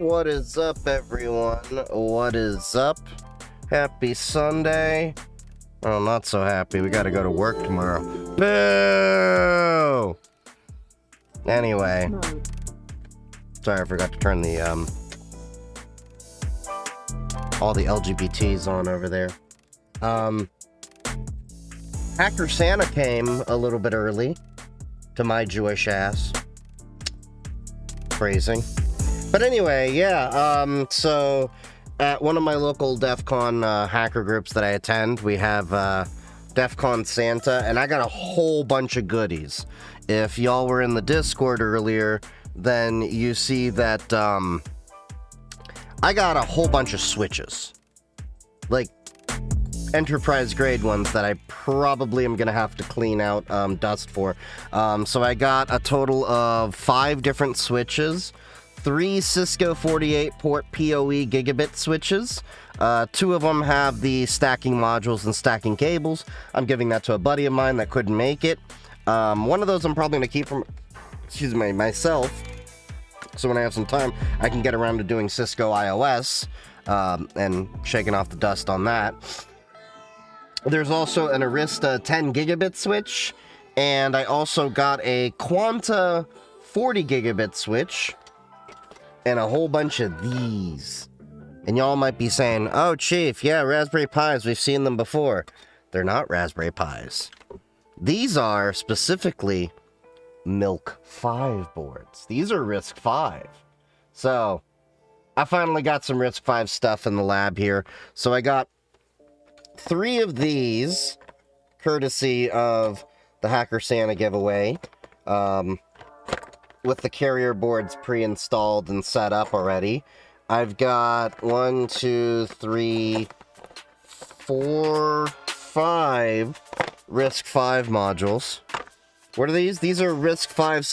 What is up, everyone? What is up? Happy Sunday. Oh, not so happy. We gotta go to work tomorrow. Boo! Anyway. Sorry, I forgot to turn the, all the LGBTs on over there. Hacker Santa came a little bit early to my Jewish ass. Phrasing. But anyway, yeah, so at one of my local DEF CON hacker groups that I attend, we have DEF CON Santa, and I got a whole bunch of goodies. If y'all were in the Discord earlier, then you see that I got a whole bunch of switches. Like, enterprise grade ones that I probably am gonna have to clean out dust for. So I got a total of 5 different switches, 3 Cisco 48 port PoE gigabit switches. 2 of them have the stacking modules and stacking cables. I'm giving that to a buddy of mine that couldn't make it. One of those I'm probably gonna keep from, myself. So when I have some time, I can get around to doing Cisco iOS and shaking off the dust on that. There's also an Arista 10 gigabit switch, and I also got a Quanta 40 gigabit switch, and a whole bunch of these. And y'all might be saying, oh, Chief, yeah, Raspberry Pis, we've seen them before. They're not Raspberry Pis. These are specifically Milk 5 boards. These are RISC-V. So, I finally got some RISC-V stuff in the lab here. So I got 3 of these, courtesy of the Hacker Santa giveaway, with the carrier boards pre-installed and set up already. I've got 1, 2, 3, 4, 5 RISC-V modules. What are these? These are RISC-V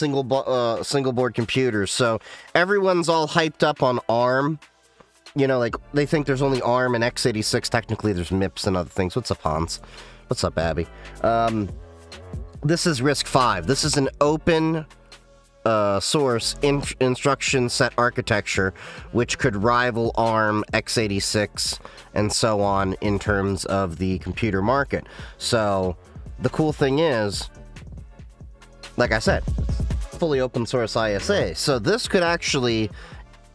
single board computers. So everyone's all hyped up on ARM. You know, like, they think there's only ARM and x86. Technically, there's MIPS and other things. What's up, Hans? What's up, Abby? This is RISC-V. This is an open source instruction set architecture, which could rival ARM, x86, and so on in terms of the computer market. So, the cool thing is, like I said, it's fully open source ISA. So this could actually,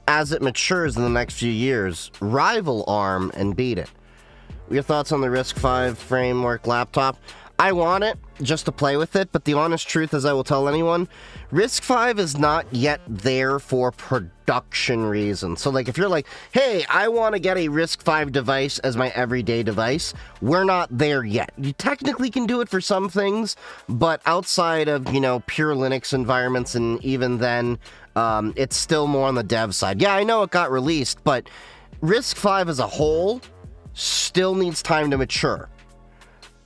as it matures in the next few years, rival ARM and beat it. Your thoughts on the RISC-V framework laptop? I want it just to play with it, but the honest truth, as I will tell anyone, RISC-V is not yet there for production reasons. So, like, if you're like, hey, I want to get a RISC-V device as my everyday device, we're not there yet. You technically can do it for some things, but outside of, you know, pure Linux environments, and even then, it's still more on the dev side. Yeah, I know it got released, but RISC-V as a whole still needs time to mature.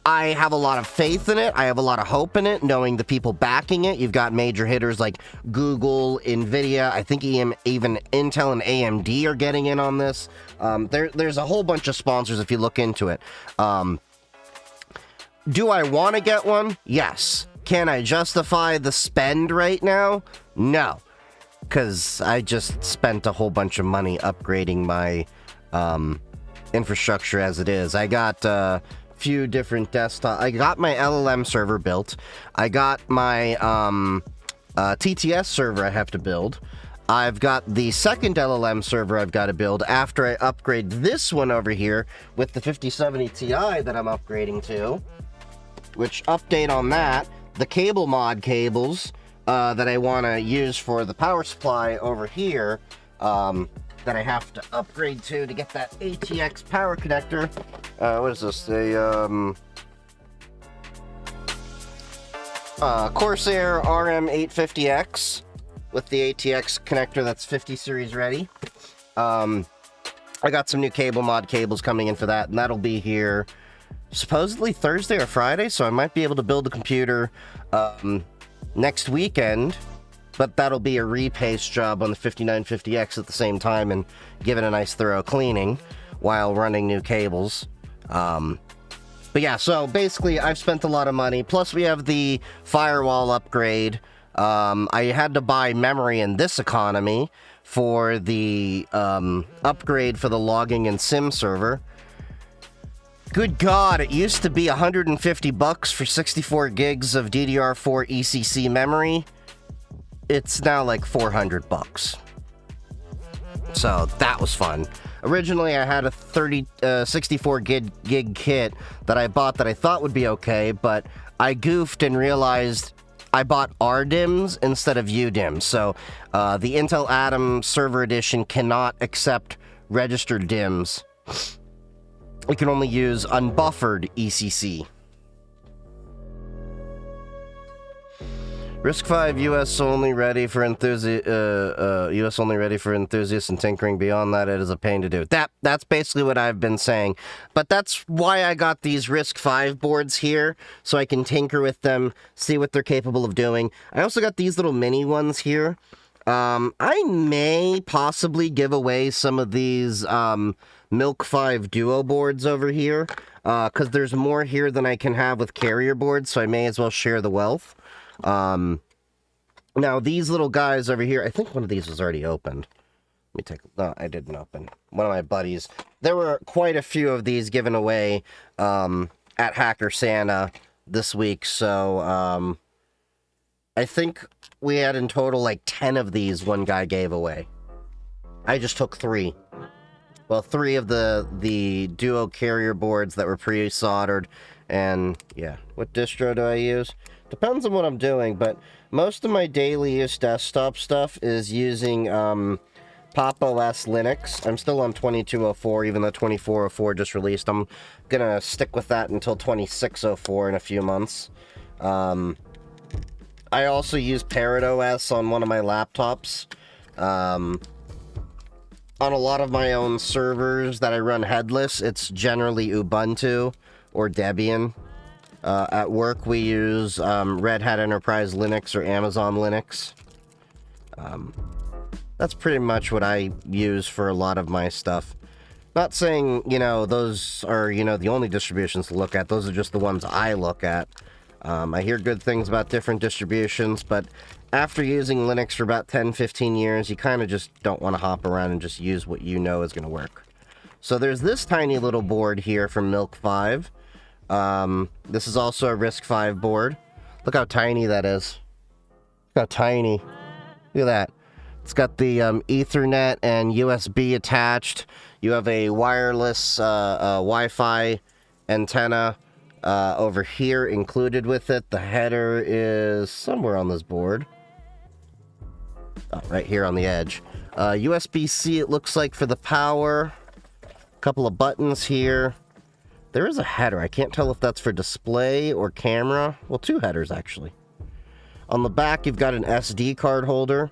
I have a lot of faith in it. I have a lot of hope in it, knowing the people backing it. You've got major hitters like Google, NVIDIA. I think even Intel and AMD are getting in on this. There's a whole bunch of sponsors if you look into it. Do I want to get one? Yes. Can I justify the spend right now? No. Because I just spent a whole bunch of money upgrading my infrastructure as it is. I got few different desktop. I got my LLM server built. I got my TTS server I have to build. I've got the second LLM server I've got to build after I upgrade this one over here with the 5070 Ti that I'm upgrading to. Which, update on that, the cable mod cables that I want to use for the power supply over here, that I have to upgrade to get that ATX power connector. What is this? Corsair RM850X with the ATX connector that's 50 series ready. I got some new cable mod cables coming in for that, and that'll be here supposedly Thursday or Friday, so I might be able to build a computer next weekend. But that'll be a repaste job on the 5950X at the same time and give it a nice thorough cleaning while running new cables. But yeah, so basically I've spent a lot of money. Plus we have the firewall upgrade. I had to buy memory in this economy for the upgrade for the logging and sim server. Good God, it used to be $150 for 64 gigs of DDR4 ECC memory. It's now like $400. So that was fun. Originally, I had a 64 gig kit that I bought that I thought would be okay, but I goofed and realized I bought RDIMMs instead of UDIMMs. So the Intel Atom Server Edition cannot accept registered DIMMs. It can only use unbuffered ECC. RISC-V US only ready for US only ready for enthusiasts and tinkering. Beyond that, it is a pain to do. That's basically what I've been saying. But that's why I got these RISC-V boards here, so I can tinker with them, see what they're capable of doing. I also got these little mini ones here. I may possibly give away some of these Milk 5 Duo boards over here, because there's more here than I can have with carrier boards, so I may as well share the wealth. Now these little guys over here, I think one of these was already opened. Let me take, no, I didn't open. One of my buddies. There were quite a few of these given away, at Hacker Santa this week, so, I think we had in total like 10 of these one guy gave away. I just took 3. Well, 3 of the Duo carrier boards that were pre-soldered, and yeah, what distro do I use? Depends on what I'm doing, but most of my daily use desktop stuff is using Pop! OS Linux. I'm still on 2204, even though 2404 just released. I'm gonna stick with that until 2604 in a few months. I also use Parrot OS on one of my laptops. On a lot of my own servers that I run headless, it's generally Ubuntu or Debian. At work, we use Red Hat Enterprise Linux or Amazon Linux. That's pretty much what I use for a lot of my stuff. Not saying, you know, those are, you know, the only distributions to look at. Those are just the ones I look at. I hear good things about different distributions, but after using Linux for about 10-15 years, you kind of just don't want to hop around and just use what you know is going to work. So there's this tiny little board here from Milk 5. This is also a RISC-V board. Look how tiny that is. Look how tiny. Look at that. It's got the Ethernet and USB attached. You have a wireless Wi-Fi antenna over here included with it. The header is somewhere on this board. Oh, right here on the edge. USB-C, it looks like, for the power. A couple of buttons here. There is a header. I can't tell if that's for display or camera. Well, 2 headers, actually. On the back, you've got an SD card holder.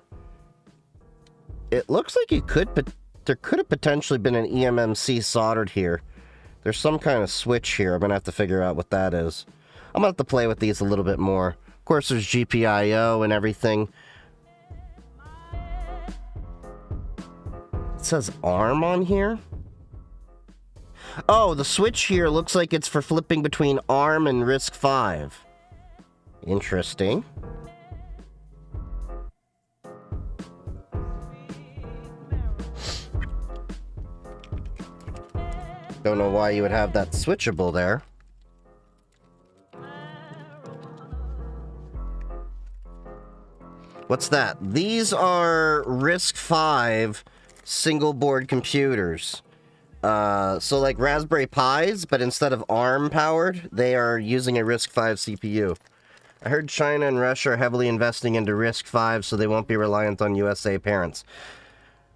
It looks like there could have potentially been an eMMC soldered here. There's some kind of switch here. I'm going to have to figure out what that is. I'm going to have to play with these a little bit more. Of course, there's GPIO and everything. It says ARM on here. Oh, the switch here looks like it's for flipping between ARM and RISC-V. Interesting. Don't know why you would have that switchable there. What's that? These are RISC-V single board computers. So like Raspberry Pis, but instead of ARM powered, they are using a RISC-V CPU. I heard China and Russia are heavily investing into RISC-V, so they won't be reliant on USA parents.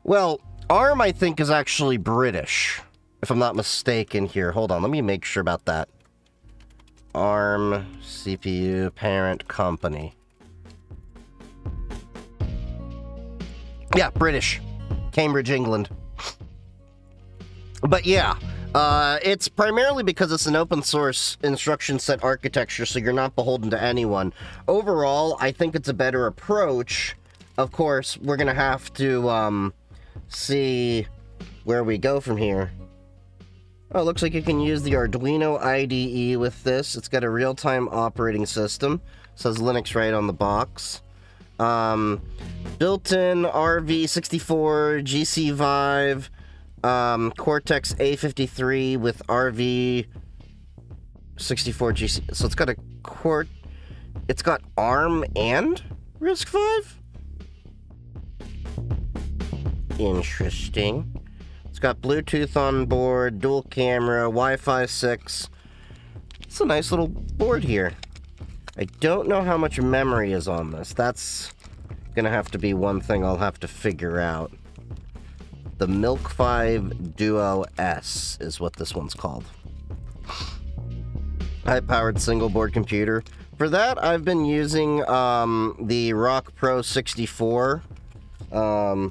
Well, ARM, I think, is actually British, if I'm not mistaken here. Hold on, let me make sure about that. ARM CPU parent company. Yeah, British. Cambridge, England. But yeah, it's primarily because it's an open source instruction set architecture, so you're not beholden to anyone. Overall, I think it's a better approach. Of course, we're going to have to see where we go from here. Oh, it looks like you can use the Arduino IDE with this. It's got a real-time operating system. It says Linux right on the box. Built-in RV64 GC Vive, Cortex A53 with RV64 GC. So it's got ARM and RISC-V? Interesting. It's got Bluetooth on board, dual camera, Wi-Fi 6. It's a nice little board here. I don't know how much memory is on this. That's gonna have to be one thing I'll have to figure out. The Milk-V Duo S is what this one's called. High-powered single-board computer. For that, I've been using the Rock Pro 64. They're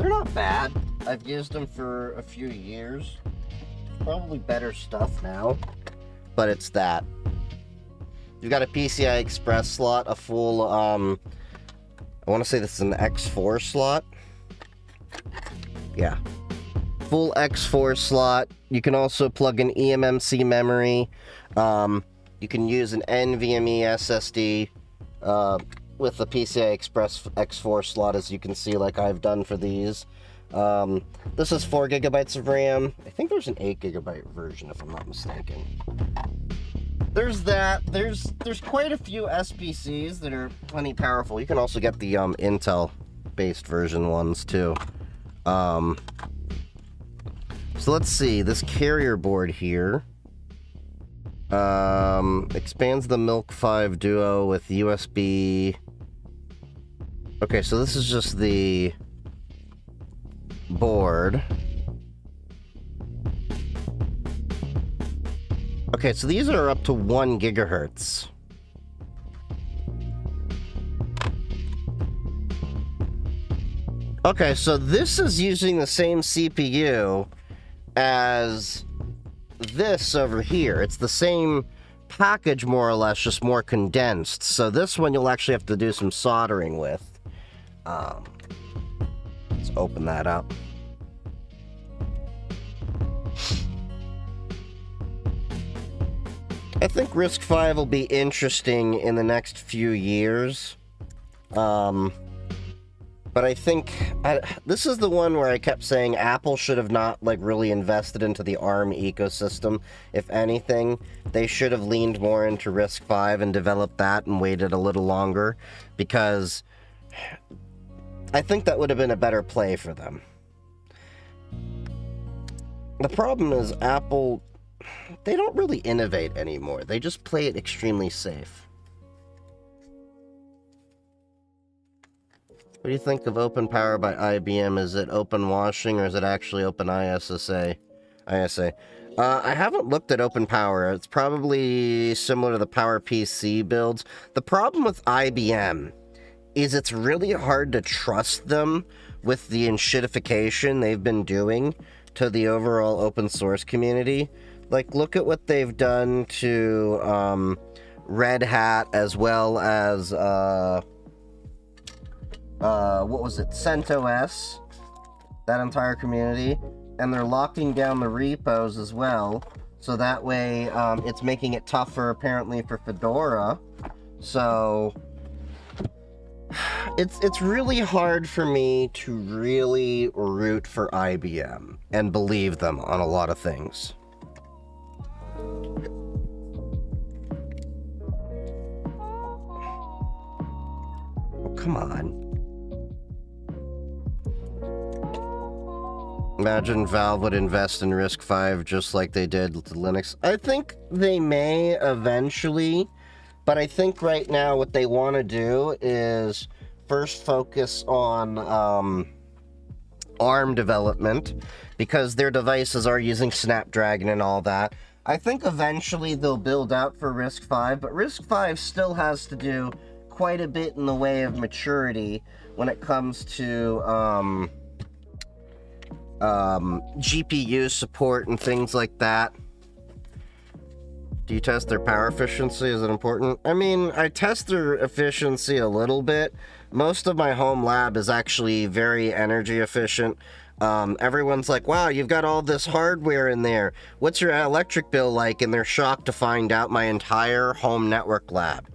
not bad. I've used them for a few years. Probably better stuff now, but it's that. You've got a PCI Express slot, a full, I want to say this is an X4 slot. Yeah. Full X4 slot. You can also plug in eMMC memory. You can use an NVMe SSD with the PCI Express X4 slot, as you can see, like I've done for these. This is 4 gigabytes of RAM. I think there's an 8 gigabyte version, if I'm not mistaken. There's that. There's quite a few SBCs that are plenty powerful. You can also get the Intel-based version ones too. So let's see. This carrier board here expands the Milk-V Duo with USB. Okay, so this is just the board. Okay, so these are up to 1 gigahertz. Okay, so this is using the same CPU as this over here. It's the same package, more or less, just more condensed. So this one you'll actually have to do some soldering with. Let's open that up. I think RISC-V will be interesting in the next few years. But I think this is the one where I kept saying Apple should have not really invested into the ARM ecosystem. If anything, they should have leaned more into RISC-V and developed that and waited a little longer, because I think that would have been a better play for them. The problem is Apple, they don't really innovate anymore. They just play it extremely safe. What do you think of Open Power by IBM? Is it open washing or is it actually open ISA? I haven't looked at Open Power. It's probably similar to the PowerPC builds. The problem with IBM is it's really hard to trust them with the enshittification they've been doing to the overall open source community. Like, look at what they've done to Red Hat, as well as what was it, CentOS, that entire community, and they're locking down the repos as well, so that way it's making it tougher apparently for Fedora. So it's really hard for me to really root for IBM and believe them on a lot of things. Oh, come on. Imagine Valve would invest in RISC-V just like they did with Linux. I think they may eventually, but I think right now what they want to do is first focus on ARM development, because their devices are using Snapdragon and all that. I think eventually they'll build out for RISC-V, but RISC-V still has to do quite a bit in the way of maturity when it comes to GPU support and things like that. Do you test their power efficiency? Is it important? I mean, I test their efficiency a little bit. Most of my home lab is actually very energy efficient. Everyone's like, wow, you've got all this hardware in there. What's your electric bill like? And they're shocked to find out my entire home network lab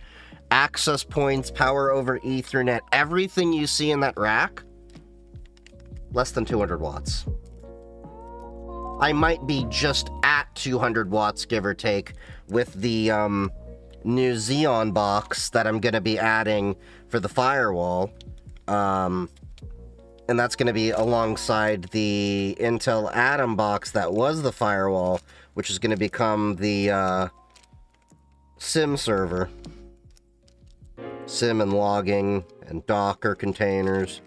access points, power over Ethernet, everything you see in that rack, less than 200 watts. I might be just at 200 watts, give or take, with the new Xeon box that I'm going to be adding for the firewall. And that's going to be alongside the Intel Atom box that was the firewall, which is going to become the SIM server. SIM and logging and Docker containers.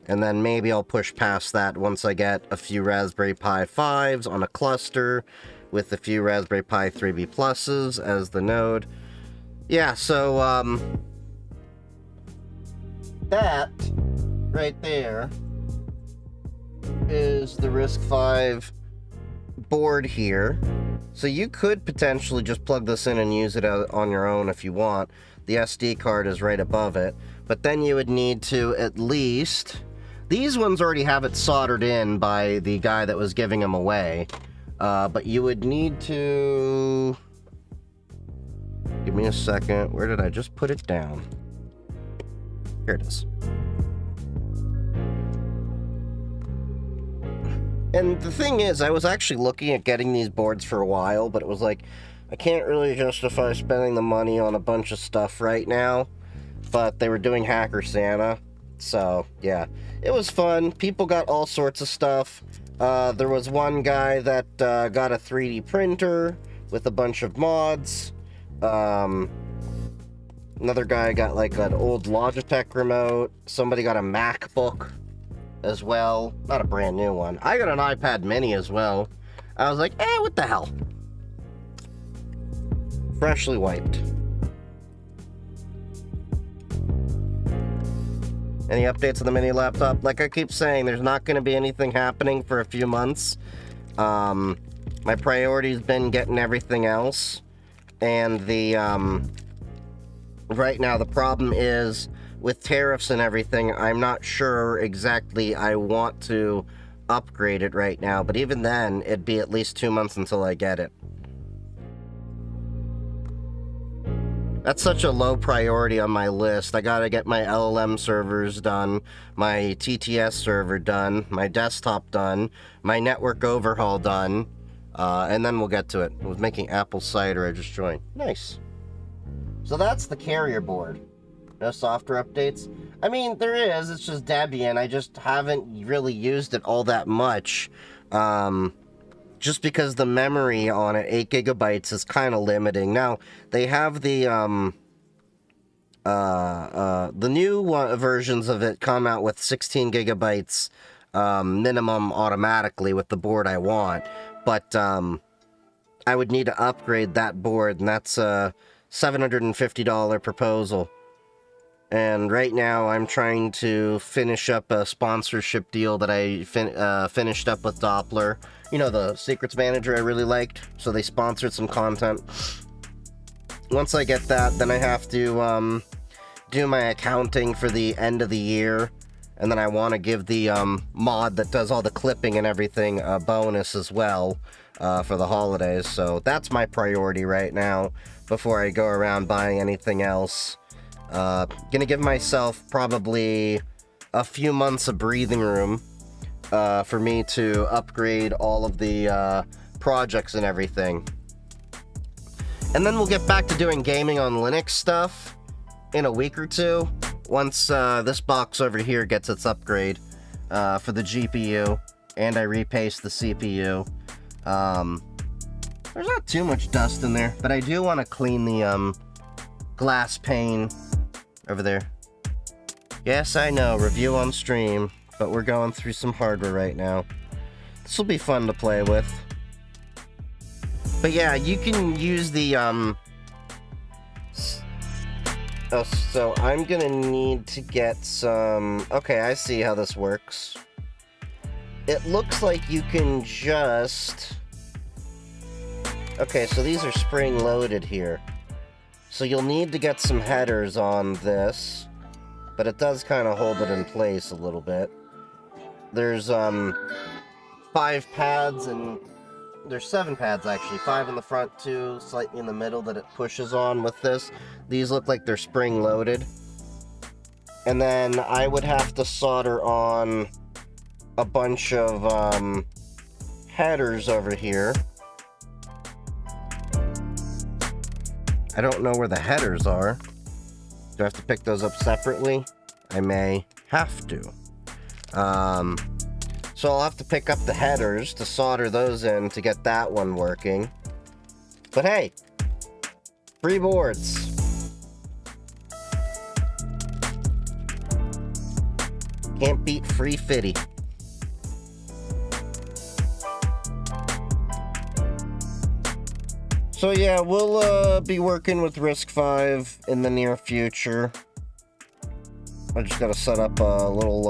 And then maybe I'll push past that once I get a few Raspberry Pi 5s on a cluster with a few Raspberry Pi 3B Pluses as the node. Yeah, so, that right there is the RISC-V board here. So you could potentially just plug this in and use it on your own if you want. The SD card is right above it. But then you would need to at least... These ones already have it soldered in by the guy that was giving them away. But you would need to... Give me a second. Where did I just put it down? Here it is. And the thing is, I was actually looking at getting these boards for a while, but it was like, I can't really justify spending the money on a bunch of stuff right now. But they were doing Hacker Santa, so yeah. It was fun. People got all sorts of stuff. There was one guy that got a 3D printer with a bunch of mods. Another guy got like an old Logitech remote. Somebody got a MacBook as well. Not a brand new one. I got an iPad mini as well. I was like, what the hell? Freshly wiped. Any updates on the mini laptop? Like I keep saying, there's not going to be anything happening for a few months. My priority's been getting everything else. And the, right now the problem is with tariffs and everything, I'm not sure exactly I want to upgrade it right now. But even then, it'd be at least 2 months until I get it. That's such a low priority on my list. I gotta get my LLM servers done, my TTS server done, my desktop done, my network overhaul done, and then we'll get to it. I was making apple cider, I just joined. Nice. So that's the carrier board. No software updates? I mean, there is, it's just Debian. I just haven't really used it all that much. Just because the memory on it, 8 gigabytes, is kind of limiting. Now, they have the new versions of it come out with 16 gigabytes minimum automatically with the board I want. But I would need to upgrade that board, and that's a $750 proposal. And right now, I'm trying to finish up a sponsorship deal that I finished up with Doppler. You know, the secrets manager I really liked. So they sponsored some content. Once I get that, then I have to do my accounting for the end of the year. And then I want to give the mod that does all the clipping and everything a bonus as well for the holidays. So that's my priority right now before I go around buying anything else. Gonna give myself probably a few months of breathing room for me to upgrade all of the projects and everything. And then we'll get back to doing gaming on Linux stuff in a week or two, once this box over here gets its upgrade for the GPU, and I repaste the CPU. There's not too much dust in there, but I do want to clean the glass pane over there. Yes, I know, review on stream, but we're going through some hardware right now. This will be fun to play with. But yeah, you can use the, oh, so I'm gonna need to get some... Okay, I see how this works. It looks like you can just... Okay, so these are spring-loaded here. So you'll need to get some headers on this, but it does kind of hold it in place a little bit. There's 5 pads and there's 7 pads actually, 5 in the front, 2 slightly in the middle that it pushes on with this. These look like they're spring loaded. And then I would have to solder on a bunch of headers over here. I don't know where the headers are. Do I have to pick those up separately? I may have to. So I'll have to pick up the headers to solder those in to get that one working. But hey, free boards. Can't beat free fitty. So yeah, we'll be working with RISC-V in the near future. I just gotta set up a little,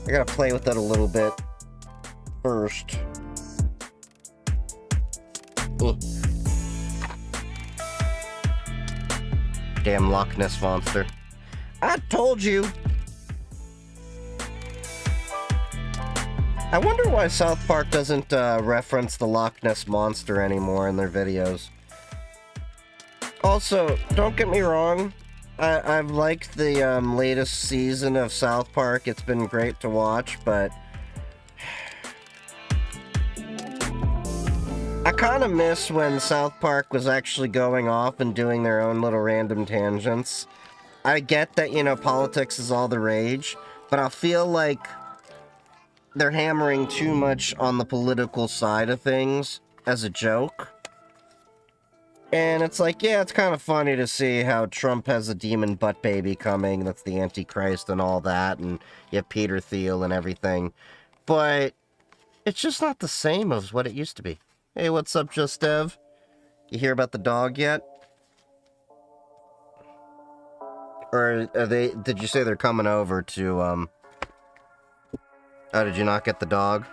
I gotta play with that a little bit first. Ugh. Damn Loch Ness monster. I told you! I wonder why South Park doesn't reference the Loch Ness Monster anymore in their videos. Also, don't get me wrong, I've liked the latest season of South Park. It's been great to watch, but I kind of miss when South Park was actually going off and doing their own little random tangents. I get that, you know, politics is all the rage, but I feel like they're hammering too much on the political side of things as a joke. And it's like, yeah, it's kind of funny to see how Trump has a demon butt baby coming, that's the Antichrist and all that, and you have Peter Thiel and everything. But it's just not the same as what it used to be. Hey, what's up, Just Dev? You hear about the dog yet? Or are they, did you say they're coming over to, Oh, did you not get the dog?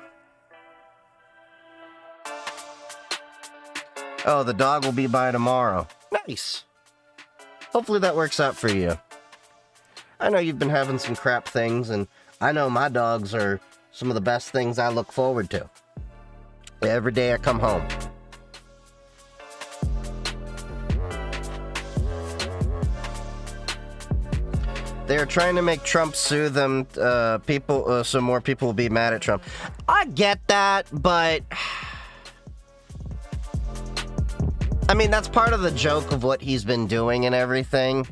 Oh, the dog will be by tomorrow. Nice. Hopefully that works out for you. I know you've been having some crap things, and I know my dogs are some of the best things I look forward to. Every day I come home. They're trying to make Trump sue them, so more people will be mad at Trump. I get that, but I mean, that's part of the joke of what he's been doing and everything.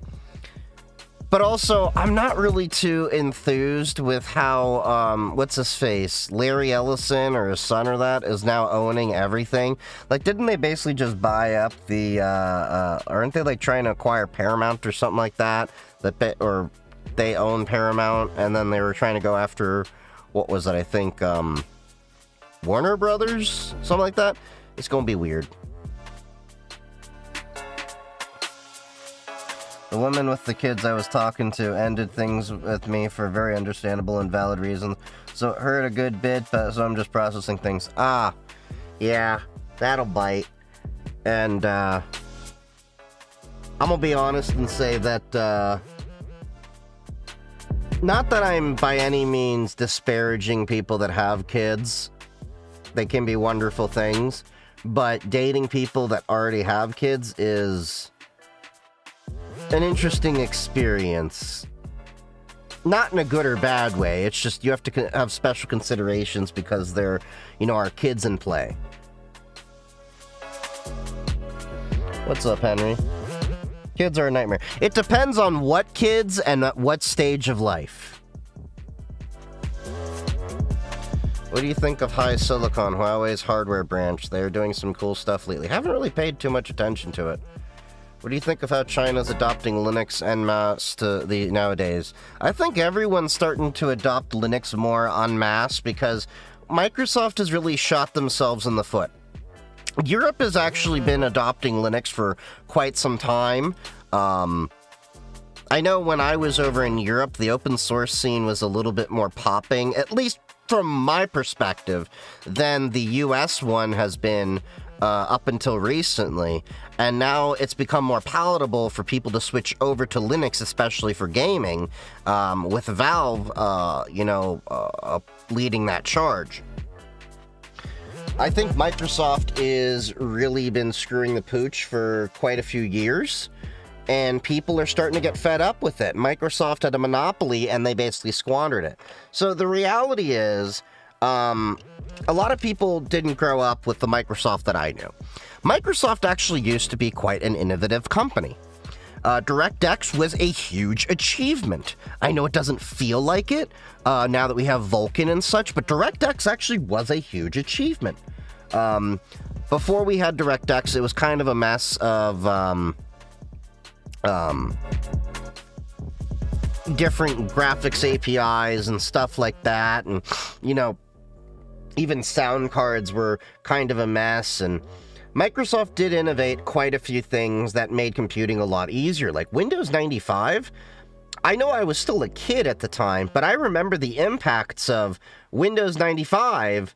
But also, I'm not really too enthused with how, what's his face? Larry Ellison, or his son or that, is now owning everything. Like, didn't they basically just buy up the, aren't they, like, trying to acquire Paramount or something like that? Or they own Paramount, and then they were trying to go after, what was it, I think, Warner Brothers? Something like that? It's gonna be weird. The woman with the kids I was talking to ended things with me for very understandable and valid reasons. So it hurt a good bit, but so I'm just processing things. Ah, yeah, that'll bite. And, I'm gonna be honest and say that, not that I'm by any means disparaging people that have kids. They can be wonderful things. But dating people that already have kids is an interesting experience. Not in a good or bad way. It's just you have to have special considerations because there, you know, are kids in play. What's up, Henry? Kids are a nightmare. It depends on what kids and at what stage of life. What do you think of High Silicon, Huawei's hardware branch? They're doing some cool stuff lately. Haven't really paid too much attention to it. What do you think of how China's adopting Linux en masse nowadays? I think everyone's starting to adopt Linux more en masse because Microsoft has really shot themselves in the foot. Europe has actually been adopting Linux for quite some time. I know when I was over in Europe, the open source scene was a little bit more popping, at least from my perspective, than the US one has been up until recently. And now it's become more palatable for people to switch over to Linux, especially for gaming, with Valve, leading that charge. I think Microsoft is really been screwing the pooch for quite a few years, and people are starting to get fed up with it. Microsoft had a monopoly, and they basically squandered it. So the reality is, a lot of people didn't grow up with the Microsoft that I knew. Microsoft actually used to be quite an innovative company. DirectX was a huge achievement. I know it doesn't feel like it now that we have Vulkan and such, but DirectX actually was a huge achievement. Before we had DirectX, it was kind of a mess of different graphics APIs and stuff like that, and, you know, even sound cards were kind of a mess, and Microsoft did innovate quite a few things that made computing a lot easier, like Windows 95. I know I was still a kid at the time, but I remember the impacts of Windows 95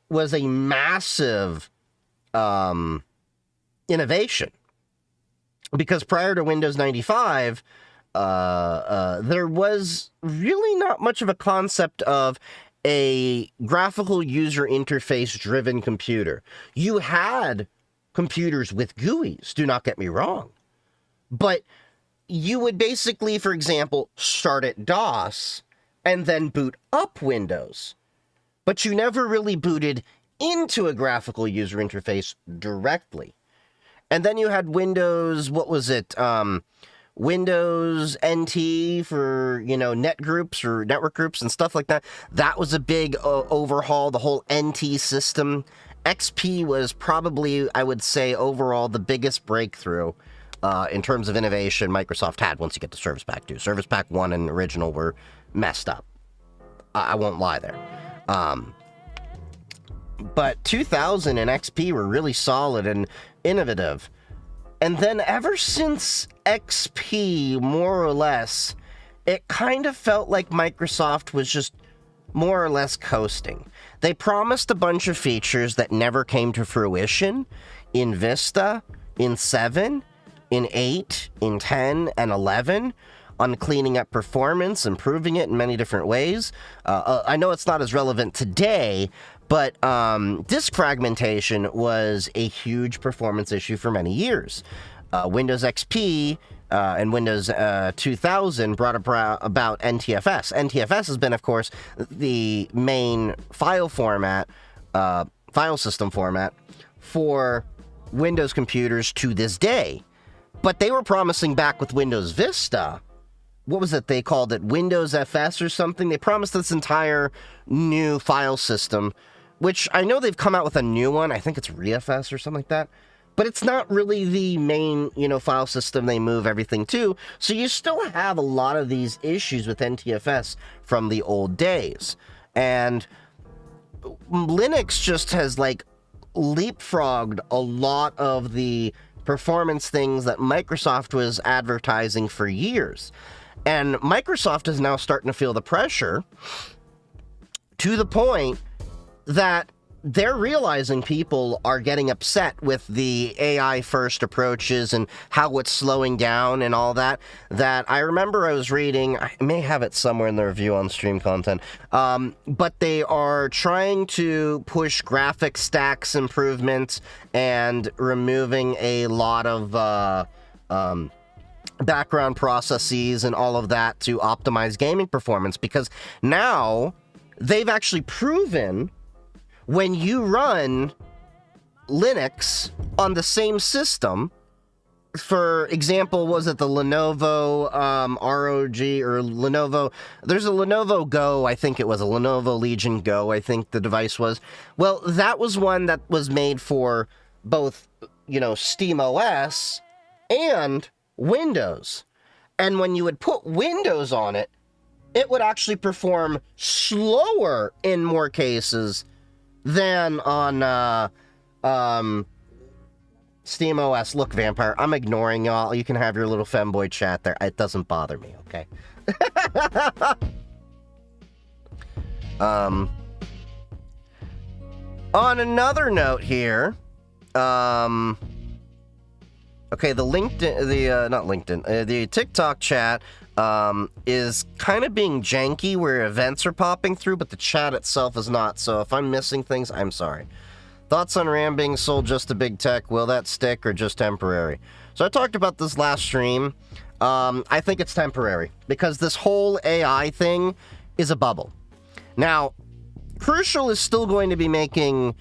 was a massive innovation. Because prior to Windows 95, there was really not much of a concept of a graphical user interface driven computer. You had computers with GUIs, do not get me wrong. But you would basically, for example, start at DOS and then boot up Windows. But you never really booted into a graphical user interface directly. And then you had Windows, what was it? Windows NT for, you know, net groups or network groups and stuff like that. That was a big overhaul, the whole NT system. XP was probably, I would say, overall the biggest breakthrough in terms of innovation Microsoft had once you get to Service Pack 2. Service Pack 1 and original were messed up. I won't lie there. But 2000 and XP were really solid and innovative. And then ever since XP, more or less, it kind of felt like Microsoft was just more or less coasting. They promised a bunch of features that never came to fruition in Vista, in 7, in 8, in 10, and 11, on cleaning up performance, improving it in many different ways. I know it's not as relevant today, but disk fragmentation was a huge performance issue for many years. Windows XP and Windows 2000 brought about NTFS. NTFS has been, of course, the main file system format for Windows computers to this day. But they were promising back with Windows Vista, what was it? They called it Windows FS or something. They promised this entire new file system, which I know they've come out with a new one. I think it's RISC-V or something like that. But it's not really the main, you know, file system they move everything to. So you still have a lot of these issues with NTFS from the old days. And Linux just has, like, leapfrogged a lot of the performance things that Microsoft was advertising for years. And Microsoft is now starting to feel the pressure to the point that they're realizing people are getting upset with the AI first approaches and how it's slowing down and all that. That I remember I was reading, I may have it somewhere in the review on stream content, but they are trying to push graphic stacks improvements and removing a lot of background processes and all of that to optimize gaming performance, because now they've actually proven when you run Linux on the same system, for example, was it the Lenovo ROG or Lenovo? There's a Lenovo Go, I think it was a Lenovo Legion Go, I think the device was. Well, that was one that was made for both, you know, SteamOS and Windows. And when you would put Windows on it, it would actually perform slower in more cases than on SteamOS. Look, Vampire, I'm ignoring y'all. You can have your little femboy chat there. It doesn't bother me, okay? On another note here, okay, the TikTok chat is kind of being janky where events are popping through, but the chat itself is not. So if I'm missing things, I'm sorry. Thoughts on RAM being sold just to big tech? Will that stick or just temporary? So I talked about this last stream. I think it's temporary because this whole AI thing is a bubble. Now, Crucial is still going to be making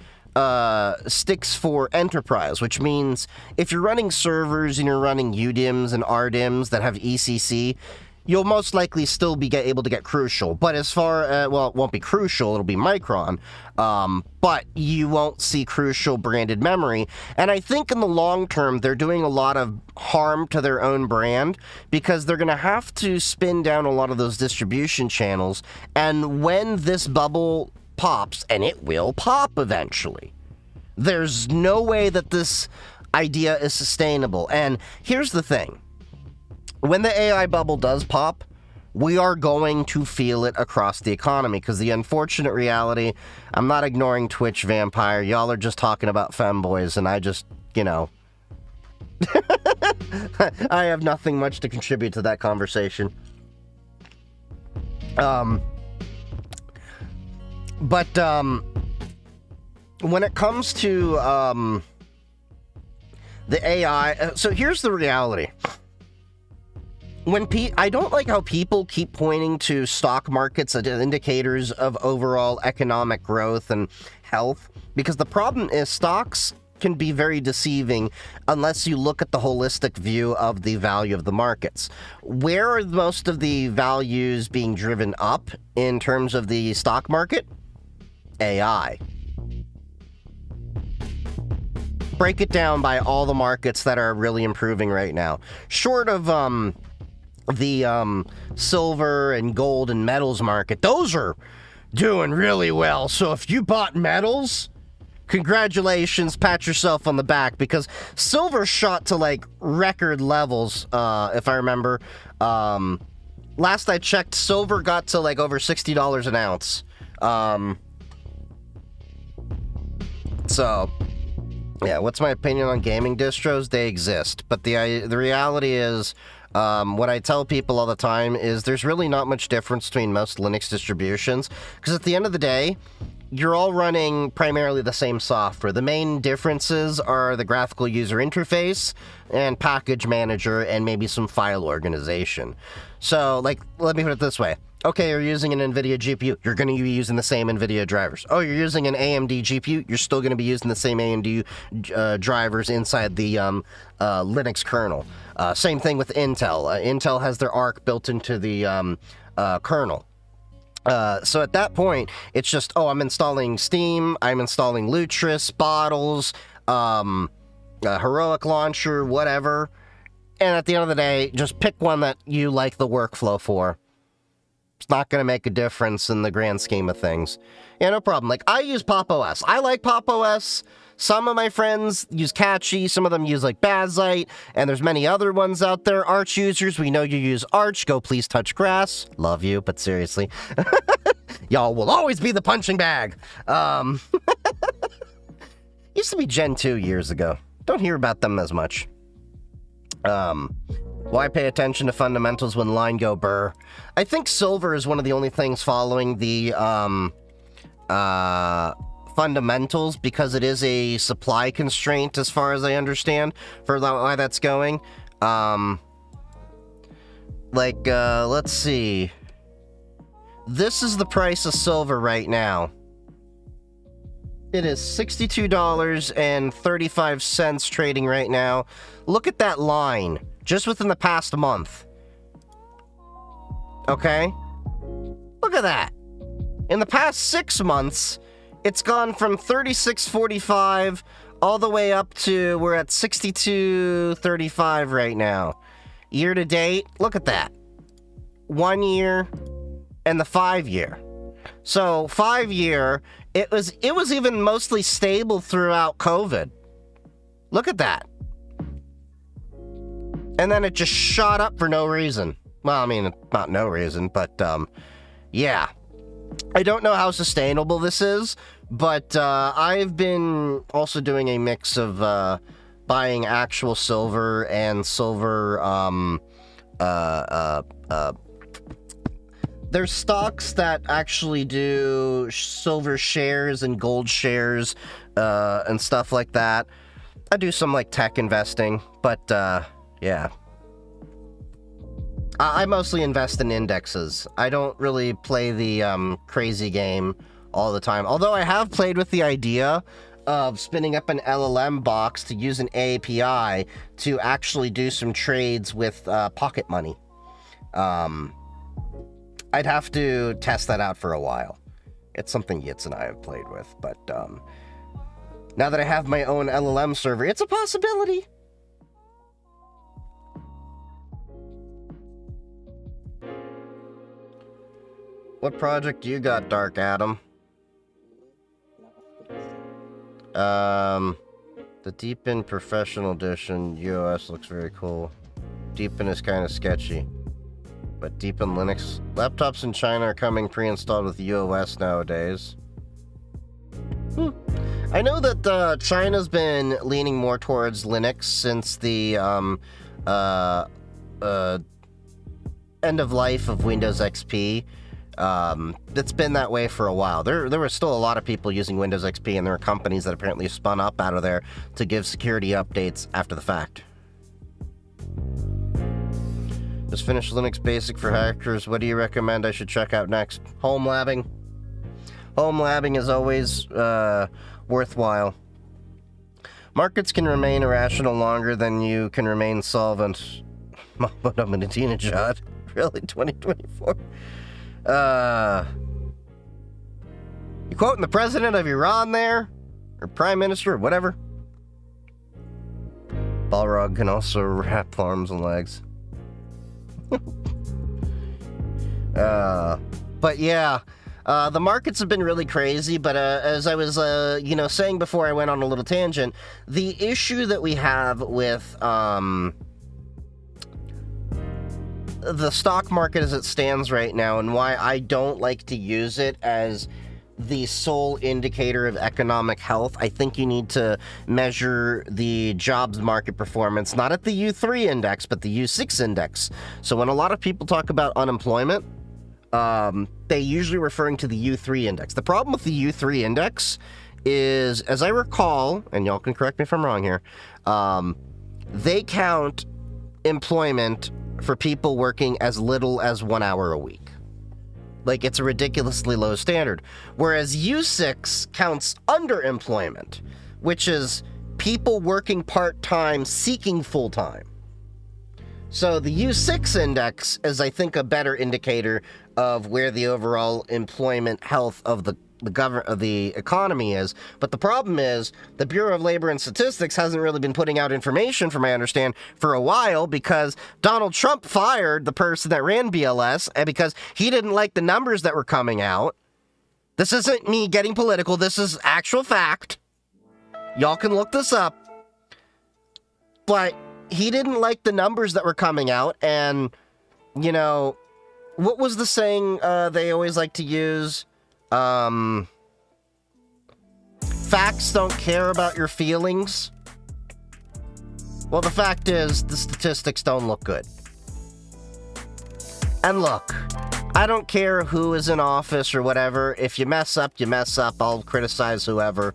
sticks for enterprise, which means if you're running servers and you're running UDIMs and RDIMs that have ECC, you'll most likely still be able to get Crucial. But as far well, it won't be Crucial, it'll be Micron. But you won't see Crucial branded memory. And I think in the long term, they're doing a lot of harm to their own brand because they're going to have to spin down a lot of those distribution channels. And when this bubble pops, and it will pop eventually, there's no way that this idea is sustainable. And here's the thing. When the AI bubble does pop, we are going to feel it across the economy because the unfortunate reality, I'm not ignoring Twitch Vampire. Y'all are just talking about femboys, and I just, you know, I have nothing much to contribute to that conversation. But when it comes to the AI, so here's the reality. I don't like how people keep pointing to stock markets as indicators of overall economic growth and health, because the problem is stocks can be very deceiving unless you look at the holistic view of the value of the markets. Where are most of the values being driven up in terms of the stock market? AI. Break it down by all the markets that are really improving right now. Short of the silver and gold and metals market, those are doing really well. So if you bought metals, congratulations, pat yourself on the back, because silver shot to like record levels, if I remember. Last I checked, silver got to like over $60 an ounce. So yeah, what's my opinion on gaming distros? They exist, but the reality is, what I tell people all the time is there's really not much difference between most Linux distributions, because at the end of the day, you're all running primarily the same software. The main differences are the graphical user interface and package manager and maybe some file organization. So, like, let me put it this way. Okay, you're using an NVIDIA GPU, you're going to be using the same NVIDIA drivers. Oh, you're using an AMD GPU, you're still going to be using the same AMD drivers inside the Linux kernel. Same thing with Intel. Intel has their ARC built into the kernel. So at that point, it's just, oh, I'm installing Steam, I'm installing Lutris, Bottles, Heroic Launcher, whatever. And at the end of the day, just pick one that you like the workflow for. It's not going to make a difference in the grand scheme of things. Yeah, no problem. Like, I use Pop! OS. I like Pop! OS. Some of my friends use Catchy. Some of them use, like, Bazite. And there's many other ones out there. Arch users, we know you use Arch. Go please touch grass. Love you, but seriously. Y'all will always be the punching bag. Used to be Gen 2 years ago. Don't hear about them as much. Why pay attention to fundamentals when line go burr? I think silver is one of the only things following the fundamentals because it is a supply constraint as far as I understand for why that's going. Let's see. This is the price of silver right now. It is $62.35 trading right now. Look at that line. Just within the past month. Okay? Look at that. In the past 6 months, it's gone from $36.45 all the way up to, we're at $62.35 right now. Year to date, look at that. 1 year and the 5 year. So 5 year, it was even mostly stable throughout COVID. Look at that. And then it just shot up for no reason. Well, I mean, not no reason, but, yeah. I don't know how sustainable this is, but, I've been also doing a mix of, buying actual silver and silver, there's stocks that actually do silver shares and gold shares and stuff like that. I do some like tech investing, but yeah. I mostly invest in indexes. I don't really play the crazy game all the time. Although I have played with the idea of spinning up an LLM box to use an API to actually do some trades with pocket money. I'd have to test that out for a while. It's something Yitz and I have played with, but now that I have my own LLM server, it's a possibility. What project do you got, Dark Adam? The Deepin Professional Edition UOS looks very cool. Deepin is kind of sketchy. But Deepin Linux. Laptops in China are coming pre-installed with UOS nowadays. I know that China's been leaning more towards Linux since the end of life of Windows XP. It's been that way for a while. There were still a lot of people using Windows XP, and there are companies that apparently spun up out of there to give security updates after the fact. Just finished Linux Basic for hackers. What do you recommend I should check out next? Home labbing. Home labbing is always worthwhile. Markets can remain irrational longer than you can remain solvent. But I'm in a teenage shot. Really, 2024? You quoting the president of Iran there? Or prime minister, or whatever? Balrog can also wrap arms and legs. But yeah, the markets have been really crazy, but as I was, saying before I went on a little tangent, the issue that we have with, the stock market as it stands right now, and why I don't like to use it as the sole indicator of economic health. I think you need to measure the jobs market performance, not at the U3 index, but the U6 index. So when a lot of people talk about unemployment, they usually referring to the U3 index. The problem with the U3 index is, as I recall, and y'all can correct me if I'm wrong here, they count employment for people working as little as 1 hour a week. Like, it's a ridiculously low standard. Whereas U6 counts underemployment, which is people working part-time seeking full-time. So the U6 index is, I think, a better indicator of where the overall employment health of the economy is. But the problem is the Bureau of Labor and Statistics hasn't really been putting out information, from what I understand, for a while, because Donald Trump fired the person that ran BLS, and because he didn't like the numbers that were coming out. This isn't me getting political. This is actual fact. Y'all can look this up. But he didn't like the numbers that were coming out, and, what was the saying they always like to use? Facts don't care about your feelings. Well, the fact is, the statistics don't look good. And look, I don't care who is in office or whatever. If you mess up, you mess up. I'll criticize whoever.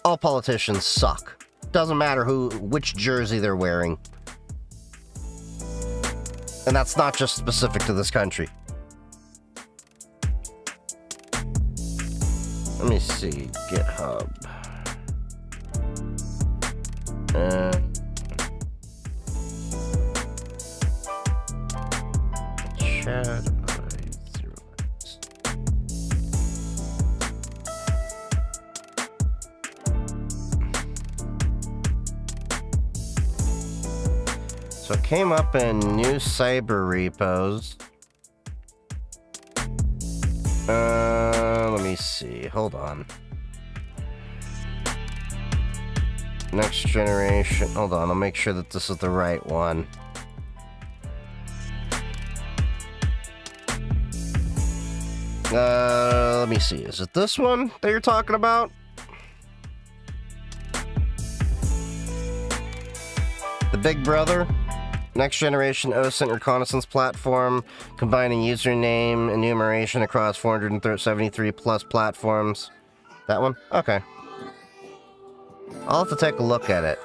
All politicians suck. Doesn't matter which jersey they're wearing. And that's not just specific to this country. Let me see, GitHub. Chat. So it came up in new cyber repos. Let me see. Hold on. Next generation. Hold on. I'll make sure that this is the right one. Let me see. Is it this one that you're talking about? The Big Brother? Next generation OSINT reconnaissance platform, combining username enumeration across 473 plus platforms. That one? Okay. I'll have to take a look at it.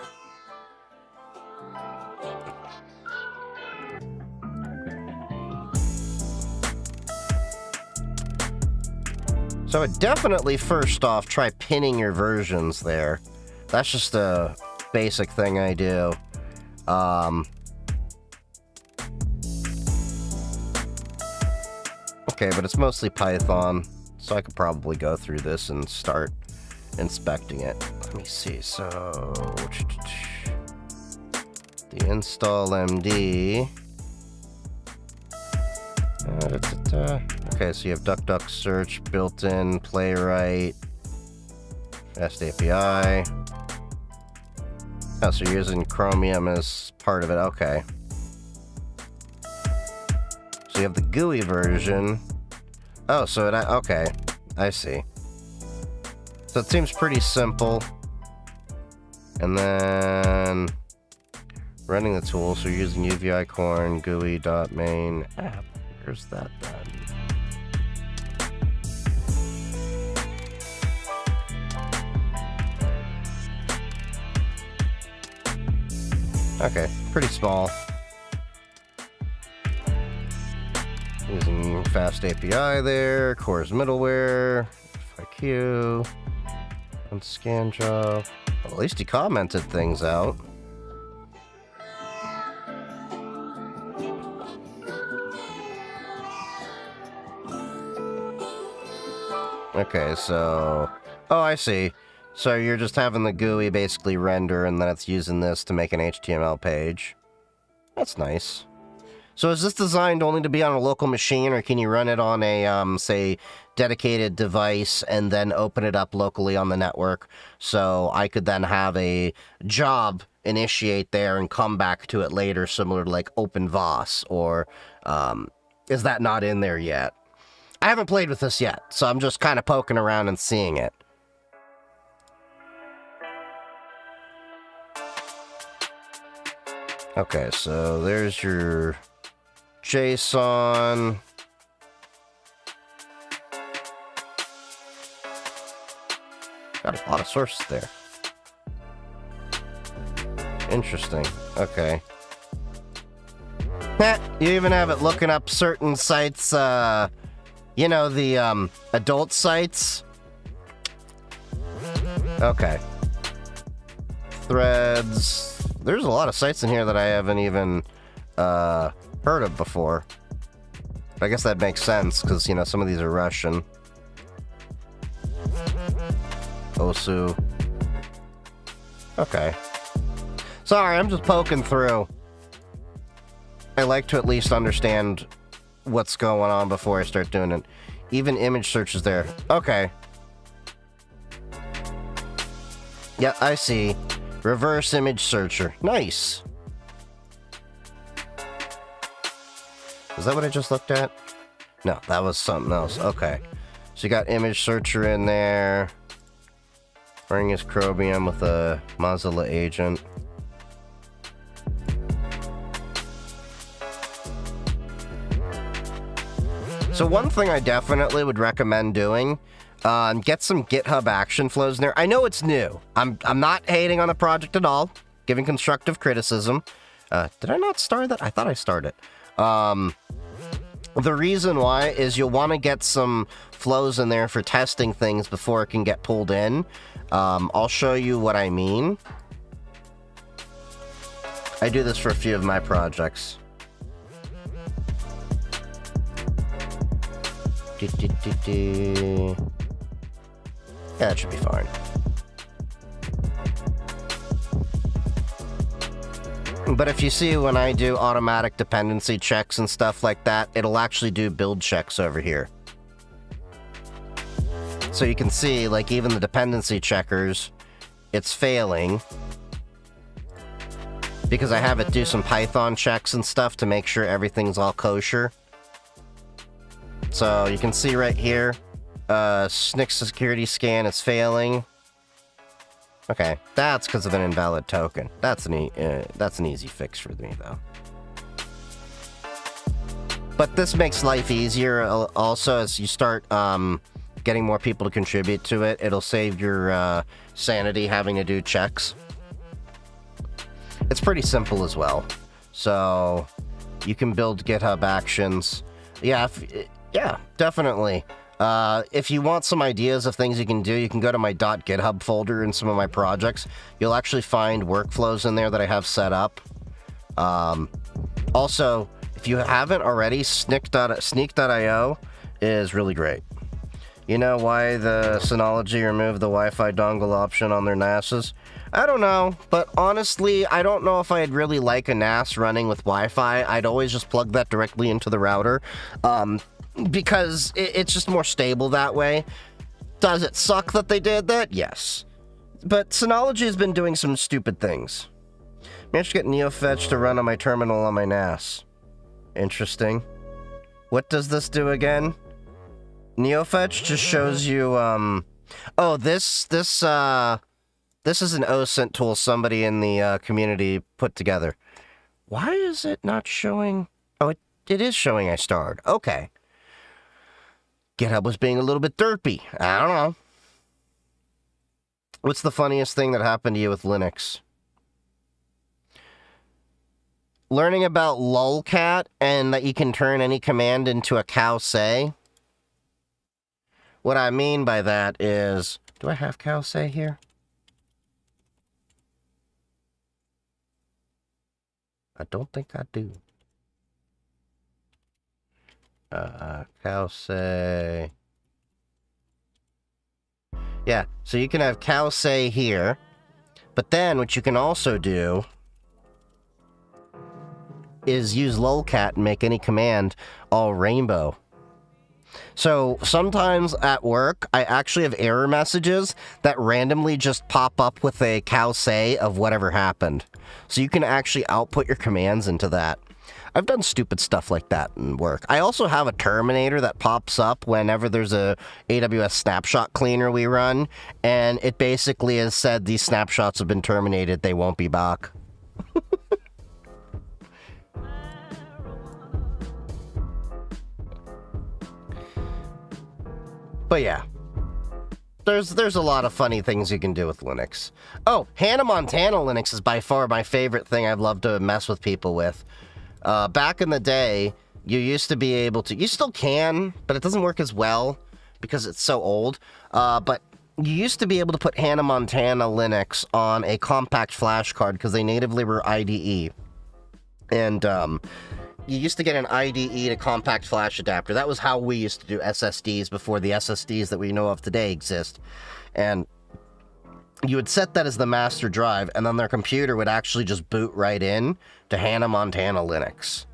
So I definitely, first off, try pinning your versions there. That's just a basic thing I do. Okay, but it's mostly Python, so I could probably go through this and start inspecting it. Let me see, so... the install MD... Okay, so you have DuckDuck Search, built-in, Playwright, Fast API. Oh, so you're using Chromium as part of it. Okay. So you have the GUI version. Oh, so it... okay. I see. So it seems pretty simple. And then... running the tool, so you're using UVI corn, GUI.main app. Where's that then? Okay, pretty small. Using Fast API there, Core's middleware, FIQ, and scan job. Well, at least he commented things out. Okay, so... oh, I see. So you're just having the GUI basically render, and then it's using this to make an HTML page. That's nice. So is this designed only to be on a local machine, or can you run it on a, say, dedicated device and then open it up locally on the network? So I could then have a job initiate there and come back to it later, similar to like OpenVOS, or is that not in there yet? I haven't played with this yet, so I'm just kind of poking around and seeing it. Okay, so there's your JSON. Got a lot of sources there. Interesting. Okay. You even have it looking up certain sites, you know, the, adult sites? Okay. Threads. There's a lot of sites in here that I haven't even, heard of before. But I guess that makes sense, because, you know, some of these are Russian. Osu. Okay. Sorry, I'm just poking through. I like to at least understand what's going on before I start doing it. Even image search is there. Okay. Yeah, I see. Reverse image searcher. Nice. Is that what I just looked at? No, that was something else. Okay. So you got image searcher in there. Running his Chromium with a Mozilla agent. So one thing I definitely would recommend doing, get some GitHub action flows in there. I know it's new. I'm not hating on the project at all, giving constructive criticism. Did I not start that? I thought I started. The reason why is you'll want to get some flows in there for testing things before it can get pulled in. I'll show you what I mean. I do this for a few of my projects. Yeah, that should be fine. But if you see when I do automatic dependency checks and stuff like that, it'll actually do build checks over here. So you can see, like, even the dependency checkers, it's failing. Because I have it do some Python checks and stuff to make sure everything's all kosher. So you can see right here, SNCC security scan is failing. Okay, that's because of an invalid token. That's an easy fix for me, though. But this makes life easier also as you start getting more people to contribute to it. It'll save your sanity having to do checks. It's pretty simple as well. So you can build GitHub actions. Yeah, yeah, definitely. If you want some ideas of things you can do, you can go to my .github folder in some of my projects. You'll actually find workflows in there that I have set up. Also, if you haven't already, sneak.io is really great. You know why the Synology removed the Wi-Fi dongle option on their NASs? I don't know, but honestly, I don't know if I'd really like a NAS running with Wi-Fi. I'd always just plug that directly into the router, because it's just more stable that way. Does it suck that they did that? Yes. But Synology has been doing some stupid things. Managed to get NeoFetch to run on my terminal on my NAS. Interesting. What does this do again? NeoFetch just shows you, oh, this is an OSINT tool somebody in the community put together. Why is it not showing? Oh, it is showing I starred. Okay. GitHub was being a little bit derpy. I don't know. What's the funniest thing that happened to you with Linux? Learning about lolcat and that you can turn any command into a cow say. What I mean by that is, do I have cow say here? I don't think I do. Cow say. Yeah, so you can have cow say here, but then what you can also do is use lolcat and make any command all rainbow. So sometimes at work, I actually have error messages that randomly just pop up with a cow say of whatever happened. So you can actually output your commands into that. I've done stupid stuff like that in work. I also have a terminator that pops up whenever there's a AWS snapshot cleaner we run, and it basically has said these snapshots have been terminated, they won't be back. But yeah, there's a lot of funny things you can do with Linux. Oh, Hannah Montana Linux is by far my favorite thing I've loved to mess with people with. Back in the day, you used to be able to, you still can, but it doesn't work as well because it's so old. But you used to be able to put Hannah Montana Linux on a compact flash card because they natively were IDE. And you used to get an IDE to compact flash adapter. That was how we used to do SSDs before the SSDs that we know of today exist. And you would set that as the master drive, and then their computer would actually just boot right in to Hannah Montana Linux.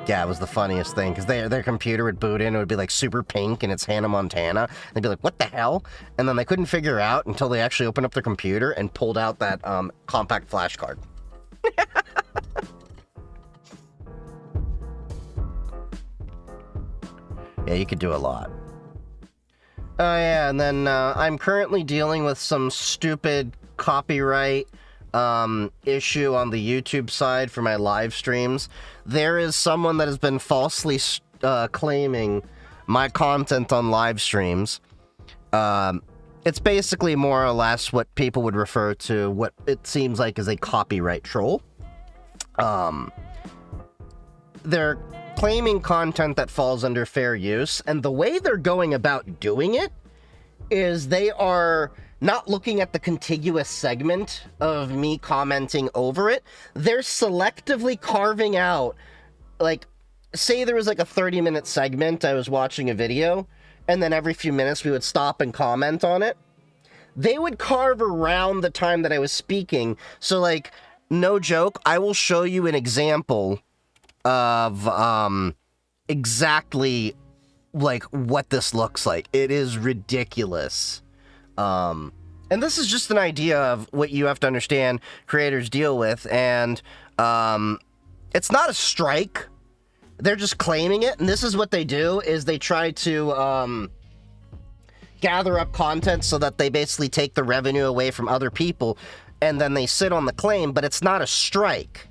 Yeah, it was the funniest thing, because their computer would boot in, it would be like super pink, and it's Hannah Montana. They'd be like, what the hell? And then they couldn't figure out until they actually opened up their computer and pulled out that compact flash card. Yeah, you could do a lot. Oh yeah, and then I'm currently dealing with some stupid copyright issue on the YouTube side for my live streams. There is someone that has been falsely claiming my content on live streams. It's basically more or less what people would refer to what it seems like is a copyright troll. They're claiming content that falls under fair use, and the way they're going about doing it is they are not looking at the contiguous segment of me commenting over it. They're selectively carving out, like, say there was like a 30-minute segment, I was watching a video, and then every few minutes we would stop and comment on it. They would carve around the time that I was speaking. So, like, no joke, I will show you an example of exactly like what this looks like. It is ridiculous. And this is just an idea of what you have to understand creators deal with, and it's not a strike. They're just claiming it, and this is what they do, is they try to gather up content so that they basically take the revenue away from other people, and then they sit on the claim, but it's not a strike.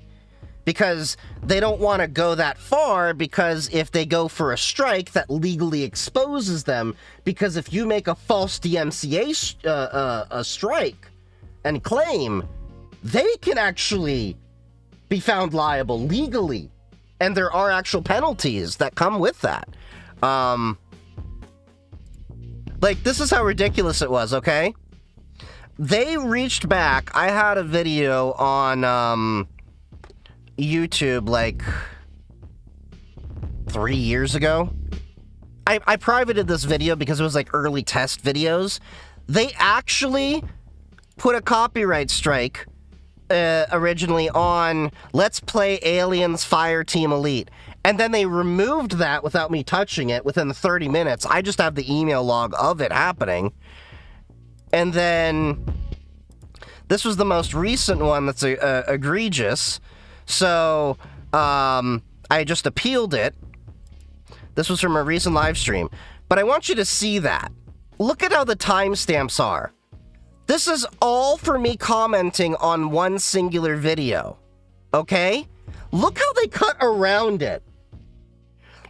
because they don't want to go that far, because if they go for a strike, that legally exposes them, because if you make a false DMCA a strike and claim, they can actually be found liable legally, and there are actual penalties that come with that. Like, this is how ridiculous it was, okay? They reached back. I had a video on YouTube like 3 years ago. I privated this video because it was like early test videos. They actually put a copyright strike originally on Let's Play Aliens Fireteam Elite. And then they removed that without me touching it within 30 minutes. I just have the email log of it happening. And then this was the most recent one that's egregious. So I just appealed it. This was from a recent live stream. But I want you to see that. Look at how the timestamps are. This is all for me commenting on one singular video. Okay? Look how they cut around it.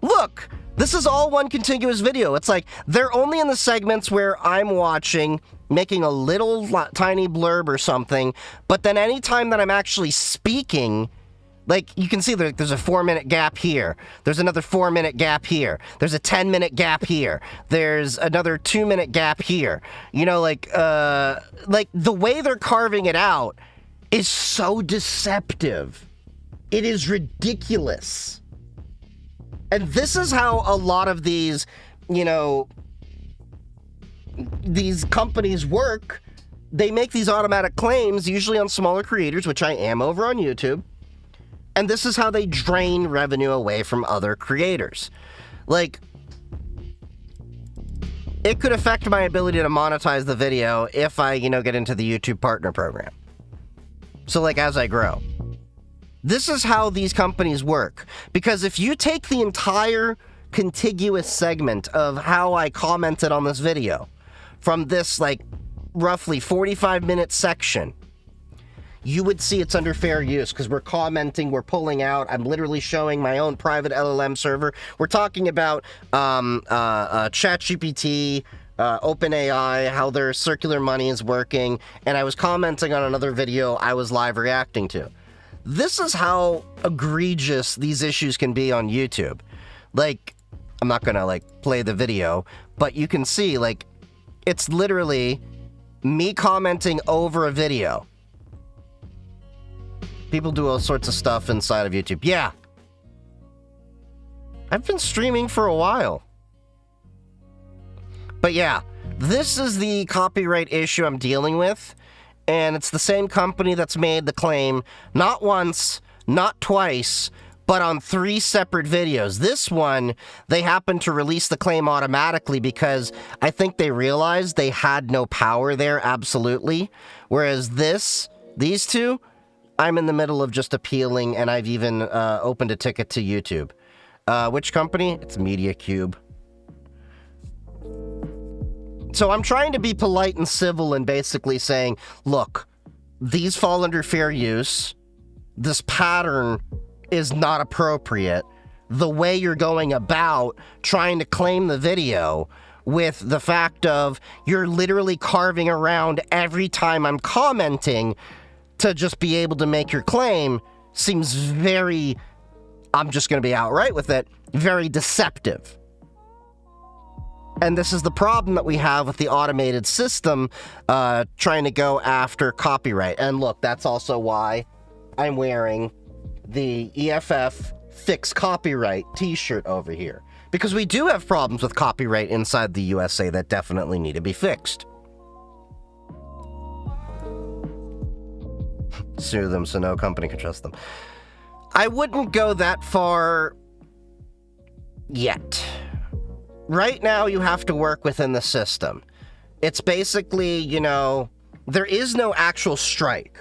Look, this is all one contiguous video. It's like they're only in the segments where I'm watching, making a little tiny blurb or something, but then anytime that I'm actually speaking, like, you can see there's a 4-minute gap here. There's another 4-minute gap here. There's a 10-minute gap here. There's another 2-minute gap here. You know, like the way they're carving it out is so deceptive. It is ridiculous. And this is how a lot of these, you know, these companies work. They make these automatic claims, usually on smaller creators, which I am over on YouTube. And this is how they drain revenue away from other creators. Like, it could affect my ability to monetize the video if I, you know, get into the YouTube partner program. So, like, as I grow. This is how these companies work. Because if you take the entire contiguous segment of how I commented on this video, from this, like, roughly 45-minute section, you would see it's under fair use, because we're commenting, we're pulling out, I'm literally showing my own private LLM server. We're talking about ChatGPT, OpenAI, how their circular money is working, and I was commenting on another video I was live reacting to. This is how egregious these issues can be on YouTube. Like, I'm not gonna, like, play the video, but you can see, like, it's literally me commenting over a video. People do all sorts of stuff inside of YouTube. Yeah. I've been streaming for a while. But yeah, this is the copyright issue I'm dealing with. And it's the same company that's made the claim not once, not twice, but on 3 separate videos. This one, they happened to release the claim automatically because I think they realized they had no power there, absolutely. Whereas these two, I'm in the middle of just appealing, and I've even opened a ticket to YouTube. Which company? It's MediaCube. So I'm trying to be polite and civil and basically saying, look, these fall under fair use. This pattern is not appropriate. The way you're going about trying to claim the video with the fact of you're literally carving around every time I'm commenting to just be able to make your claim seems very, I'm just going to be outright with it, very deceptive. And this is the problem that we have with the automated system trying to go after copyright. And look, that's also why I'm wearing the EFF Fix Copyright t-shirt over here. Because we do have problems with copyright inside the USA that definitely need to be fixed. Sue them so no company can trust them. I wouldn't go that far yet. Right now, you have to work within the system. It's basically, you know, there is no actual strike.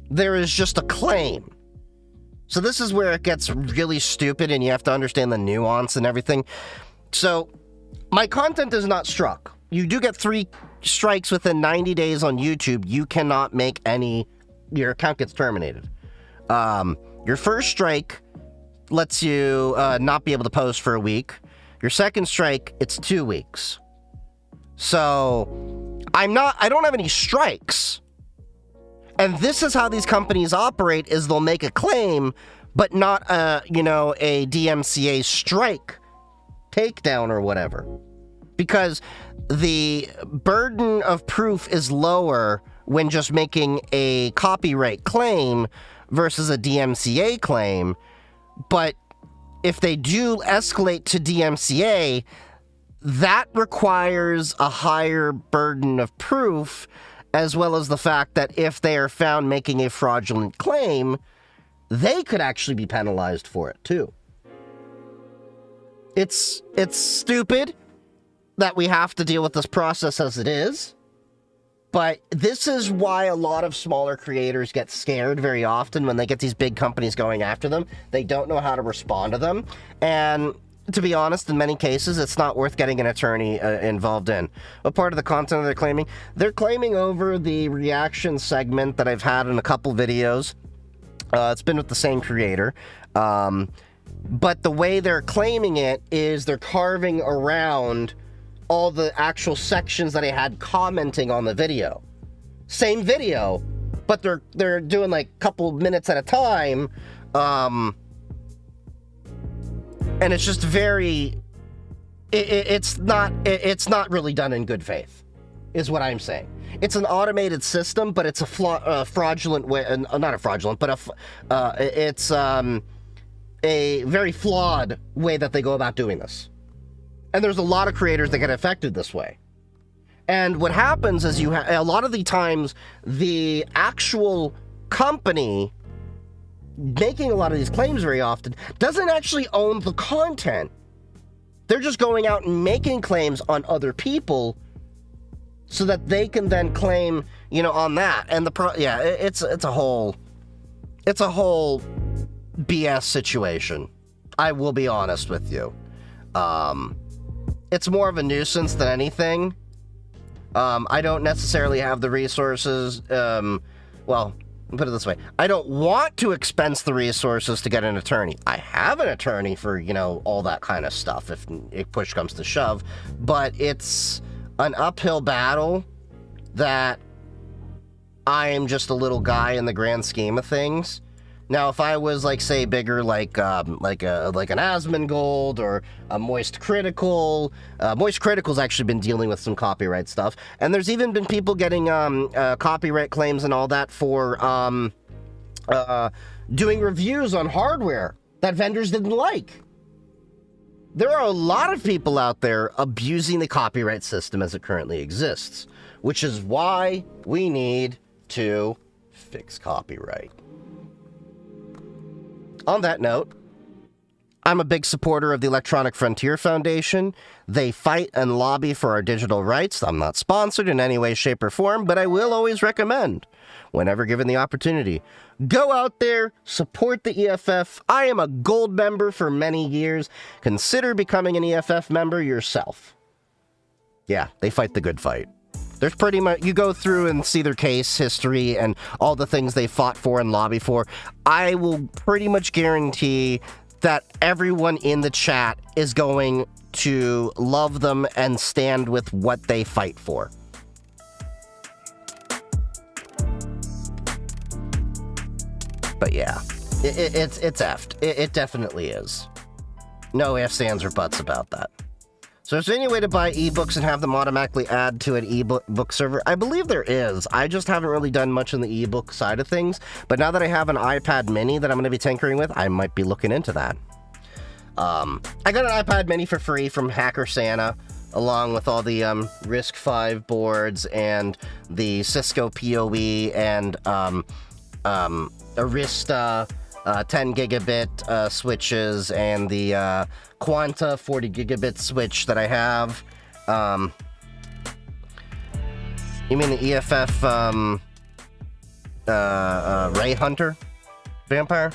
There is just a claim. So this is where it gets really stupid and you have to understand the nuance and everything. So, my content is not struck. You do get 3 strikes within 90 days on YouTube. You cannot make any... Your account gets terminated. Your first strike lets you not be able to post for a week. Your second strike, it's 2 weeks. So I don't have any strikes. And this is how these companies operate, is they'll make a claim, but not a DMCA strike takedown or whatever. Because the burden of proof is lower when just making a copyright claim versus a DMCA claim. But if they do escalate to DMCA, that requires a higher burden of proof, as well as the fact that if they are found making a fraudulent claim, they could actually be penalized for it too. It's stupid that we have to deal with this process as it is, but this is why a lot of smaller creators get scared very often when they get these big companies going after them. They don't know how to respond to them, and to be honest, in many cases, it's not worth getting an attorney involved in. What part of the content they're claiming? They're claiming over the reaction segment that I've had in a couple videos. It's been with the same creator. But the way they're claiming it is they're carving around all the actual sections that I had commenting on the video. Same video, but they're doing like a couple minutes at a time. And it's just very, it's not really done in good faith, is what I'm saying. It's an automated system, but it's a fraudulent way, not a fraudulent, but it's a very flawed way that they go about doing this. And there's a lot of creators that get affected this way. And what happens is a lot of the times, the actual company making a lot of these claims very often doesn't actually own the content. They're just going out and making claims on other people so that they can then claim, on that. And it's a whole BS situation. I will be honest with you. It's more of a nuisance than anything. I don't necessarily have the resources. Put it this way. I don't want to expense the resources to get an attorney. I have an attorney for, all that kind of stuff if push comes to shove. But it's an uphill battle that I am just a little guy in the grand scheme of things. Now, if I was say bigger, like an Asmongold or a Moist Critical, Moist Critical's actually been dealing with some copyright stuff, and there's even been people getting copyright claims and all that for doing reviews on hardware that vendors didn't like. There are a lot of people out there abusing the copyright system as it currently exists, which is why we need to fix copyright. On that note, I'm a big supporter of the Electronic Frontier Foundation. They fight and lobby for our digital rights. I'm not sponsored in any way, shape, or form, but I will always recommend, whenever given the opportunity, go out there, support the EFF. I am a gold member for many years. Consider becoming an EFF member yourself. Yeah, they fight the good fight. There's pretty much, you go through and see their case history and all the things they fought for and lobby for. I will pretty much guarantee that everyone in the chat is going to love them and stand with what they fight for. But yeah, it's effed. It definitely is. No ifs, ands, or buts about that. So is there any way to buy ebooks and have them automatically add to an ebook server? I believe there is. I just haven't really done much on the ebook side of things. But now that I have an iPad mini that I'm going to be tinkering with, I might be looking into that. I got an iPad mini for free from Hacker Santa, along with all the RISC-V boards and the Cisco PoE and Arista 10 gigabit switches and the Quanta 40 gigabit switch that I have. You mean the EFF Ray Hunter Vampire?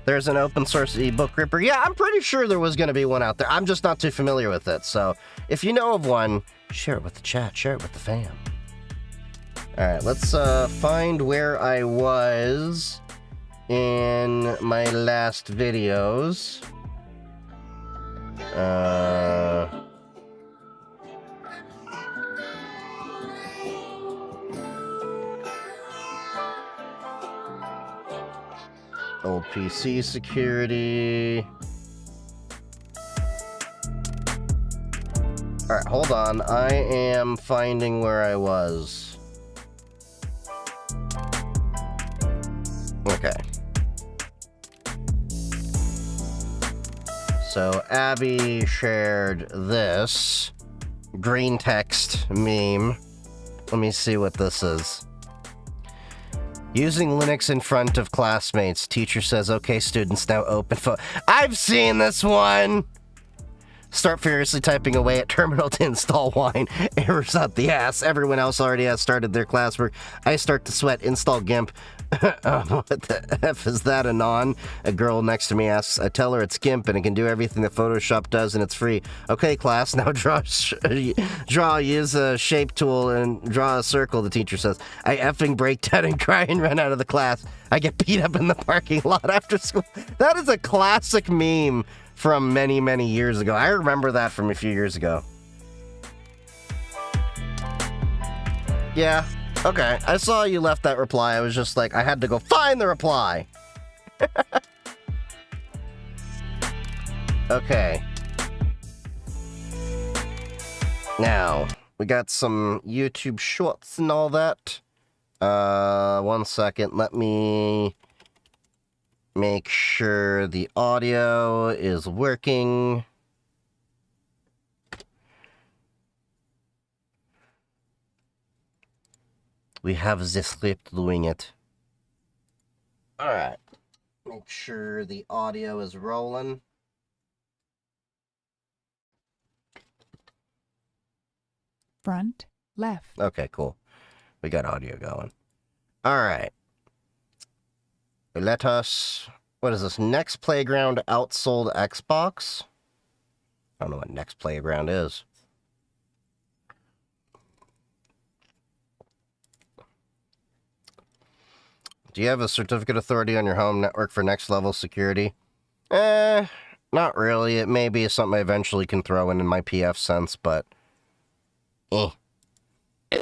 There's an open source ebook ripper. Yeah, I'm pretty sure there was going to be one out there. I'm just not too familiar with it. So if you know of one, share it with the chat, share it with the fam. All right, let's find where I was in my last videos. Old PC security. Alright, hold on. I am finding where I was. Okay. So, Abby shared this green text meme. Let me see what this is. Using Linux in front of classmates. Teacher says, okay, students, now open phone. I've seen this one! Start furiously typing away at terminal to install wine. Errors out the ass. Everyone else already has started their classwork. I start to sweat. Install GIMP. What the F is that, Anon? A girl next to me asks. I tell her it's GIMP and it can do everything that Photoshop does and it's free. Okay, class, now use a shape tool and draw a circle, the teacher says. I effing break down and cry and run out of the class. I get beat up in the parking lot after school. That is a classic meme from many, many years ago. I remember that from a few years ago. Yeah, okay. I saw you left that reply. I was just like, I had to go find the reply. Okay. Now, we got some YouTube shorts and all that. 1 second. Let me make sure the audio is working. We have the script doing it. Alright. Make sure the audio is rolling. Front, left. Okay, cool. We got audio going. Alright. Let us... What is this? Next Playground outsold Xbox? I don't know what Next Playground is. Do you have a certificate authority on your home network for next level security? Not really. It may be something I eventually can throw in my PF sense, but...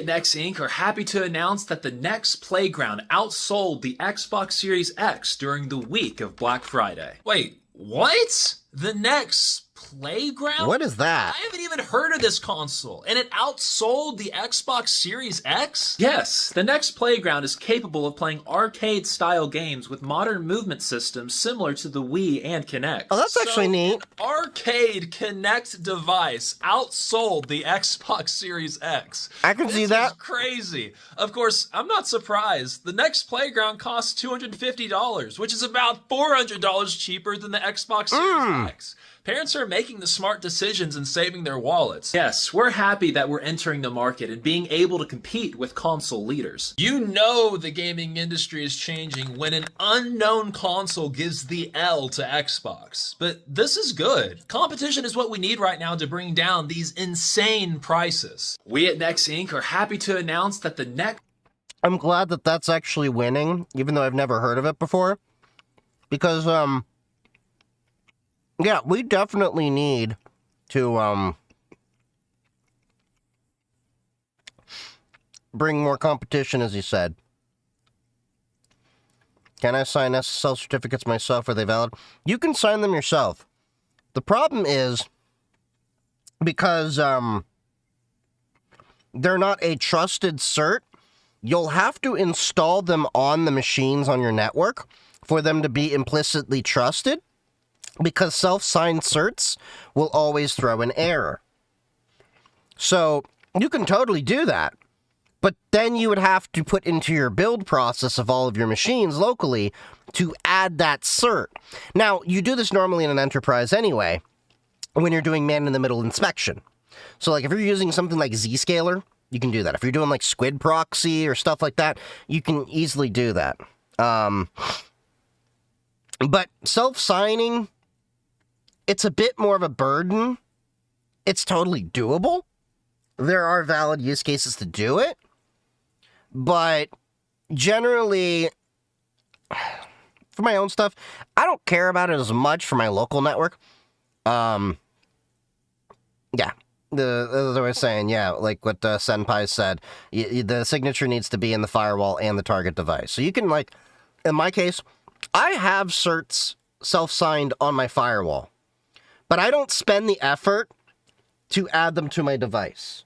Next Inc. are happy to announce that the Next Playground outsold the Xbox Series X during the week of Black Friday. Wait, what? The Next Playground? What is that? I haven't even heard of this console, and it outsold the Xbox Series X? Yes, the Next Playground is capable of playing arcade-style games with modern movement systems similar to the Wii and Kinect. Oh, that's actually neat. An arcade Kinect device outsold the Xbox Series X. I can see that. This is crazy. Of course, I'm not surprised. The Next Playground costs $250, which is about $400 cheaper than the Xbox Series X. Parents are making the smart decisions and saving their wallets. Yes, we're happy that we're entering the market and being able to compete with console leaders. You know the gaming industry is changing when an unknown console gives the L to Xbox. But this is good. Competition is what we need right now to bring down these insane prices. We at Next Inc. are happy to announce that the next... I'm glad that that's actually winning, even though I've never heard of it before. Because, yeah, we definitely need to, bring more competition, as you said. Can I sign SSL certificates myself? Are they valid? You can sign them yourself. The problem is, because, they're not a trusted cert, you'll have to install them on the machines on your network for them to be implicitly trusted. Because self-signed certs will always throw an error. So, you can totally do that. But then you would have to put into your build process of all of your machines locally to add that cert. Now, you do this normally in an enterprise anyway, when you're doing man-in-the-middle inspection. So, like, if you're using something like Zscaler, you can do that. If you're doing, like, Squid Proxy or stuff like that, you can easily do that. But self-signing... it's a bit more of a burden. It's totally doable. There are valid use cases to do it. But generally, for my own stuff. I don't care about it as much for my local network. Yeah. As I was saying, yeah, like what Senpai said, the signature needs to be in the firewall and the target device. So you can, like, in my case, I have certs self-signed on my firewall, but I don't spend the effort to add them to my device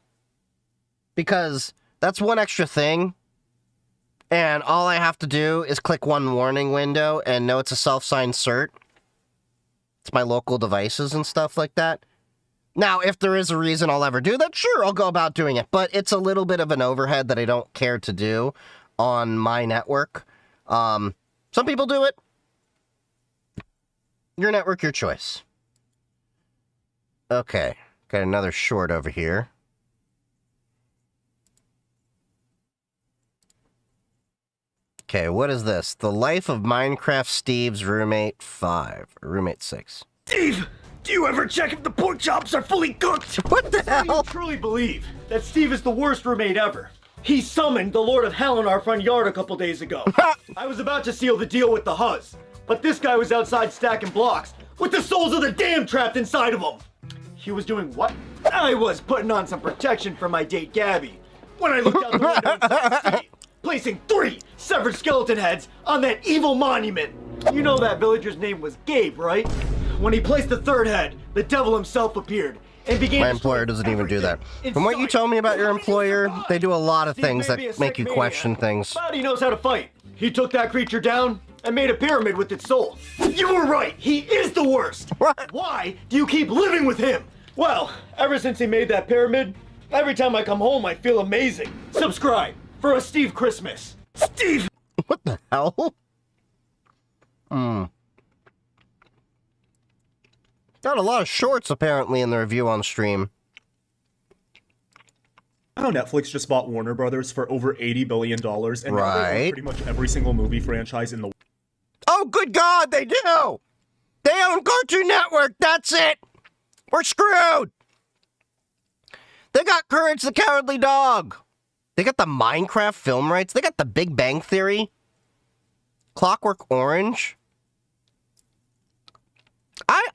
because that's one extra thing. And all I have to do is click one warning window and know it's a self-signed cert. It's my local devices and stuff like that. Now, if there is a reason I'll ever do that, sure, I'll go about doing it. But it's a little bit of an overhead that I don't care to do on my network. Some people do it. Your network, your choice. Okay, got another short over here. Okay, what is this? The Life of Minecraft Steve's Roommate 5. Or Roommate 6. Steve! Do you ever check if the pork chops are fully cooked? What the hell? I truly believe that Steve is the worst roommate ever. He summoned the Lord of Hell in our front yard a couple days ago. I was about to seal the deal with the Huzz, but this guy was outside stacking blocks with the souls of the damned trapped inside of him. He was doing what? I was putting on some protection for my date Gabby when I looked out the window and saw Steve placing 3 severed skeleton heads on that evil monument. You know that villager's name was Gabe, right? When he placed the 3rd head, the devil himself appeared and began. My employer doesn't even do that. From what you told me about your employer, they do a lot of things that make you question things. But he knows how to fight. He took that creature down and made a pyramid with its soul. You were right. He is the worst. What? Why do you keep living with him? Well, ever since he made that pyramid, every time I come home, I feel amazing. Subscribe for a Steve Christmas. Steve! What the hell? Got a lot of shorts, apparently, in the review on stream. How Netflix just bought Warner Brothers for over $80 billion, and now they own pretty much every single movie franchise in the world. Oh, good God, they do! They own Cartoon Network, that's it! We're screwed! They got Courage the Cowardly Dog. They got the Minecraft film rights. They got the Big Bang Theory. Clockwork Orange.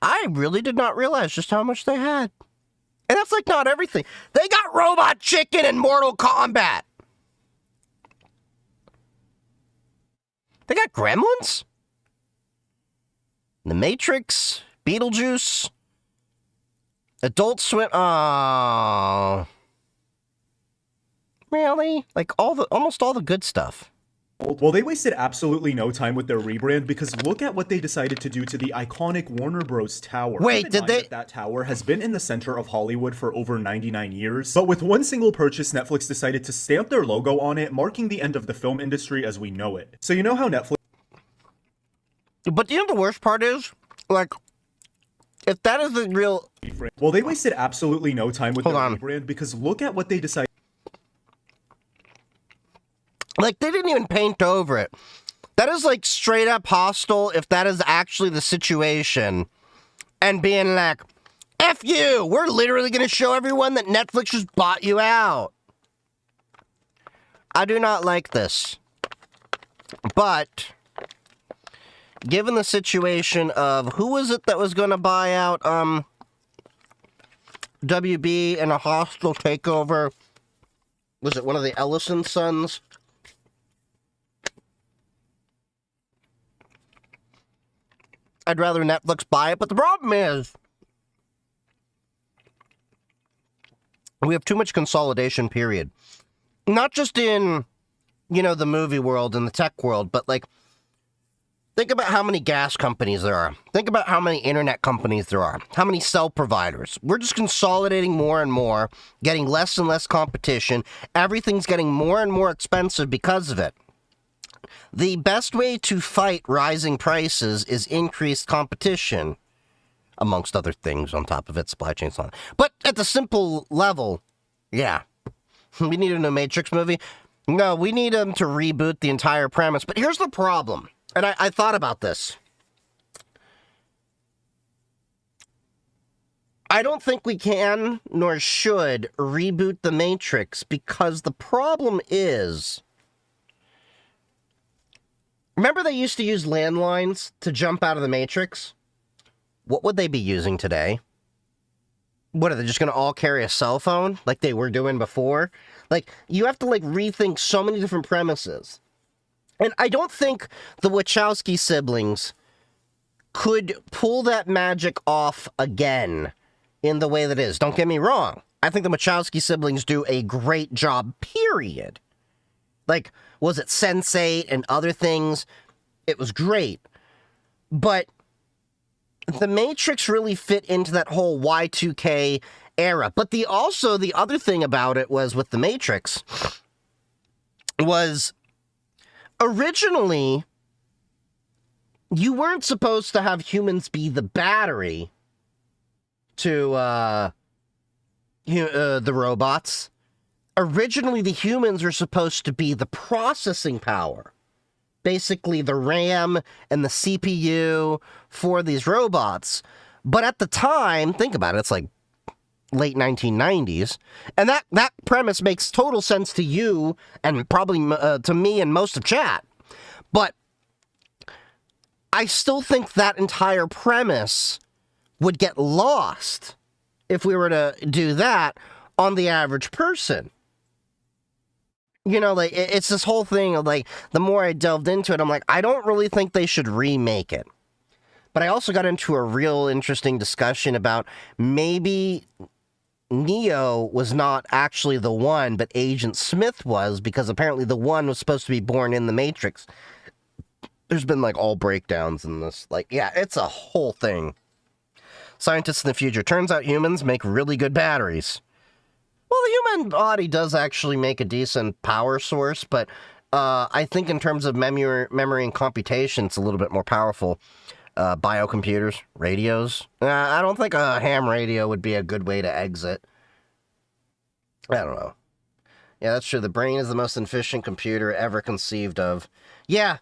I really did not realize just how much they had. And that's like not everything. They got Robot Chicken and Mortal Kombat. They got Gremlins? The Matrix, Beetlejuice, Adult Swim. Oh, really? Like almost all the good stuff. Well, they wasted absolutely no time with their rebrand because look at what they decided to do to the iconic Warner Bros. Tower. Wait, did they? That tower has been in the center of Hollywood for over 99 years, but with one single purchase, Netflix decided to stamp their logo on it, marking the end of the film industry as we know it. So you know how Netflix... But you know the worst part is? Like, if that is the real... Well, they wasted absolutely no time with their rebrand because look at what they decided... Like, they didn't even paint over it. That is, like, straight up hostile if that is actually the situation. And being like, F you! We're literally going to show everyone that Netflix just bought you out. I do not like this. But, given the situation of who was it that was going to buy out WB in a hostile takeover? Was it one of the Ellison sons? I'd rather Netflix buy it, but the problem is we have too much consolidation, period. Not just in, you know, the movie world and the tech world, but like, think about how many gas companies there are. Think about how many internet companies there are. How many cell providers. We're just consolidating more and more, getting less and less competition. Everything's getting more and more expensive because of it. The best way to fight rising prices is increased competition, amongst other things on top of it, supply chains on. But at the simple level, yeah. We need a new Matrix movie. No, we need them to reboot the entire premise. But here's the problem, and I thought about this. I don't think we can, nor should, reboot the Matrix, because the problem is... Remember they used to use landlines to jump out of the Matrix? What would they be using today? What, are they just going to all carry a cell phone like they were doing before? Like, you have to, like, rethink so many different premises. And I don't think the Wachowski siblings could pull that magic off again in the way that is. Don't get me wrong. I think the Wachowski siblings do a great job, period. Like, was it Sense8 and other things? It was great. But The Matrix really fit into that whole Y2K era. But the other thing about it was with The Matrix was originally you weren't supposed to have humans be the battery to the robots. Originally, the humans were supposed to be the processing power. Basically, the RAM and the CPU for these robots. But at the time, think about it, it's like late 1990s. And that premise makes total sense to you and probably to me and most of chat. But I still think that entire premise would get lost if we were to do that on the average person. You know, like, it's this whole thing of, like, the more I delved into it, I'm like, I don't really think they should remake it. But I also got into a real interesting discussion about maybe Neo was not actually the one, but Agent Smith was, because apparently the one was supposed to be born in the Matrix. There's been, like, all breakdowns in this. Like, yeah, it's a whole thing. Scientists in the future. Turns out humans make really good batteries. Well, the human body does actually make a decent power source, but I think in terms of memory and computation, it's a little bit more powerful. Biocomputers, radios. I don't think a ham radio would be a good way to exit. I don't know. Yeah, that's true. The brain is the most efficient computer ever conceived of. Yeah.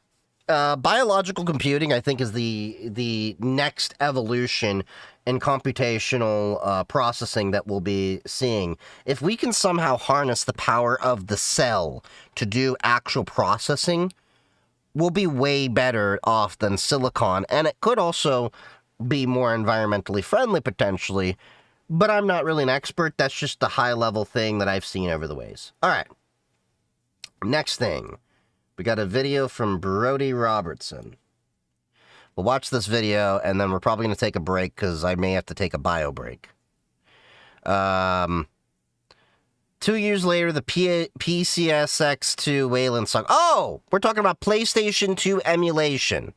Biological computing, I think, is the next evolution in computational processing that we'll be seeing. If we can somehow harness the power of the cell to do actual processing, we'll be way better off than silicon. And it could also be more environmentally friendly, potentially. But I'm not really an expert. That's just the high-level thing that I've seen over the ways. All right. Next thing. We got a video from Brody Robertson. We'll watch this video, and then we're probably going to take a break, because I may have to take a bio break. 2 years later, the PCSX2 Wayland song. Oh! We're talking about PlayStation 2 emulation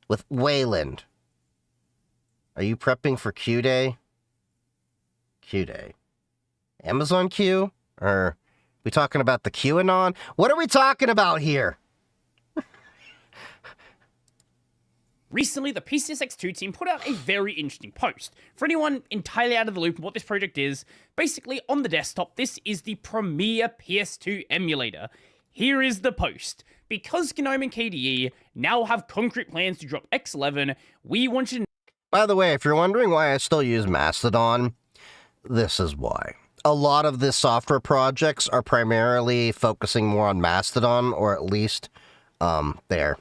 with Wayland. Are you prepping for Q Day? Q Day. Amazon Q? Or... we talking about the QAnon? What are we talking about here? Recently, the PCSX2 team put out a very interesting post. For anyone entirely out of the loop on what this project is, basically on the desktop, this is the premier PS2 emulator. Here is the post. Because GNOME and KDE now have concrete plans to drop X11, we want you to... By the way, if you're wondering why I still use Mastodon, this is why. A lot of the software projects are primarily focusing more on Mastodon, or at least there.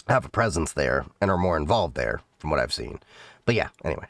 Have a presence there and are more involved there, from what I've seen. But yeah, anyway.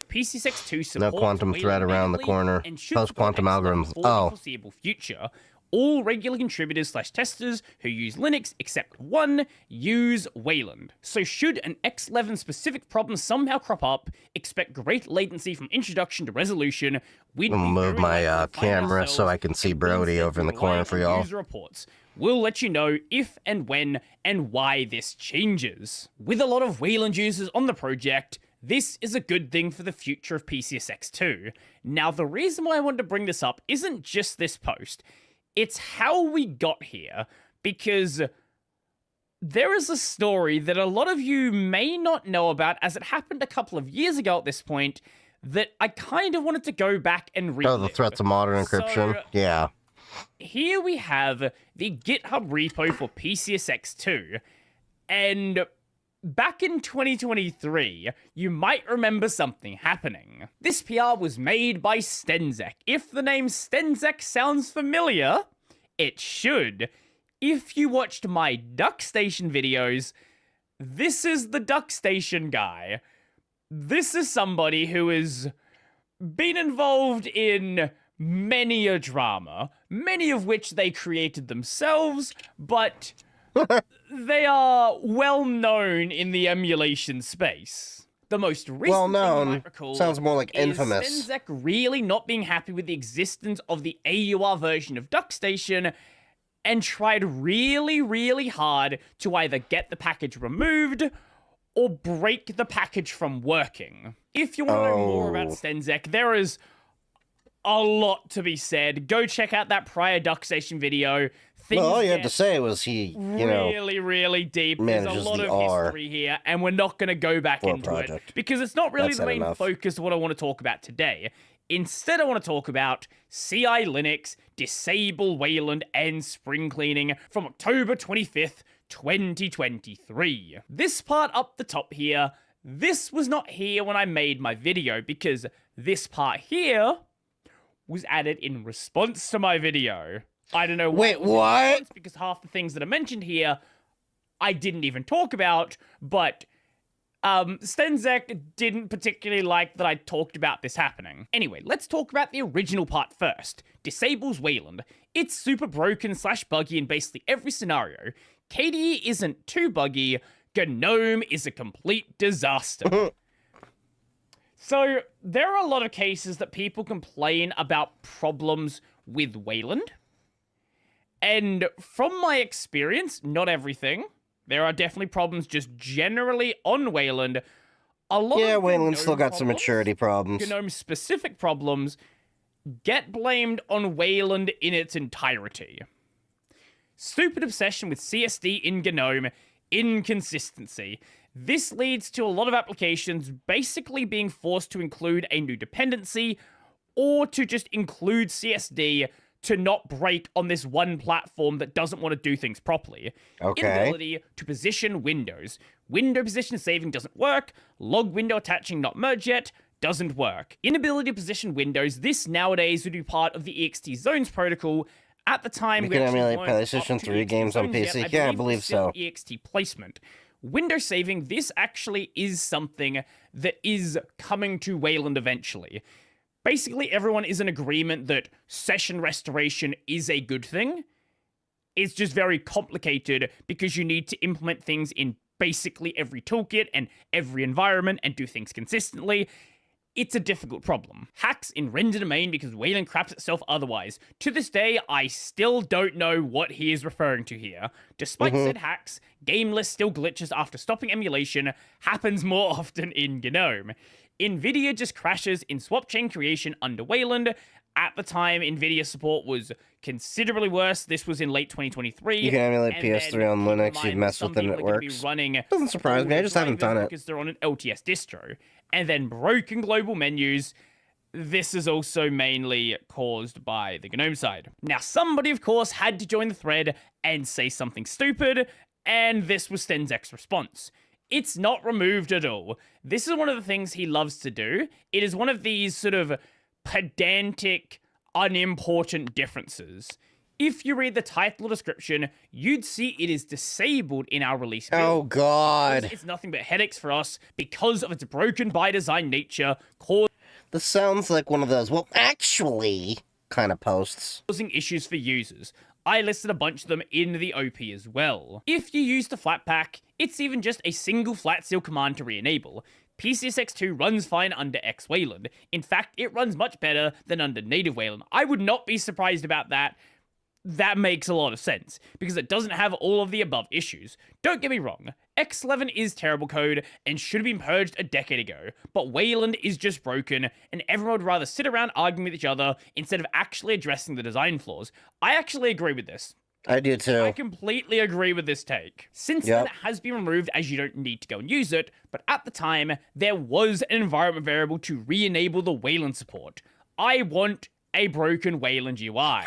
PCSX2 supports no quantum thread around the corner. Post-quantum algorithms. Oh. Foreseeable future. All regular contributors/testers who use Linux, except one, use Wayland. So should an X11 specific problem somehow crop up, expect great latency from introduction to resolution. We'd I'll move my camera so I can see Brody over in the corner for y'all. User reports. We'll let you know if and when and why this changes. With a lot of Wayland users on the project, this is a good thing for the future of PCSX2. Now, the reason why I wanted to bring this up isn't just this post. It's how we got here, because there is a story that a lot of you may not know about, as it happened a couple of years ago at this point, that I kind of wanted to go back and read. Oh, the threats of modern encryption? Yeah. Here we have the GitHub repo for PCSX2, and back in 2023, you might remember something happening. This PR was made by Stenzek. If the name Stenzek sounds familiar, it should. if you watched my DuckStation videos, this is the DuckStation guy. This is somebody who has been involved in many a drama, many of which they created themselves, but they are well known in the emulation space. The most recent Well thing you known. might recall Sounds more like is infamous. Stenzek really not being happy with the existence of the AUR version of DuckStation and tried really, really hard to either get the package removed or break the package from working. If you want to know more about Stenzek, there is a lot to be said. Go check out that prior DuckStation video. Well, all you had to say was he, really, really deep. There's a manages lot the of R history here, and we're not going to go back for a into it project. because it's not really That's the main enough. focus of what I want to talk about today. Instead, I want to talk about CI Linux, Disable Wayland, and Spring Cleaning from October 25th, 2023. This part up the top here, this was not here when I made my video because this part here was added in response to my video. I don't know why. Wait, it was in what? response, because half the things that are mentioned here, I didn't even talk about, but Stenzek didn't particularly like that I talked about this happening. Anyway, let's talk about the original part first. Disables Wayland. It's super broken / buggy in basically every scenario. KDE isn't too buggy. GNOME is a complete disaster. So, there are a lot of cases that people complain about problems with Wayland. And from my experience, not everything. There are definitely problems just generally on Wayland. A lot Yeah, of Wayland's still got some problems, maturity problems. GNOME-specific problems get blamed on Wayland in its entirety. Stupid obsession with CSD in GNOME, inconsistency. This leads to a lot of applications basically being forced to include a new dependency or to just include CSD to not break on this one platform that doesn't want to do things properly. Okay. Inability to position windows. Window position saving doesn't work. Log window attaching not merged yet doesn't work. Inability to position windows. This nowadays would be part of the EXT zones protocol. At the time, You we can actually emulate weren't up PlayStation to 3 EXT games on zones yet. PC. Yeah, I it was believe still so. EXT placement. Window saving, this actually is something that is coming to Wayland eventually. Basically, everyone is in agreement that session restoration is a good thing. It's just very complicated because you need to implement things in basically every toolkit and every environment and do things consistently. It's a difficult problem. Hacks in render domain because Wayland craps itself otherwise. To this day, I still don't know what he is referring to here. Despite said hacks, game list still glitches after stopping emulation, happens more often in GNOME. NVIDIA just crashes in swap chain creation under Wayland. At the time, NVIDIA support was considerably worse. This was in late 2023. You can emulate and PS3 then on keep in Linux, mind you that mess some with it and it people are gonna be works. running Doesn't surprise me, I just haven't done it. because they're on an LTS distro. And then broken global menus. This is also mainly caused by the GNOME side. Now, somebody, of course, had to join the thread and say something stupid, and this was Stenzek's response. It's not removed at all. This is one of the things he loves to do. It is one of these sort of pedantic, unimportant differences. If you read the title or description, you'd see it is disabled in our release build. Oh, God. It's nothing but headaches for us because of its broken by design nature, This sounds like one of those, well, actually, kind of posts. causing issues for users. I listed a bunch of them in the OP as well. If you use the Flatpak, it's even just a single flat seal command to re-enable. PCSX2 runs fine under X Wayland. In fact, it runs much better than under native Wayland. I would not be surprised about that. That makes a lot of sense, because it doesn't have all of the above issues. Don't get me wrong, X11 is terrible code and should have been purged a decade ago, but Wayland is just broken, and everyone would rather sit around arguing with each other instead of actually addressing the design flaws. I actually agree with this. I do too. I completely agree with this take. Since then, it has been removed as you don't need to go and use it, but at the time, there was an environment variable to re-enable the Wayland support. I want a broken Wayland UI.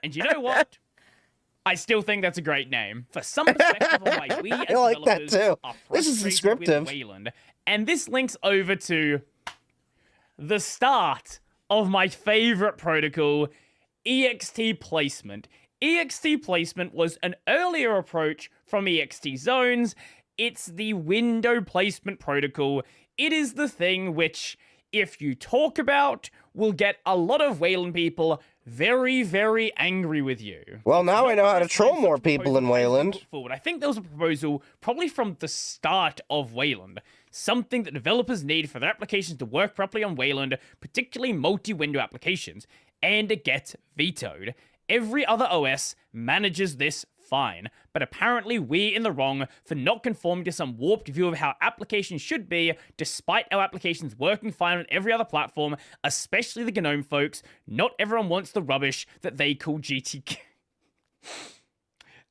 And you know what? I still think that's a great name. For some perspective on why we as I like that developers too. are This is frustrated descriptive. with Wayland. And this links over to the start of my favorite protocol, EXT placement. EXT placement was an earlier approach from EXT zones. It's the window placement protocol. It is the thing which, if you talk about, will get a lot of Wayland people very, very angry with you. Well, now I know how to troll more people in Wayland. I think there was a proposal probably from the start of Wayland, something that developers need for their applications to work properly on Wayland, particularly multi-window applications, and it gets vetoed. Every other OS manages this fine, but apparently we're in the wrong for not conforming to some warped view of how applications should be, despite our applications working fine on every other platform, especially the GNOME folks. Not everyone wants the rubbish that they call GTK.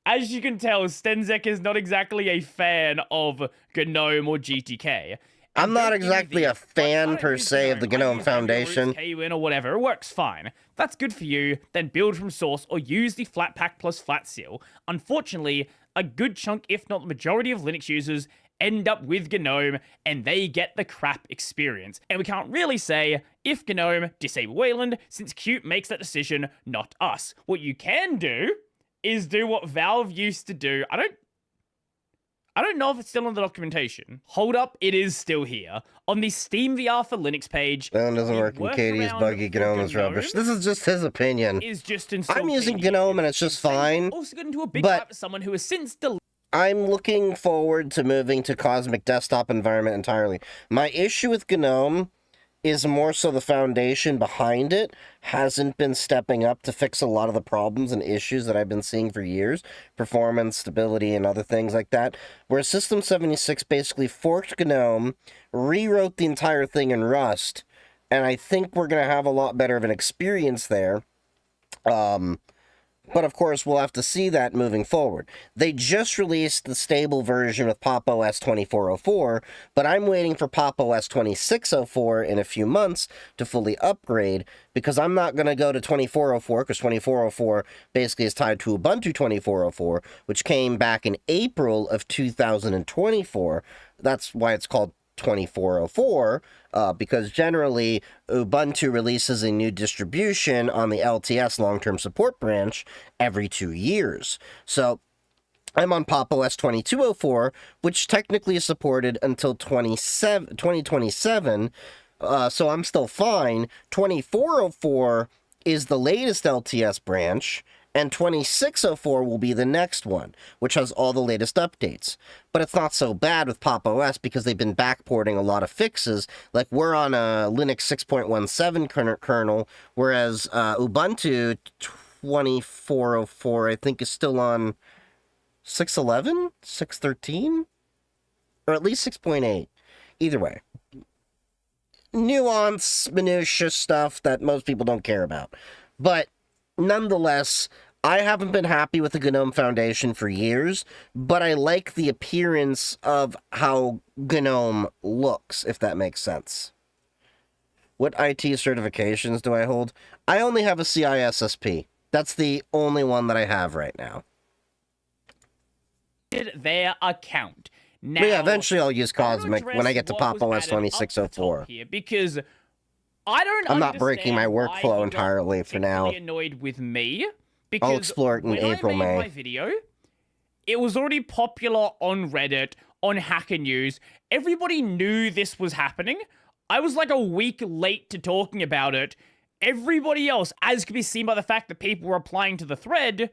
As you can tell, Stenzek is not exactly a fan of GNOME or GTK. I'm not exactly a fan per se of the GNOME Foundation. Or whatever, it works fine. That's good for you. Then build from source or use the Flatpak plus Flatseal. Unfortunately, a good chunk, if not the majority of Linux users, end up with GNOME and they get the crap experience. And we can't really say if GNOME disable Wayland, since Qt makes that decision, not us. What you can do is do what Valve used to do. I don't know if it's still on the documentation. Hold up, it is still here. On the SteamVR for Linux page. That doesn't work in Katie's buggy. GNOME is rubbish. This is just his opinion. I'm using GNOME and it's just fine. Also got into a big fight with someone who has since I'm looking forward to moving to Cosmic Desktop environment entirely. My issue with GNOME is more so the foundation behind it hasn't been stepping up to fix a lot of the problems and issues that I've been seeing for years. Performance, stability, and other things like that. Where System 76 basically forked GNOME, rewrote the entire thing in Rust, and I think we're going to have a lot better of an experience there. But of course, we'll have to see that moving forward. They just released the stable version with Pop! OS 2404, but I'm waiting for Pop! OS 2604 in a few months to fully upgrade, because I'm not going to go to 2404, because 2404 basically is tied to Ubuntu 2404, which came back in April of 2024. That's why it's called 2404, because generally Ubuntu releases a new distribution on the LTS long-term support branch every 2 years. So I'm on Pop! OS 2204, which technically is supported until 2027, so I'm still fine. 2404 is the latest LTS branch, and 2604 will be the next one, which has all the latest updates. But it's not so bad with Pop! OS because they've been backporting a lot of fixes. Like, we're on a Linux 6.17 kernel, whereas Ubuntu 2404, I think, is still on 6.11? 6.13? Or at least 6.8. Either way. Nuance, minutia stuff that most people don't care about. But nonetheless, I haven't been happy with the GNOME Foundation for years, but I like the appearance of how GNOME looks, if that makes sense. What IT certifications do I hold? I only have a CISSP. That's the only one that I have right now. Their account. Now, but yeah, eventually I'll use Cosmic when I get to Pop! OS 2604. Here, because I'm not breaking my workflow entirely for now. Annoyed with me because I'll explore it in April, May. My video, it was already popular on Reddit, on Hacker News. Everybody knew this was happening. I was like a week late to talking about it. Everybody else, as can be seen by the fact that people were applying to the thread,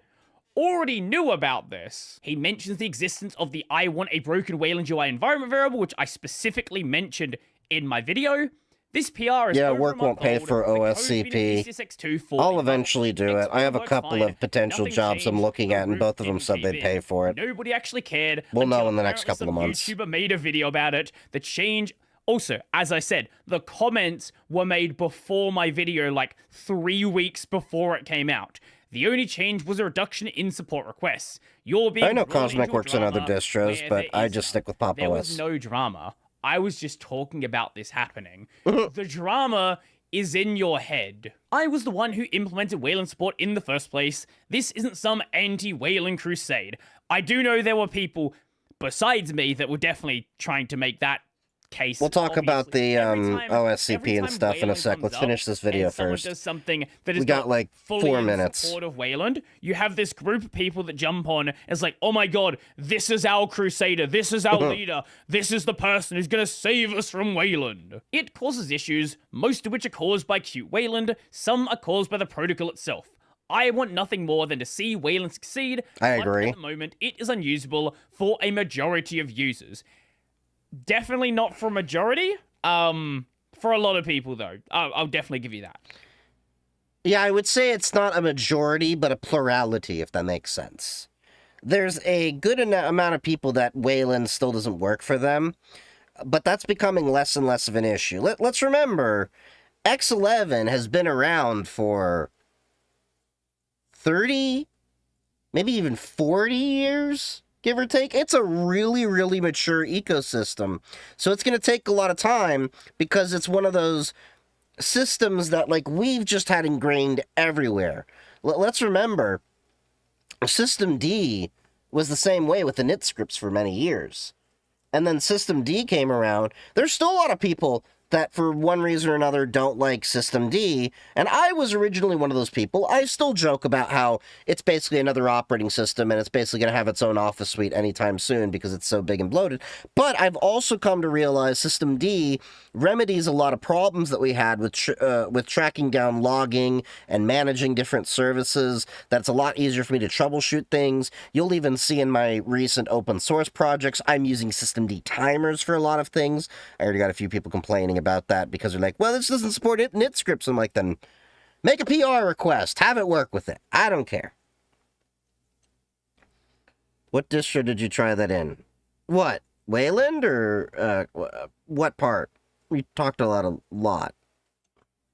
already knew about this. He mentions the existence of the I want a broken Wayland UI environment variable, which I specifically mentioned in my video. This PR is work won't pay for OSCP. I'll eventually do it. I have a couple of potential jobs I'm looking at, and both of them said they'd pay for it. Nobody actually cared. We'll know in the next couple of months. YouTuber made a video about it. The change... Also, as I said, the comments were made before my video, like 3 weeks before it came out. The only change was a reduction in support requests. I know Cosmic works on other distros, but I just stick with Pop! There OS. was no drama. I was just talking about this happening. The drama is in your head. I was the one who implemented Wayland support in the first place. This isn't some anti-Wayland crusade. I do know there were people besides me that were definitely trying to make that case. We'll talk about obviously. the Every OSCP and time stuff in a Wayland sec. comes Let's up finish this video and someone first. does something that is We got not like fully 4 in minutes. support of Wayland, you have this group of people that jump on as like, oh my god, this is our crusader, this is our leader, this is the person who's gonna save us from Wayland. It causes issues, most of which are caused by cute Wayland, some are caused by the protocol itself. I want nothing more than to see Wayland succeed. I but agree. At the moment, it is unusable for a majority of users. Definitely not for a majority. For a lot of people, though. I'll definitely give you that. Yeah, I would say it's not a majority, but a plurality, if that makes sense. There's a good amount of people that Wayland still doesn't work for them, but that's becoming less and less of an issue. Let's remember, X11 has been around for 30, maybe even 40 years, give or take. It's a really, really mature ecosystem. So it's going to take a lot of time because it's one of those systems that, like, we've just had ingrained everywhere. Let's remember, System D was the same way with the init scripts for many years. And then System D came around. There's still a lot of people that for one reason or another don't like System D, and I was originally one of those people. I still joke about how it's basically another operating system, and it's basically going to have its own office suite anytime soon because it's so big and bloated. But I've also come to realize System D remedies a lot of problems that we had with tracking down logging and managing different services. That's a lot easier for me to troubleshoot things. You'll even see in my recent open source projects, I'm using System D timers for a lot of things. I already got a few people complaining about that because they're like, well, this doesn't support init scripts. I'm like, then make a PR request, have it work with it. I don't care. What distro did you try that in? What, Wayland or what part? We talked a lot.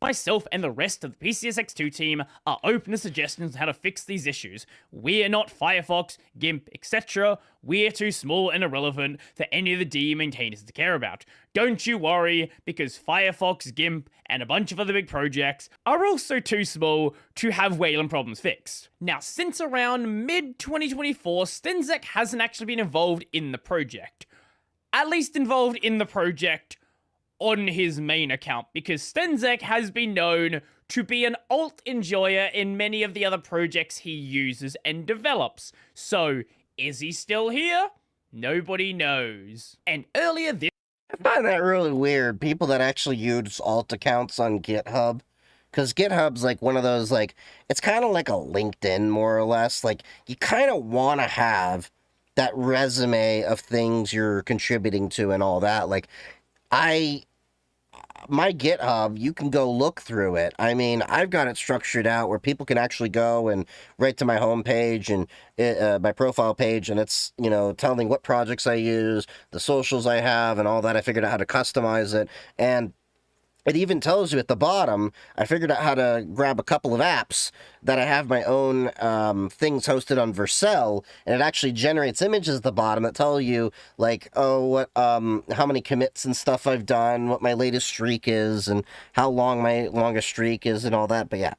Myself and the rest of the PCSX2 team are open to suggestions on how to fix these issues. We're not Firefox, GIMP, etc. We're too small and irrelevant for any of the DE maintainers to care about. Don't you worry, because Firefox, GIMP, and a bunch of other big projects are also too small to have Wayland problems fixed. Now, since around mid-2024, Stenzek hasn't actually been involved in the project. At least involved in the project on his main account, because Stenzek has been known to be an alt enjoyer in many of the other projects he uses and develops. So, is he still here? Nobody knows. And earlier this I find that really weird, people that actually use alt accounts on GitHub. Because GitHub's like one of those, like, it's kind of like a LinkedIn, more or less. Like, you kind of want to have that resume of things you're contributing to and all that. Like, my GitHub, you can go look through it. I mean, I've got it structured out where people can actually go and right to my homepage and my profile page, and it's, you know, telling what projects I use, the socials I have, and all that. I figured out how to customize it, and it even tells you at the bottom, I figured out how to grab a couple of apps that I have my own things hosted on Vercel, and it actually generates images at the bottom that tell you, like, oh, what, how many commits and stuff I've done, what my latest streak is, and how long my longest streak is, and all that. But yeah.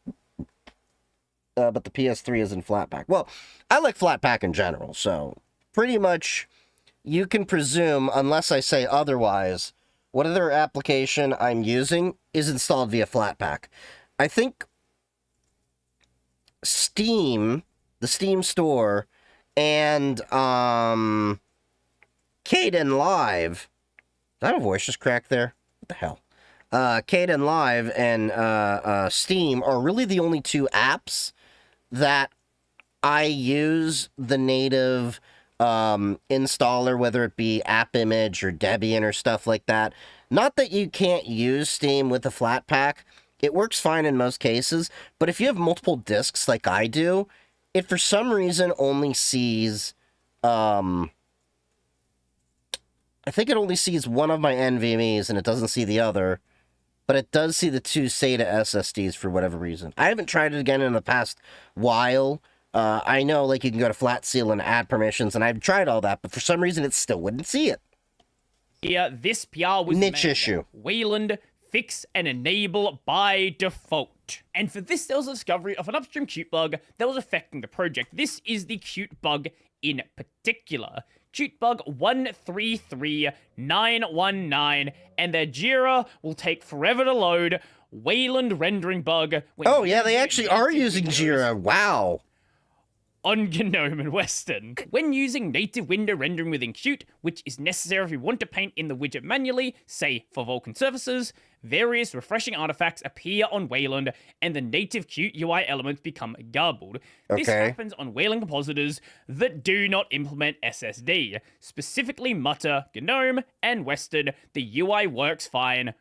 But the PS3 is in Flatpak. Well, I like Flatpak in general, so pretty much you can presume, unless I say otherwise, whatever application I'm using is installed via Flatpak. I think Steam, the Steam store, and Kden Live. Did I have a voice just cracked there? What the hell? Kden Live and Steam are really the only two apps that I use the native installer, whether it be AppImage or Debian or stuff like that. Not that you can't use Steam with a Flatpak. It works fine in most cases, but if you have multiple disks like I do, it for some reason only sees, I think it only sees one of my NVMEs and it doesn't see the other, but it does see the two SATA SSDs for whatever reason. I haven't tried it again in the past while. I know, like, you can go to FlatSeal and add permissions, and I've tried all that, but for some reason it still wouldn't see it. this PR was Niche made. issue. Wayland fix and enable by default. Qt. And for this, there was a discovery of an upstream Qt bug that was affecting the project. This is the Qt bug in particular. Qt bug 133919, and their Jira will take forever to load. Wayland rendering bug. Oh, yeah, they actually are using Jira. Wow. On GNOME and Western. When using native window rendering within Qt, which is necessary if you want to paint in the widget manually, say for Vulkan surfaces, various refreshing artifacts appear on Wayland and the native Qt UI elements become garbled. This happens on Wayland compositors that do not implement SSD, specifically Mutter, GNOME, and Western. The UI works fine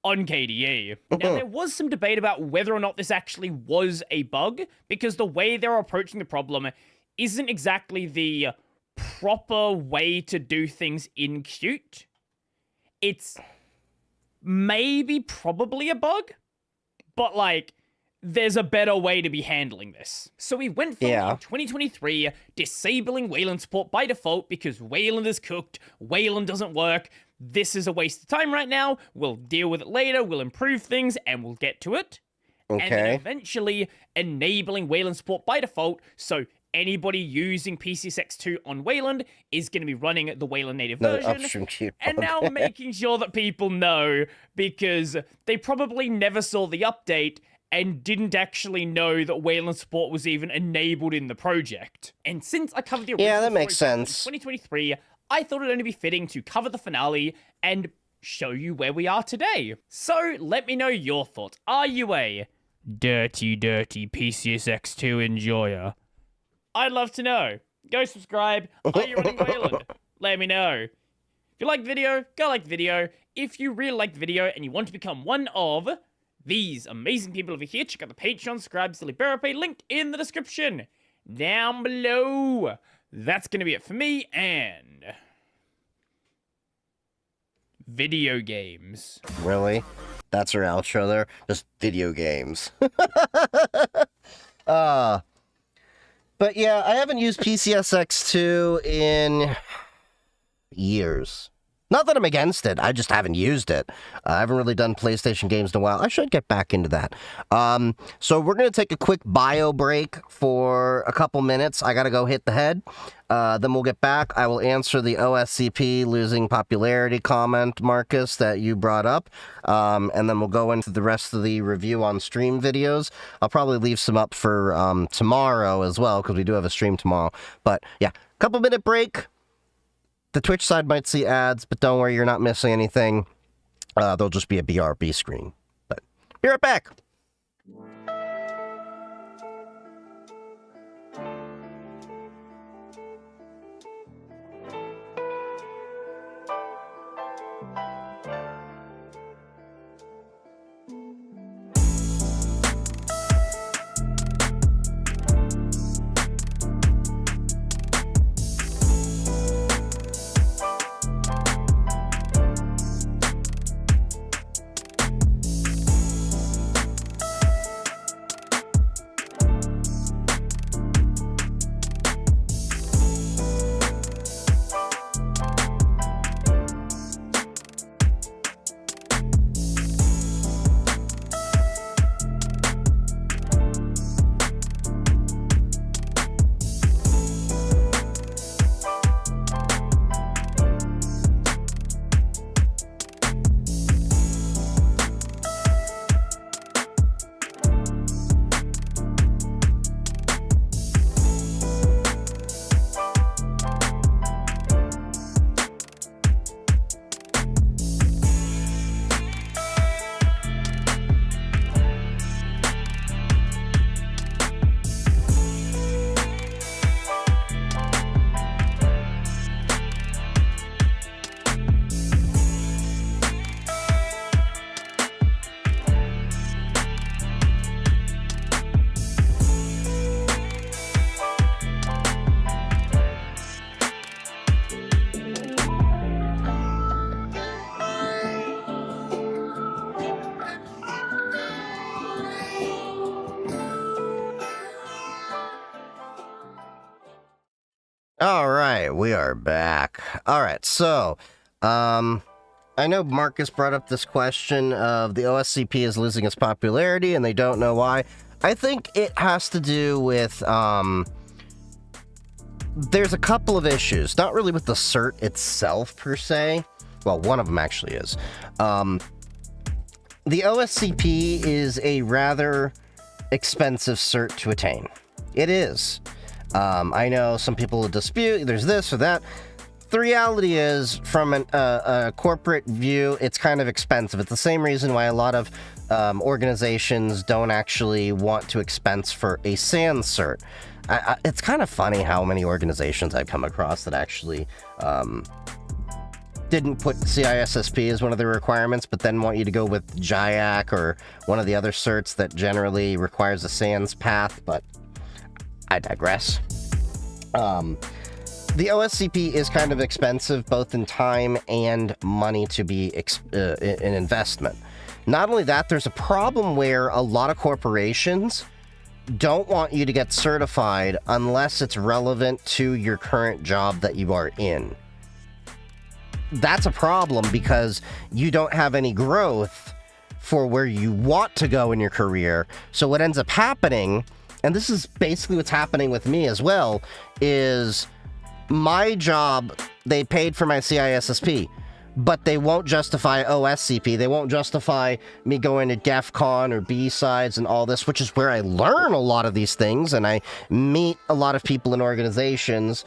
on KDE. Now, there was some debate about whether or not this actually was a bug, because the way they're approaching the problem isn't exactly the proper way to do things in Qt. It's maybe probably a bug, but like, there's a better way to be handling this. So we went from in 2023 disabling Wayland support by default because Wayland is cooked, Wayland doesn't work, this is a waste of time right now, we'll deal with it later, we'll improve things, and we'll get to it. And then eventually enabling Wayland support by default, so anybody using PCSX2 on Wayland is going to be running the Wayland native version. And now making sure that people know, because they probably never saw the update and didn't actually know that Wayland support was even enabled in the project. And since I covered the original that makes sense. in 2023, I thought it'd only be fitting to cover the finale and show you where we are today. So let me know your thoughts. Are you a dirty PCSX2 enjoyer? I'd love to know. Go subscribe. Are you running Wayland? Let me know. If you like the video, go like the video. If you really like the video and you want to become one of these amazing people over here, check out the Patreon, subscribe, Silly Pay, linked in the description down below. That's going to be it for me, and video games. Really? That's our outro there? Just video games. But yeah, I haven't used PCSX2 in years. Not that I'm against it, I just haven't used it. I haven't really done PlayStation games in a while. I should get back into that. So we're going to take a quick bio break for a couple minutes. I got to go hit the head. Then we'll get back. I will answer the OSCP losing popularity comment, Marcus, that you brought up. And then we'll go into the rest of the review on stream videos. I'll probably leave some up for tomorrow as well, because we do have a stream tomorrow. But yeah, couple minute break. The Twitch side might see ads, but don't worry, you're not missing anything. There'll just be a BRB screen. But be right back. All right, we are back. All right, so, I know Marcus brought up this question of the OSCP is losing its popularity and they don't know why. I think it has to do with, there's a couple of issues, not really with the cert itself per se. Well, one of them actually is. The OSCP is a rather expensive cert to attain. It is. I know some people will dispute, there's this or that. The reality is, from a corporate view, it's kind of expensive. It's the same reason why a lot of organizations don't actually want to expense for a SANS cert. It's kind of funny how many organizations I've come across that actually didn't put CISSP as one of the requirements, but then want you to go with JIAC or one of the other certs that generally requires a SANS path, but I digress. The OSCP is kind of expensive, both in time and money to be an investment. Not only that, there's a problem where a lot of corporations don't want you to get certified unless it's relevant to your current job that you are in. That's a problem because you don't have any growth for where you want to go in your career. So what ends up happening, and this is basically what's happening with me as well, is my job, they paid for my CISSP, but they won't justify OSCP. They won't justify me going to DEF CON or B-Sides and all this, which is where I learn a lot of these things, and I meet a lot of people in organizations,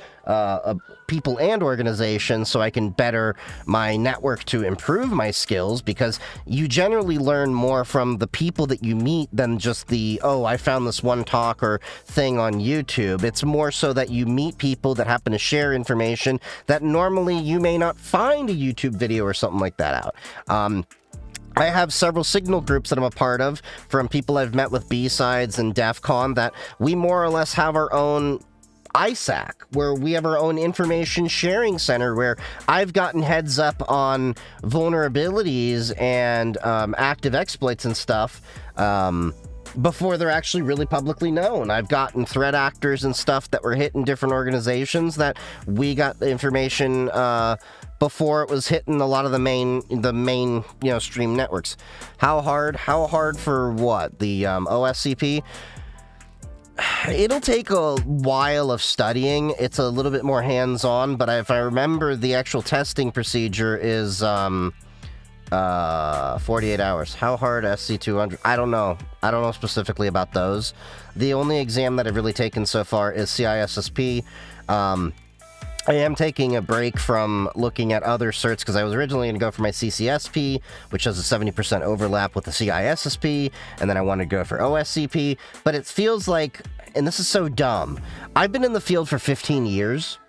people and organizations, so I can better my network to improve my skills, because you generally learn more from the people that you meet than just the, oh, I found this one talk or thing on YouTube. It's more so that you meet people that happen to share information that normally you may not find a YouTube video or something like that out. I have several signal groups that I'm a part of from people I've met with B-Sides and DEF CON that we more or less have our own ISAC, where we have our own information sharing center, where I've gotten heads up on vulnerabilities and active exploits and stuff before they're actually really publicly known. I've gotten threat actors and stuff that were hitting different organizations that we got the information before it was hitting a lot of the main stream networks. How hard for what? The OSCP? It'll take a while of studying. It's a little bit more hands-on, but if I remember, the actual testing procedure is 48 hours. How hard SC200? I don't know. I don't know specifically about those. The only exam that I've really taken so far is CISSP. I am taking a break from looking at other certs because I was originally going to go for my CCSP, which has a 70% overlap with the CISSP, and then I wanted to go for OSCP, but it feels like, and this is so dumb, I've been in the field for 15 years,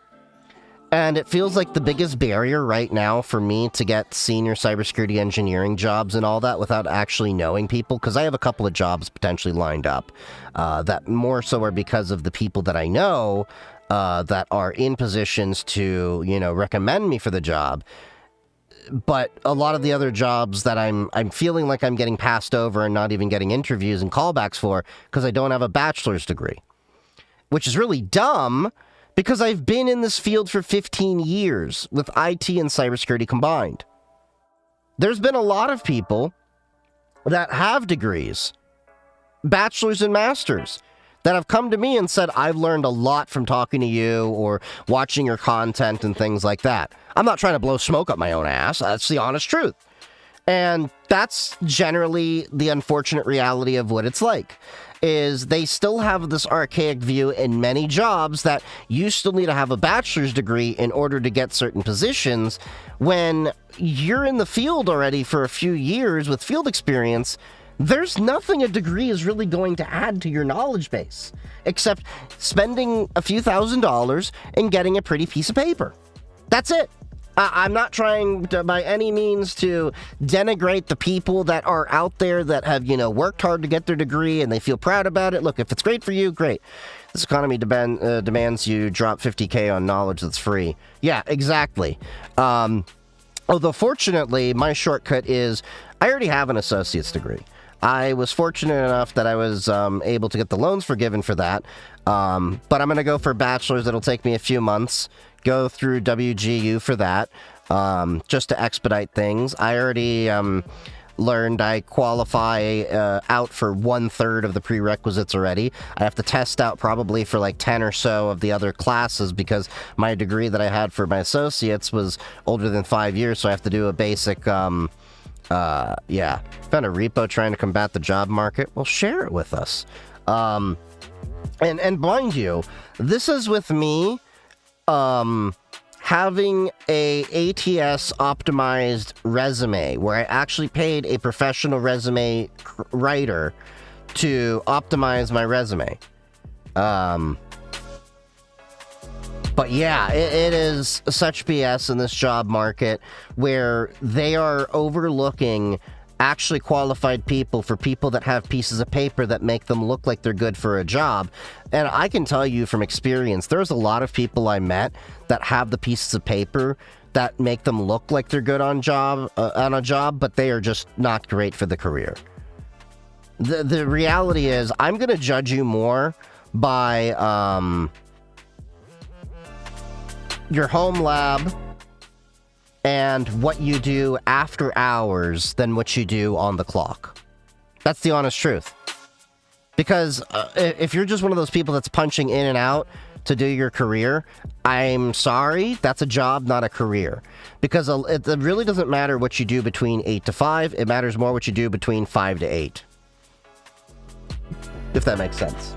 and it feels like the biggest barrier right now for me to get senior cybersecurity engineering jobs and all that without actually knowing people, because I have a couple of jobs potentially lined up that more so are because of the people that I know that are in positions to, recommend me for the job. But a lot of the other jobs that I'm feeling like I'm getting passed over and not even getting interviews and callbacks for because I don't have a bachelor's degree, which is really dumb because I've been in this field for 15 years with IT and cybersecurity combined. There's been a lot of people that have degrees, bachelor's and master's, that have come to me and said, I've learned a lot from talking to you or watching your content and things like that. I'm not trying to blow smoke up my own ass. That's the honest truth. And that's generally the unfortunate reality of what it's like, is they still have this archaic view in many jobs that you still need to have a bachelor's degree in order to get certain positions, when you're in the field already for a few years with field experience. There's nothing a degree is really going to add to your knowledge base, except spending a few $1,000s and getting a pretty piece of paper. That's it. I'm not trying to, by any means, to denigrate the people that are out there that have, worked hard to get their degree and they feel proud about it. Look, if it's great for you, great. This economy demands you drop $50K on knowledge that's free. Yeah, exactly. Although, fortunately, my shortcut is I already have an associate's degree. I was fortunate enough that I was able to get the loans forgiven for that, but I'm going to go for a bachelor's. It'll take me a few months, go through WGU for that, just to expedite things. I already learned I qualify out for 1/3 of the prerequisites already. I have to test out probably for like 10 or so of the other classes because my degree that I had for my associates was older than 5 years, so I have to do a basic, yeah. Found a repo trying to combat the job market. Well, share it with us. And mind you, this is with me, having a ATS optimized resume where I actually paid a professional resume writer to optimize my resume. But yeah, it is such BS in this job market where they are overlooking actually qualified people for people that have pieces of paper that make them look like they're good for a job. And I can tell you from experience, there's a lot of people I met that have the pieces of paper that make them look like they're good on a job, but they are just not great for the career. The reality is, I'm going to judge you more by your home lab and what you do after hours than what you do on the clock. That's the honest truth. Because if you're just one of those people that's punching in and out to do your career, I'm sorry, that's a job, not a career. Because it really doesn't matter what you do between 8 to 5, it matters more what you do between 5 to 8. If that makes sense.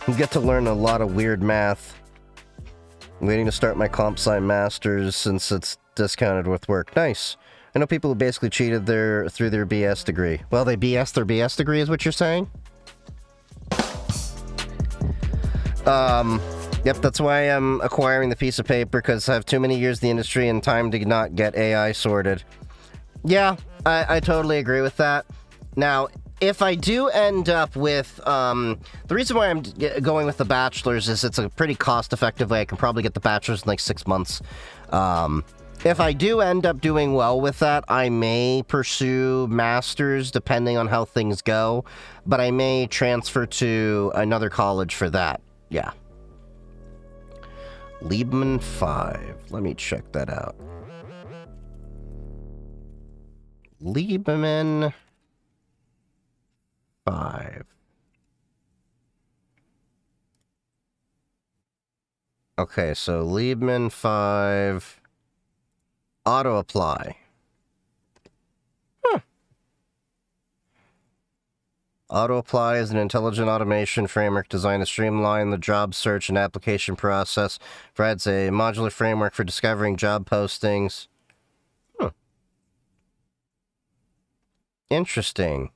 You get to learn a lot of weird math. I'm waiting to start my comp sci masters since it's discounted with work. Nice. I know people who basically cheated through their BS degree. Well, they BS their BS degree is what you're saying? Yep, that's why I'm acquiring the piece of paper, because I have too many years in the industry and time to not get AI sorted. Yeah, I totally agree with that. Now, if I do end up with, the reason why I'm going with the bachelor's is it's a pretty cost-effective way. I can probably get the bachelor's in like 6 months. If I do end up doing well with that, I may pursue master's depending on how things go, but I may transfer to another college for that. Yeah. Liebman 5. Let me check that out. Liebman 5. Okay, so Liebman 5. Auto apply. Huh. Auto apply is an intelligent automation framework designed to streamline the job search and application process. Provides a modular framework for discovering job postings. Huh. Interesting.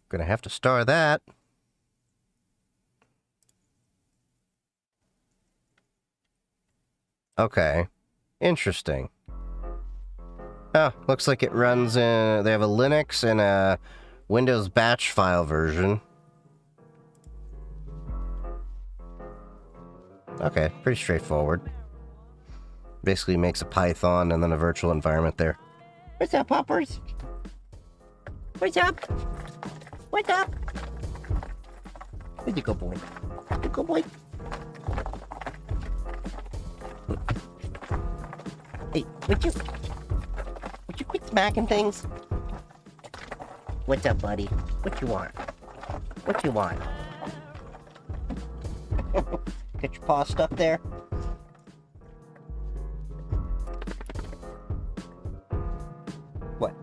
Gonna have to star that. Okay. Interesting. Oh, looks like it runs in... They have a Linux and a Windows batch file version. Okay, pretty straightforward. Basically makes a Python and then a virtual environment there. What's up, poppers? What's up? What's up? Where's the good boy? The good boy? Hey, would you quit smacking things? What's up, buddy? What you want? What you want? Get your paw stuck there. What?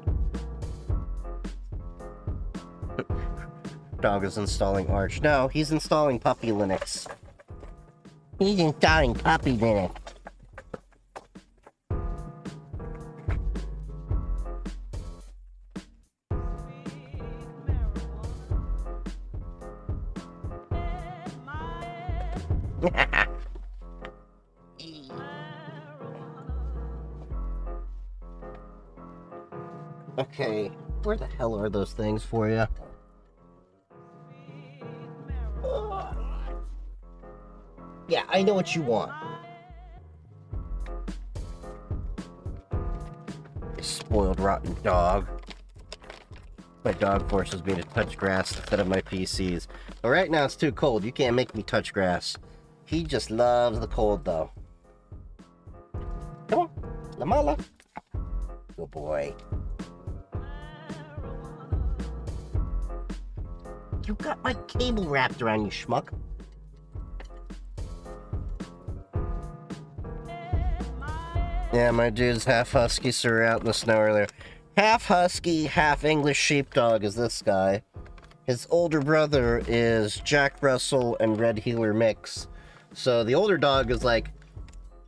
Dog is installing Arch. No, he's installing Puppy Linux. He's installing Puppy Linux. Okay, where the hell are those things for you? Yeah, I know what you want. You spoiled, rotten dog. My dog forces me to touch grass instead of my PCs. But right now it's too cold. You can't make me touch grass. He just loves the cold, though. Come on, La Mala. Good boy. You got my cable wrapped around you, schmuck. Yeah, my dude's half husky, so we're out in the snow earlier. Half husky, half English sheepdog is this guy. His older brother is Jack Russell and Red Heeler mix. So the older dog is like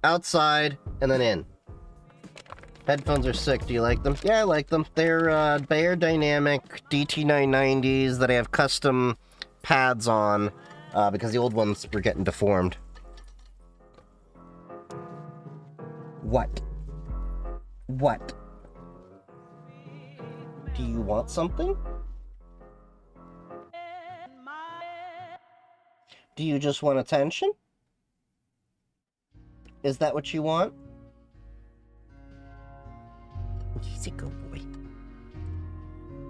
outside and then in. Headphones are sick. Do you like them? Yeah, I like them. They're Bayer Dynamic DT990s that I have custom pads on because the old ones were getting deformed. What? What? Do you want something? Do you just want attention? Is that what you want? He's a good boy.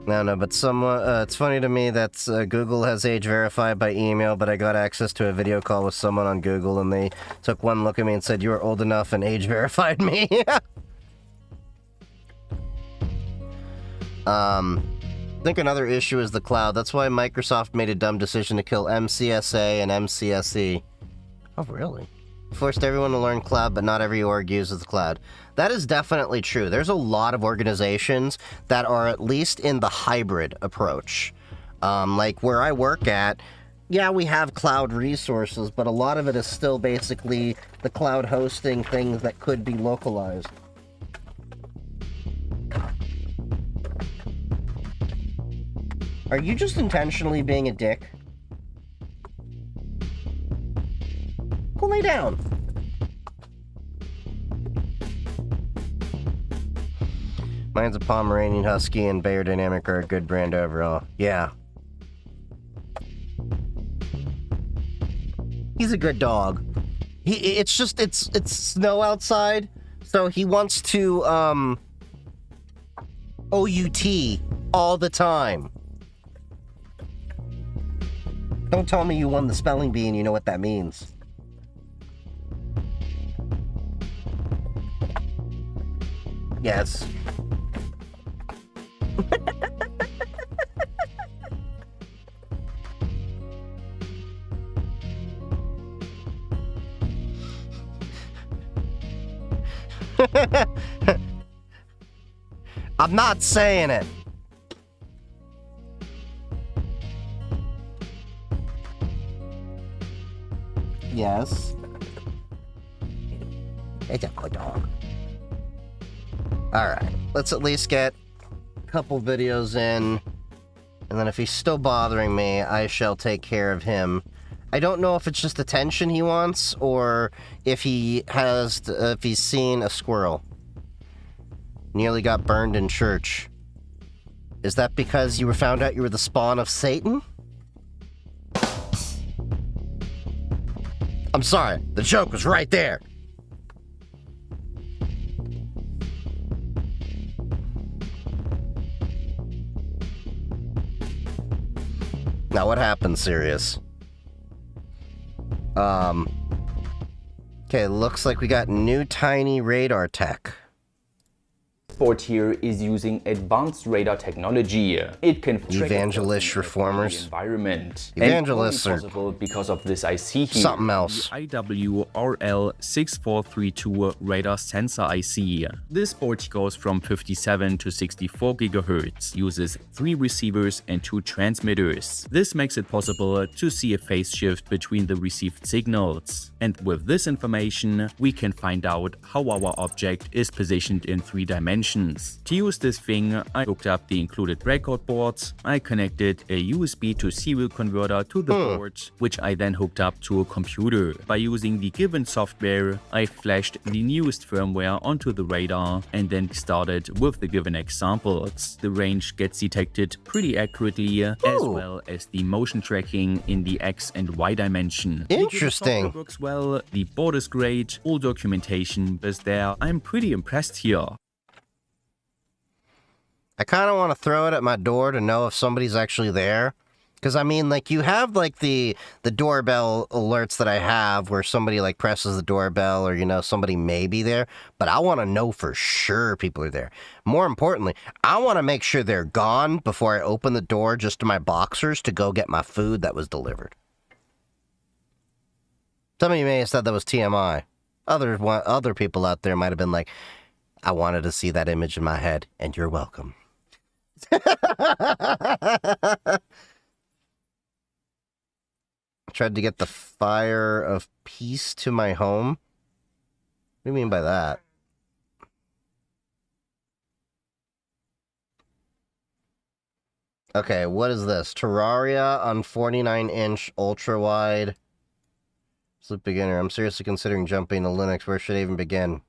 No, but it's funny to me that Google has age verified by email, but I got access to a video call with someone on Google, and they took one look at me and said, "You are old enough," and age verified me. I think another issue is the cloud. That's why Microsoft made a dumb decision to kill MCSA and MCSE. Oh, really? Forced everyone to learn cloud, but not every org uses the cloud. That is definitely true. There's a lot of organizations that are at least in the hybrid approach. Like where I work at, yeah, we have cloud resources, but a lot of it is still basically the cloud hosting things that could be localized. Are you just intentionally being a dick? Go lay down. Mine's a Pomeranian Husky, and Bayer Dynamic are a good brand overall. Yeah. He's a good dog. It's snow outside, so he wants to, OUT all the time. Don't tell me you won the spelling bee and you know what that means. Yes. I'm not saying it. Yes. It's a good dog. Alright, let's at least get a couple videos in, and then if he's still bothering me, I shall take care of him. I don't know if it's just attention he wants, or if he's seen a squirrel. Nearly got burned in church. Is that because you found out you were the spawn of Satan? I'm sorry, the joke was right there. Now what happened, Sirius? Okay, looks like we got new tiny radar tech. Sport here is using advanced radar technology. It can Evangelist reformers. Environment. Evangelists and are only possible because of this IC here. Something else. IWRL6432 radar sensor IC. This board goes from 57 to 64 GHz, uses 3 receivers and 2 transmitters. This makes it possible to see a phase shift between the received signals. And with this information, we can find out how our object is positioned in 3 dimensions. To use this thing, I hooked up the included breakout boards, I connected a USB to serial converter to the board, which I then hooked up to a computer. By using the given software, I flashed the newest firmware onto the radar and then started with the given examples. The range gets detected pretty accurately, as well as the motion tracking in the X and Y dimension. Interesting. The software works well, the board is great, all documentation is there. I'm pretty impressed here. I kind of want to throw it at my door to know if somebody's actually there. Because, I mean, like, you have, like, the doorbell alerts that I have where somebody, like, presses the doorbell or, you know, somebody may be there. But I want to know for sure people are there. More importantly, I want to make sure they're gone before I open the door just to my boxers to go get my food that was delivered. Some of you may have said that was TMI. Other people out there might have been like, I wanted to see that image in my head, and you're welcome. Tried to get the fire of peace to my home. What do you mean by that? Okay, what is this? Terraria on 49-inch ultra-wide. Sleep beginner. I'm seriously considering jumping to Linux. Where should I even begin?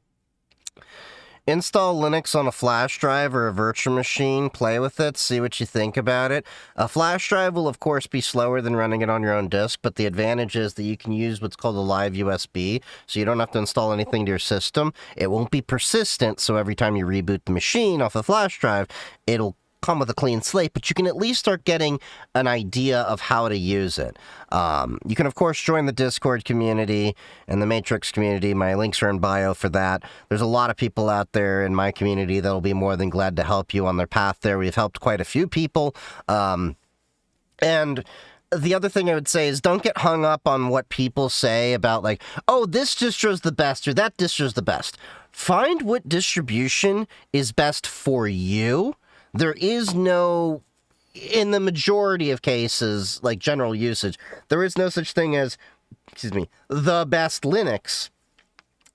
Install Linux on a flash drive or a virtual machine, play with it, see what you think about it. A flash drive will, of course, be slower than running it on your own disk, but the advantage is that you can use what's called a live USB, so you don't have to install anything to your system. It won't be persistent, so every time you reboot the machine off the flash drive, it'll come with a clean slate, but you can at least start getting an idea of how to use it. You can, of course, join the Discord community and the Matrix community. My links are in bio for that. There's a lot of people out there in my community that will be more than glad to help you on their path there. We've helped quite a few people. And the other thing I would say is don't get hung up on what people say about like, oh, this distro's the best or that distro's the best. Find what distribution is best for you. There is no, in the majority of cases, like general usage, there is no such thing as, the best Linux.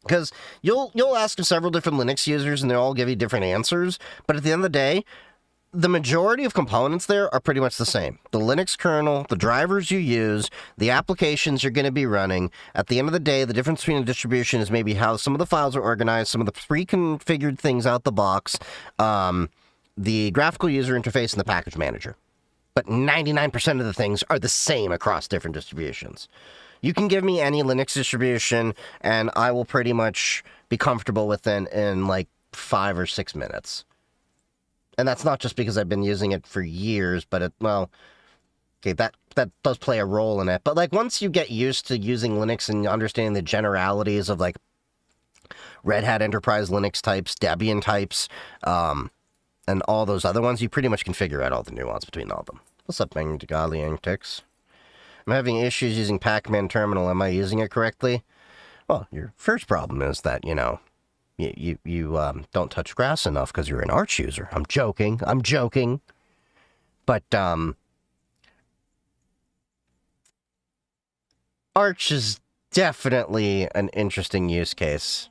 Because you'll ask several different Linux users and they'll all give you different answers, but at the end of the day, the majority of components there are pretty much the same. The Linux kernel, the drivers you use, the applications you're going to be running. At the end of the day, the difference between a distribution is maybe how some of the files are organized, some of the pre-configured things out the box, the graphical user interface, and the package manager. But 99% of the things are the same across different distributions. You can give me any Linux distribution, and I will pretty much be comfortable with it in like 5 or 6 minutes. And that's not just because I've been using it for years, but that does play a role in it. But like once you get used to using Linux and understanding the generalities of like Red Hat Enterprise Linux types, Debian types, and all those other ones, you pretty much can figure out all the nuance between all of them. What's up, Bengali Antics? I'm having issues using Pac-Man Terminal. Am I using it correctly? Well, your first problem is that, you know, you don't touch grass enough because you're an Arch user. I'm joking. But, Arch is definitely an interesting use case.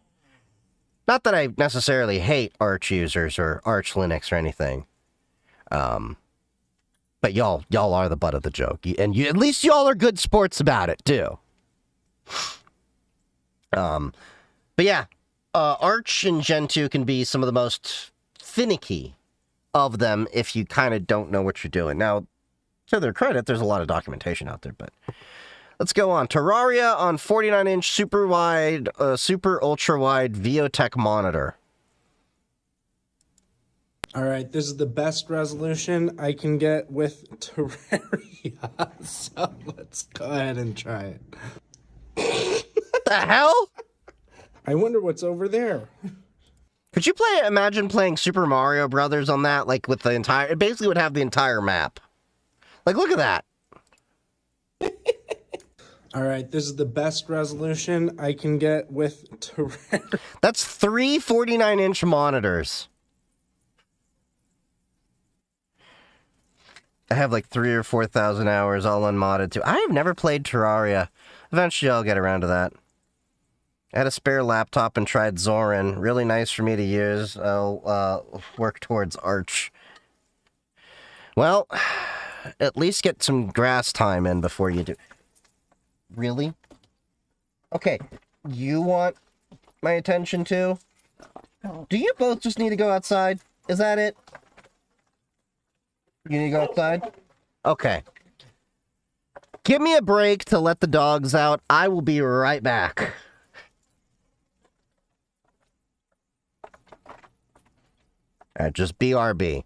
Not that I necessarily hate Arch users or Arch Linux or anything. But y'all are the butt of the joke. And at least y'all are good sports about it, too. But yeah, Arch and Gen 2 can be some of the most finicky of them if you kind of don't know what you're doing. Now, to their credit, there's a lot of documentation out there, but let's go on. Terraria on 49-inch super ultra wide VOTech monitor. All right, this is the best resolution I can get with Terraria, so let's go ahead and try it. What the hell? I wonder what's over there. Could you imagine playing Super Mario Brothers on that? Like with the entire, it basically would have the entire map. Like, look at that. All right, this is the best resolution I can get with Terraria. That's 3 49-inch monitors. I have like 3,000 or 4,000 hours all unmodded too. I have never played Terraria. Eventually I'll get around to that. I had a spare laptop and tried Zorin. Really nice for me to use. I'll work towards Arch. Well, at least get some grass time in before you do. Really? Okay, you want my attention too? Do you both just need to go outside? Is that it? You need to go outside? Okay. Give me a break to let the dogs out. I will be right back. Alright, just BRB.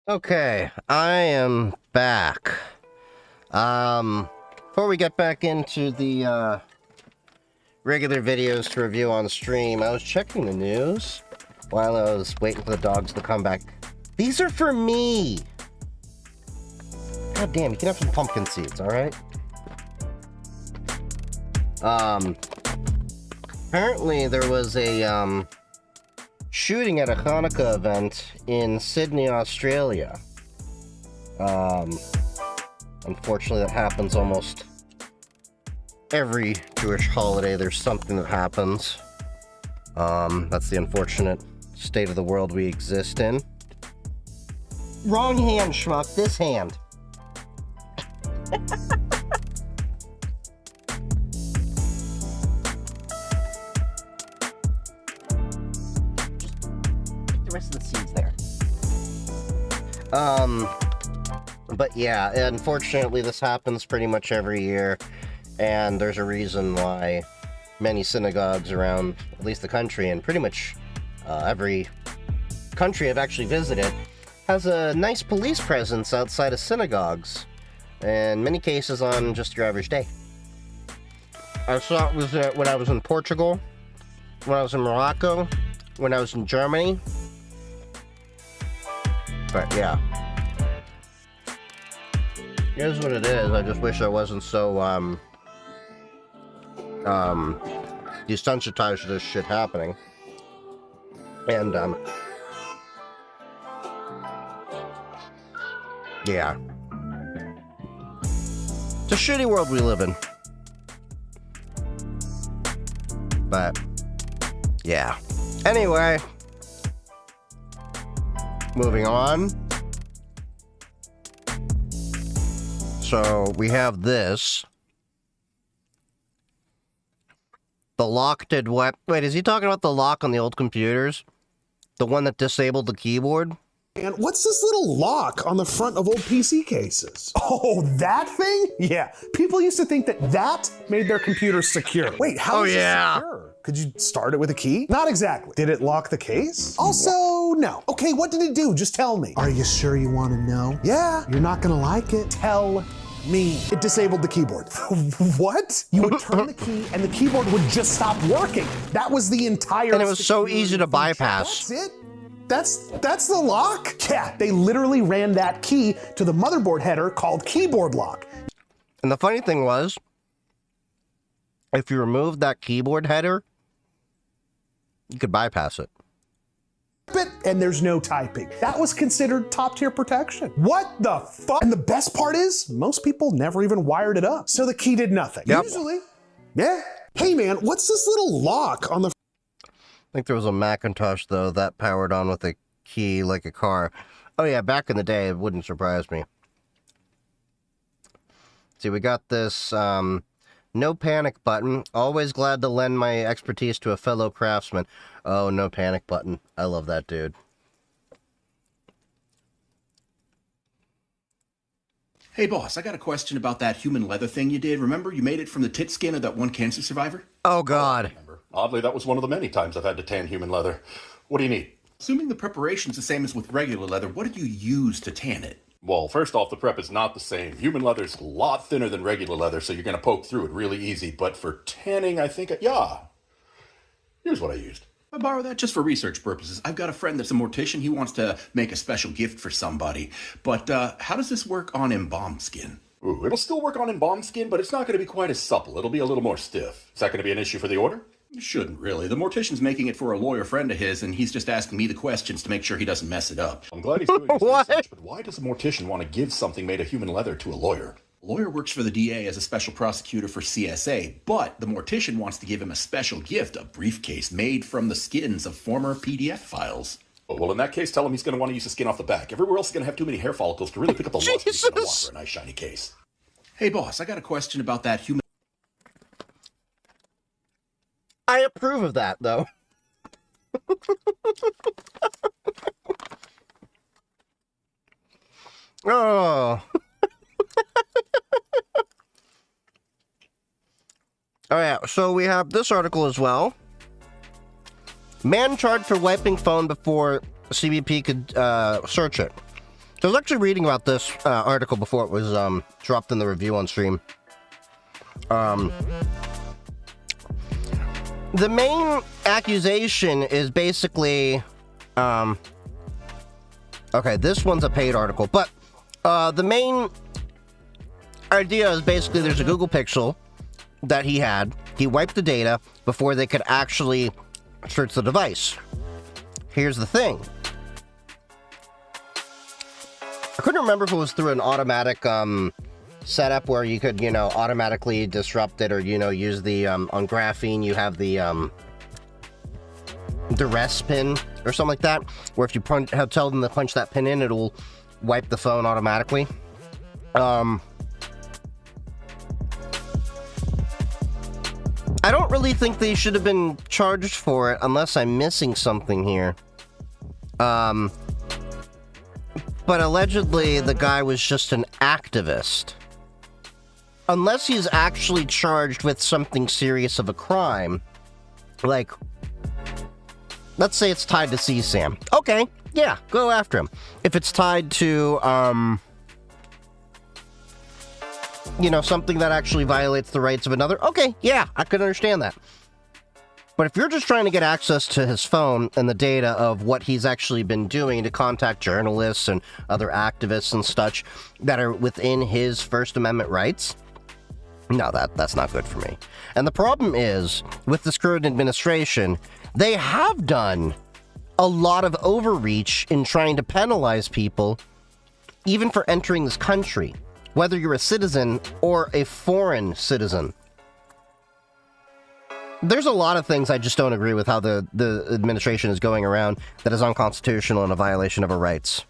Okay, I am back. Before we get back into the, regular videos to review on stream, I was checking the news while I was waiting for the dogs to come back. These are for me! God damn, you can have some pumpkin seeds, alright? Apparently there was a, shooting at a Hanukkah event in Sydney, Australia. Unfortunately, that happens almost every Jewish holiday. There's something that happens. That's the unfortunate state of the world we exist in. Wrong hand, schmuck. This hand. The rest of the seeds there. But yeah, unfortunately this happens pretty much every year, and there's a reason why many synagogues around at least the country, and pretty much every country I've actually visited, has a nice police presence outside of synagogues, in many cases on just your average day. I saw it was when I was in Portugal, when I was in Morocco, when I was in Germany. But yeah. Here's what it is. I just wish I wasn't so desensitized to this shit happening. And yeah. It's a shitty world we live in. But yeah. Anyway, moving on. So we have this. The lock did what? Wait, is he talking about the lock on the old computers? The one that disabled the keyboard? And what's this little lock on the front of old PC cases? Oh, that thing? Yeah. People used to think that that made their computers secure. Wait, how is it secure? Could you start it with a key? Not exactly. Did it lock the case? Also, no. Okay, what did it do? Just tell me. Are you sure you want to know? Yeah, you're not gonna like it. Tell me. It disabled the keyboard. What? You would turn the key and the keyboard would just stop working. That was the entire... And it was so easy to bypass. That's it? That's the lock? Yeah, they literally ran that key to the motherboard header called keyboard lock. And the funny thing was, if you removed that keyboard header, you could bypass it. And there's no typing. That was considered top tier protection. What the fuck? And the best part is, most people never even wired it up. So the key did nothing. Yep. Usually. Yeah. Hey man, what's this little lock on the... I think there was a Macintosh, though, that powered on with a key like a car. Oh yeah, back in the day, it wouldn't surprise me. See, we got this, no panic button. Always glad to lend my expertise to a fellow craftsman. Oh, no panic button. I love that dude. Hey boss, I got a question about that human leather thing you did. Remember, you made it from the tit skin of that one cancer survivor? Oh god. Oddly, that was one of the many times I've had to tan human leather. What do you need? Assuming the preparation's the same as with regular leather, what did you use to tan it? Well, first off, the prep is not the same. Human leather's a lot thinner than regular leather, so you're going to poke through it really easy. But for tanning, I think... yeah. Here's what I used. I borrow that just for research purposes. I've got a friend that's a mortician. He wants to make a special gift for somebody. But how does this work on embalmed skin? Ooh, it'll still work on embalmed skin, but it's not going to be quite as supple. It'll be a little more stiff. Is that going to be an issue for the order? It shouldn't really. The mortician's making it for a lawyer friend of his, and he's just asking me the questions to make sure he doesn't mess it up. I'm glad he's doing his research, but why does a mortician want to give something made of human leather to a lawyer? A lawyer works for the DA as a special prosecutor for CSA, but the mortician wants to give him a special gift, a briefcase made from the skins of former PDF files. Oh, well, in that case, tell him he's going to want to use the skin off the back. Everywhere else is going to have too many hair follicles to really pick up the lust he's going to want for a nice shiny case. Hey boss, I got a question about that human... I approve of that, though. Oh. Oh yeah, so we have this article as well. Man charged for wiping phone before CBP could search it. I was actually reading about this article before it was dropped in the review on stream. The main accusation is basically... okay, this one's a paid article, but the main idea is basically there's a Google Pixel that he had. He wiped the data before they could actually search the device. Here's the thing. I couldn't remember if it was through an automatic setup where you could, automatically disrupt it, or, use the, on Graphene, you have the REST pin or something like that, where if you tell them to punch that pin in, it'll wipe the phone automatically. I don't really think they should have been charged for it unless I'm missing something here. But allegedly, the guy was just an activist. Unless he's actually charged with something serious of a crime, like, let's say it's tied to CSAM. Okay, yeah, go after him. If it's tied to, something that actually violates the rights of another, okay, yeah, I could understand that. But if you're just trying to get access to his phone and the data of what he's actually been doing to contact journalists and other activists and such that are within his First Amendment rights, no, that's not good for me. And the problem is, with this current administration, they have done a lot of overreach in trying to penalize people, even for entering this country, whether you're a citizen or a foreign citizen. There's a lot of things I just don't agree with how the administration is going around that is unconstitutional and a violation of our rights.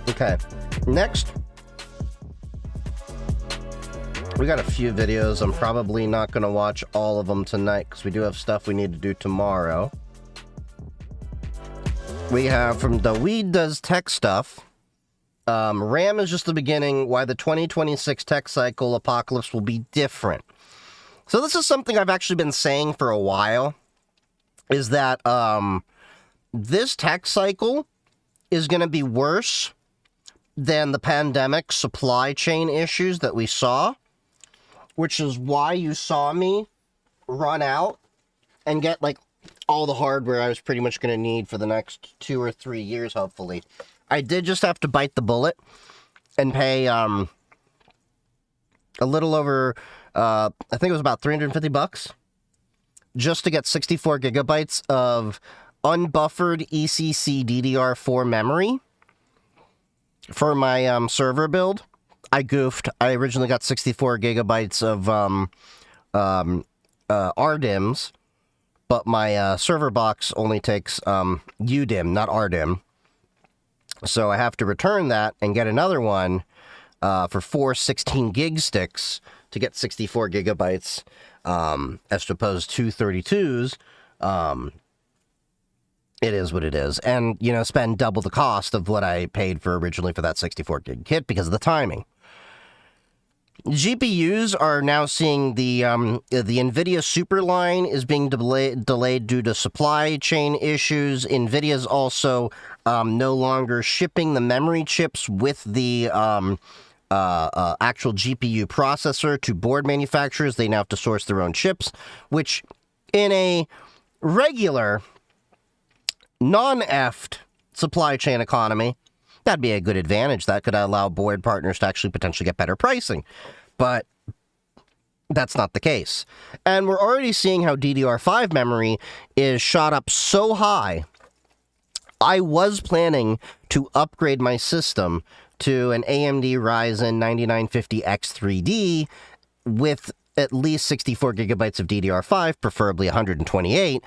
Okay, next. We got a few videos. I'm probably not going to watch all of them tonight because we do have stuff we need to do tomorrow. We have from The Weed Does Tech Stuff. RAM is just the beginning, why the 2026 tech cycle apocalypse will be different. So this is something I've actually been saying for a while, is that this tech cycle is going to be worse than the pandemic supply chain issues that we saw, which is why you saw me run out and get like all the hardware I was pretty much going to need for the next 2 or 3 years, hopefully. I did just have to bite the bullet and pay a little over, I think it was about $350 just to get 64 gigabytes of unbuffered ECC DDR4 memory for my server build. I goofed. I originally got 64 gigabytes of RDIMMs, but my server box only takes UDIMM, not RDIMM. So I have to return that and get another one for 4 16 gig sticks to get 64 gigabytes as opposed to 32s. It is what it is. And, spend double the cost of what I paid for originally for that 64 gig kit because of the timing. GPUs are now seeing the NVIDIA Superline is being delayed due to supply chain issues. NVIDIA's also no longer shipping the memory chips with the actual GPU processor to board manufacturers. They now have to source their own chips, which in a regular, non-EFT supply chain economy, that'd be a good advantage. That could allow board partners to actually potentially get better pricing. But that's not the case. And we're already seeing how DDR5 memory is shot up so high. I was planning to upgrade my system to an AMD Ryzen 9950X3D with at least 64 gigabytes of DDR5, preferably 128.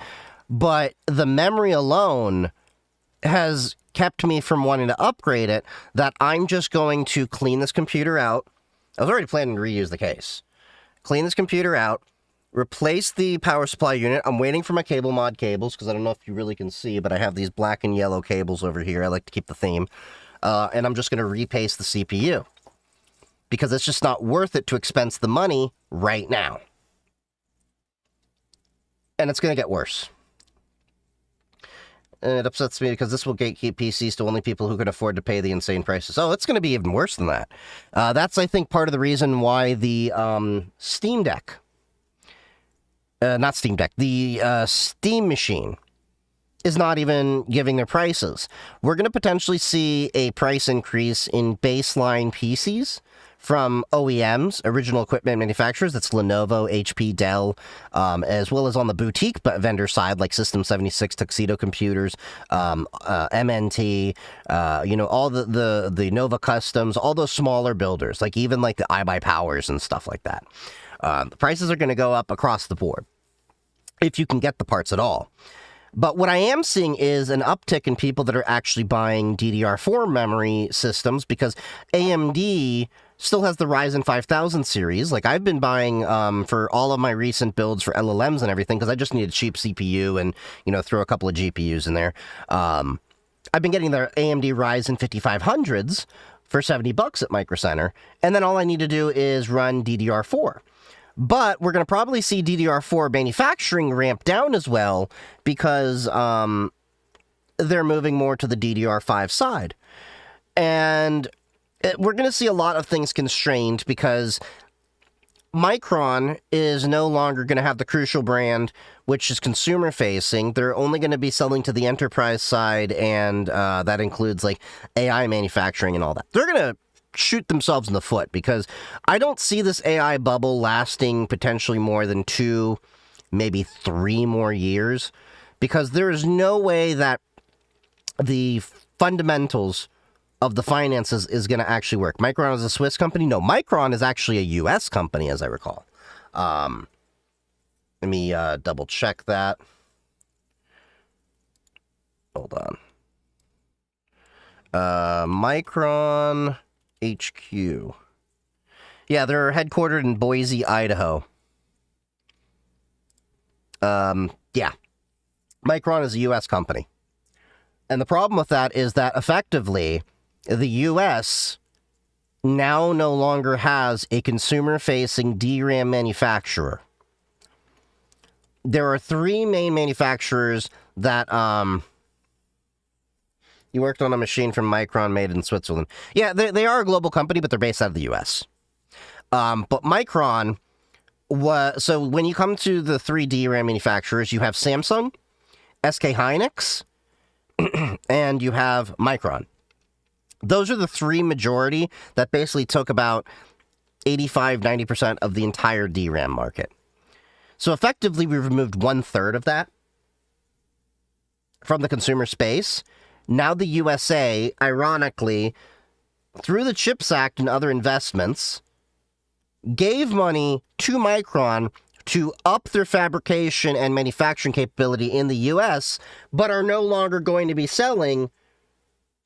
But the memory alone has kept me from wanting to upgrade it, that I'm just going to clean this computer out. I was already planning to reuse the case. Clean this computer out, replace the power supply unit. I'm waiting for my cable mod cables, because I don't know if you really can see, but I have these black and yellow cables over here. I like to keep the theme. And I'm just going to repaste the CPU, because it's just not worth it to expense the money right now. And it's going to get worse. and it upsets me because this will gatekeep PCs to only people who can afford to pay the insane prices. Oh, it's going to be even worse than that. That's, I think, part of the reason why the Steam Deck, not Steam Deck, the Steam machine is not even giving their prices. We're going to potentially see a price increase in baseline PCs from OEMs, original equipment manufacturers. That's Lenovo, HP, Dell, as well as on the boutique vendor side, like System 76, Tuxedo Computers, MNT, all the Nova Customs, all those smaller builders, like even like the iBuyPowers and stuff like that. The prices are going to go up across the board, if you can get the parts at all. But what I am seeing is an uptick in people that are actually buying DDR4 memory systems, because AMD still has the Ryzen 5000 series. Like, I've been buying for all of my recent builds for LLMs and everything, because I just need a cheap CPU and, throw a couple of GPUs in there. I've been getting the AMD Ryzen 5500s for $70 at Micro Center, and then all I need to do is run DDR4. But we're going to probably see DDR4 manufacturing ramp down as well, because they're moving more to the DDR5 side. And we're going to see a lot of things constrained, because Micron is no longer going to have the Crucial brand, which is consumer-facing. They're only going to be selling to the enterprise side, and that includes, like, AI manufacturing and all that. They're going to shoot themselves in the foot, because I don't see this AI bubble lasting potentially more than 2, maybe 3 more years, because there is no way that the fundamentals of the finances is going to actually work. Micron is a Swiss company? No, Micron is actually a US company, as I recall. Let me double check that. Hold on. Micron HQ. Yeah, they're headquartered in Boise, Idaho. Yeah. Micron is a U.S. company. And the problem with that is that effectively, the U.S. now no longer has a consumer-facing DRAM manufacturer. There are 3 main manufacturers that, you worked on a machine from Micron made in Switzerland. Yeah, they are a global company, but they're based out of the U.S. But Micron so when you come to the 3 DRAM manufacturers, you have Samsung, SK Hynix, and you have Micron. Those are the 3 majority that basically took about 85-90% of the entire DRAM market. So effectively, we removed 1/3 of that from the consumer space. Now the USA, ironically, through the CHIPS Act and other investments, gave money to Micron to up their fabrication and manufacturing capability in the US, but are no longer going to be selling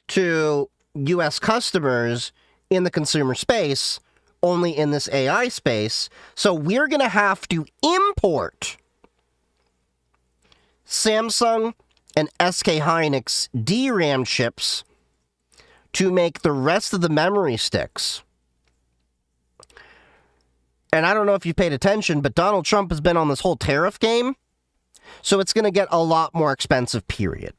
to US customers in the consumer space, only in this AI space. So we're going to have to import Samsung and SK Hynix DRAM chips to make the rest of the memory sticks. And I don't know if you paid attention, but Donald Trump has been on this whole tariff game, so it's going to get a lot more expensive, period.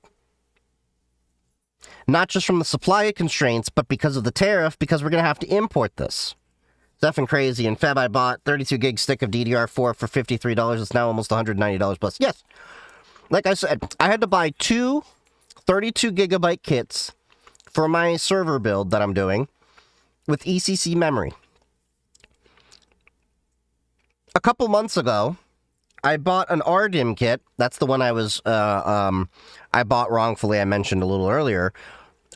Not just from the supply constraints, but because of the tariff, because we're going to have to import this. It's effing crazy. In Feb, I bought 32 gig stick of DDR4 for $53. It's now almost $190 plus. Yes. Like I said, I had to buy 2 32 gigabyte kits for my server build that I'm doing with ECC memory. A couple months ago, I bought an RDIMM kit. That's the one I bought wrongfully, I mentioned a little earlier.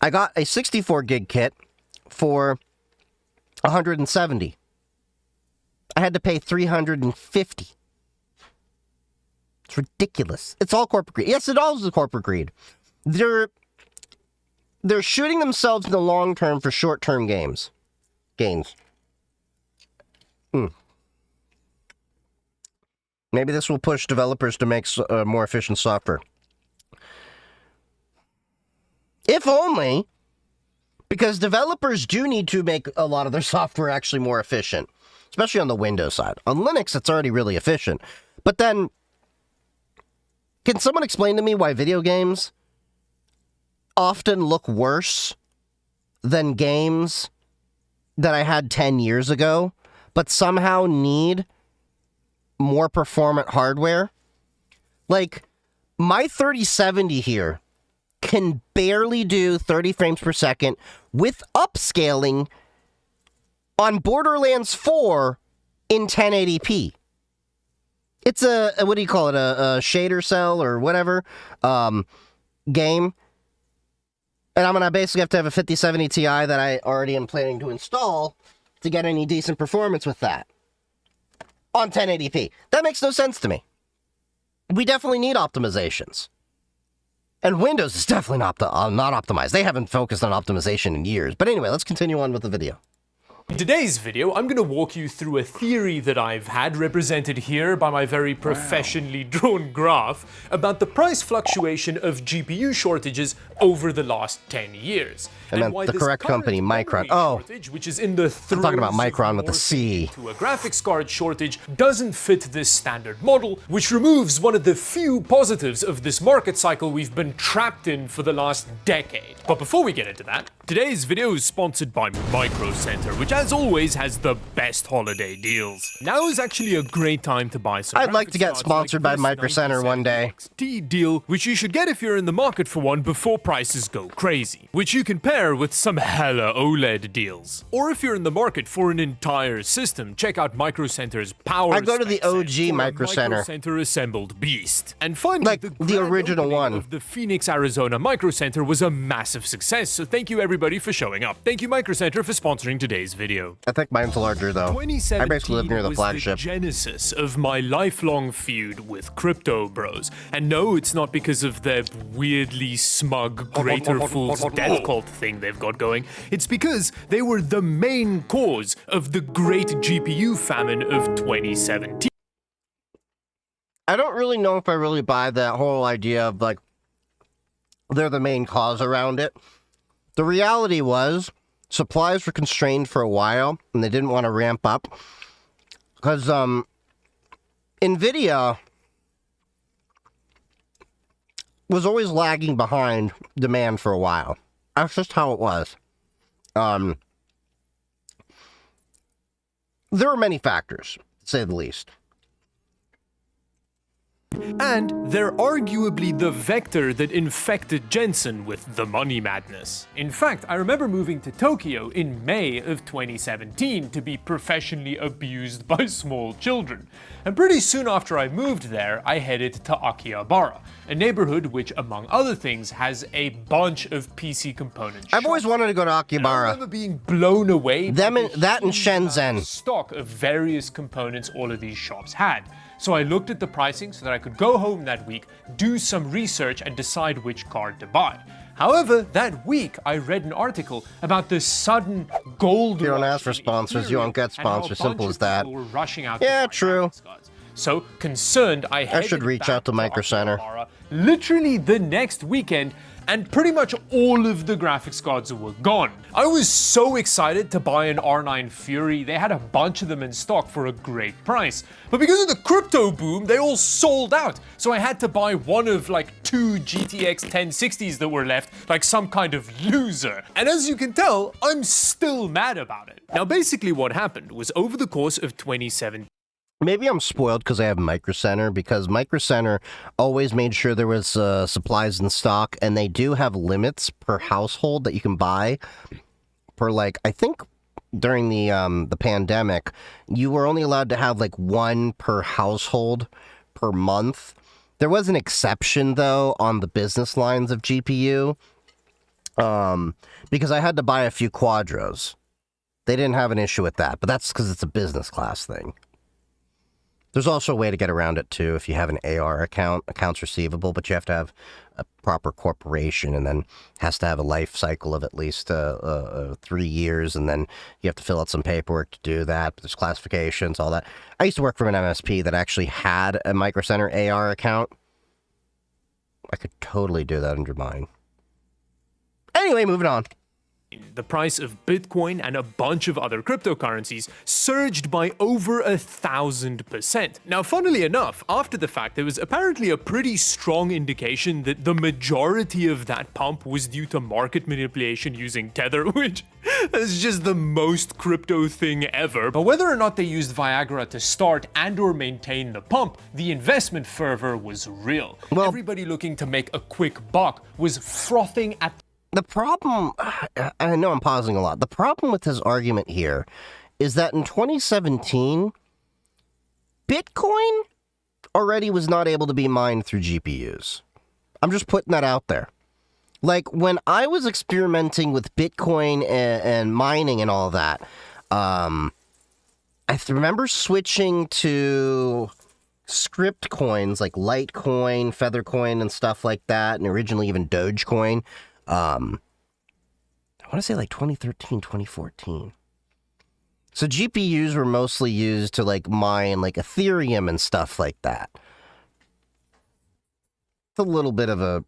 I got a 64 gig kit for $170. I had to pay $350. It's ridiculous. It's all corporate greed. Yes, it all is corporate greed. They're shooting themselves in the long term for short term gains. Maybe this will push developers to make more efficient software. If only, because developers do need to make a lot of their software actually more efficient, especially on the Windows side. On Linux, it's already really efficient. But then, can someone explain to me why video games often look worse than games that I had 10 years ago, but somehow need more performant hardware. Like, my 3070 here can barely do 30 frames per second with upscaling on Borderlands 4 in 1080p. It's a what do you call it, a shader cell or whatever game. And I'm going to basically have to have a 5070 Ti that I already am planning to install to get any decent performance with that on 1080p. That makes no sense to me. We definitely need optimizations. And Windows is definitely not optimized. They haven't focused on optimization in years. But anyway, let's continue on with the video. In today's video, I'm going to walk you through a theory that I've had represented here by my very professionally drawn graph about the price fluctuation of GPU shortages over the last 10 years. And then why the this correct company, Micron. Shortage, which is in the I'm talking about Micron with the C. To a graphics card shortage doesn't fit this standard model, which removes one of the few positives of this market cycle we've been trapped in for the last decade. But before we get into that, today's video is sponsored by Micro Center, which as always has the best holiday deals. Now is actually a great time to buy some. I'd like to get sponsored by Micro Center one day. XT deal, which you should get if you're in the market for one before prices go crazy, which you can pair with some hella OLED deals. Or if you're in the market for an entire system, check out Micro Center's power. I go to the OG Micro Center. Micro Center assembled beast. And finally, like the original one of the Phoenix, Arizona Micro Center was a massive success. So thank you everybody for showing up. Thank you Micro Center for sponsoring today's video. I think mine's larger though. I basically live near the flagship. The genesis of my lifelong feud with crypto bros. And no, it's not because of their weirdly smug Greater Fool's Death Cult thing they've got going. It's because they were the main cause of the great GPU famine of 2017. I don't really know if I really buy that whole idea of like they're the main cause around it. The reality was supplies were constrained for a while and they didn't want to ramp up because NVIDIA was always lagging behind demand for a while. That's just how it was. There were many factors, to say the least. And they're arguably the vector that infected Jensen with the money madness. In fact, I remember moving to Tokyo in May of 2017 to be professionally abused by small children. And pretty soon after I moved there, I headed to Akihabara, a neighborhood which, among other things, has a bunch of PC component shops. I've always wanted to go to Akihabara. And I remember being blown away by that and Shenzhen. Stock of various components all of these shops had. So I looked at the pricing so that I could go home that week, do some research, and decide which card to buy. However, that week I read an article about the sudden gold rush. You don't ask for sponsors, you won't get sponsors. Simple as that. Were rushing out yeah, true. So concerned, I should reach out to Micro Center. Literally the next weekend, and pretty much all of the graphics cards were gone. I was so excited to buy an R9 Fury. They had a bunch of them in stock for a great price. But because of the crypto boom, they all sold out. So I had to buy one of like 2 GTX 1060s that were left, like some kind of loser. And as you can tell, I'm still mad about it. Now basically what happened was over the course of 2017, maybe I'm spoiled because I have Micro Center, because Micro Center always made sure there was supplies in stock, and they do have limits per household that you can buy. Per like, I think during the pandemic, you were only allowed to have like 1 per household per month. There was an exception though on the business lines of GPU, because I had to buy a few Quadros. They didn't have an issue with that, but that's because it's a business class thing. There's also a way to get around it, too, if you have an AR account, accounts receivable, but you have to have a proper corporation, and then has to have a life cycle of at least 3 years, and then you have to fill out some paperwork to do that. There's classifications, all that. I used to work for an MSP that actually had a Micro Center AR account. I could totally do that under mine. Anyway, moving on. The price of Bitcoin and a bunch of other cryptocurrencies surged by over 1,000%. Now, funnily enough, after the fact, there was apparently a pretty strong indication that the majority of that pump was due to market manipulation using Tether, which is just the most crypto thing ever. But whether or not they used Viagra to start and or maintain the pump, the investment fervor was real. Well, everybody looking to make a quick buck was frothing at the problem, I know I'm pausing a lot. The problem with his argument here is that in 2017, Bitcoin already was not able to be mined through GPUs. I'm just putting that out there. Like, when I was experimenting with Bitcoin and mining and all that, I remember switching to script coins like Litecoin, Feathercoin, and stuff like that, and originally even Dogecoin. I want to say like 2013, 2014. So GPUs were mostly used to like mine like Ethereum and stuff like that. It's a little bit of a,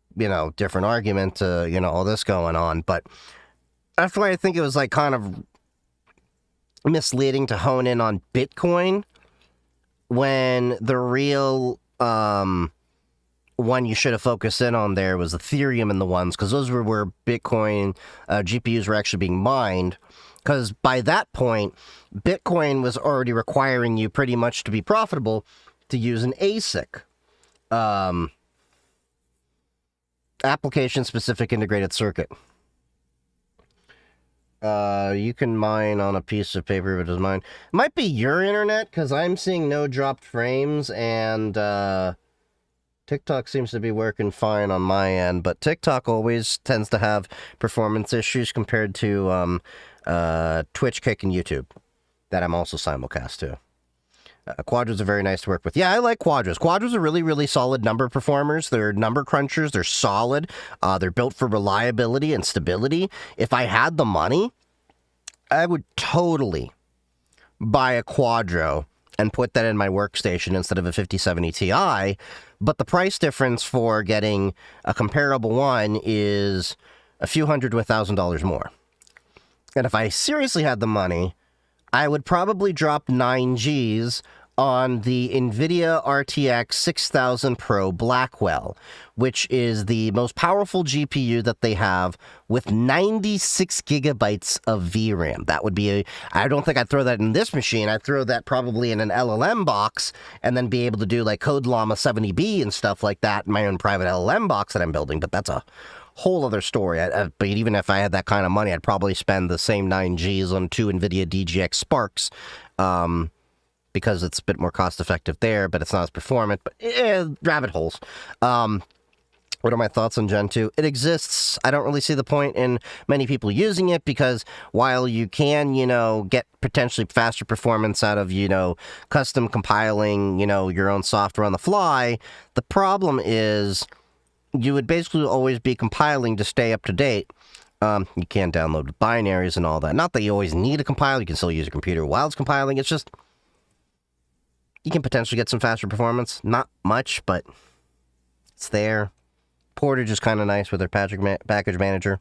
different argument to, all this going on, but that's why I think it was like kind of misleading to hone in on Bitcoin when the real, one you should have focused in on there was Ethereum and the ones, because those were where Bitcoin GPUs were actually being mined, because by that point, Bitcoin was already requiring you pretty much to be profitable to use an ASIC. Application-specific integrated circuit. You can mine on a piece of paper, but it doesn't mine. It might be your internet, because I'm seeing no dropped frames, and TikTok seems to be working fine on my end, but TikTok always tends to have performance issues compared to Twitch, Kick, and YouTube, that I'm also simulcast to. Quadras are very nice to work with. Yeah, I like Quadras. Quadras are really, really solid number performers. They're number crunchers. They're solid. They're built for reliability and stability. If I had the money, I would totally buy a Quadro and put that in my workstation instead of a 5070 Ti, but the price difference for getting a comparable one is a few $100 to $1,000 more. And if I seriously had the money, I would probably drop 9Gs on the NVIDIA RTX 6000 Pro Blackwell, which is the most powerful GPU that they have with 96 gigabytes of VRAM. That would be I don't think I'd throw that in this machine. I'd throw that probably in an LLM box and then be able to do like Code Llama 70B and stuff like that in my own private LLM box that I'm building, but that's a whole other story. But even if I had that kind of money, I'd probably spend the same 9Gs on 2 NVIDIA DGX Sparks, because it's a bit more cost-effective there, but it's not as performant. But rabbit holes. What are my thoughts on Gen 2? It exists. I don't really see the point in many people using it, because while you can, get potentially faster performance out of, custom compiling, your own software on the fly, the problem is you would basically always be compiling to stay up to date. You can't download binaries and all that. Not that you always need a compiler. You can still use a computer while it's compiling. It's just, you can potentially get some faster performance. Not much, but it's there. Portage is kind of nice with their package manager.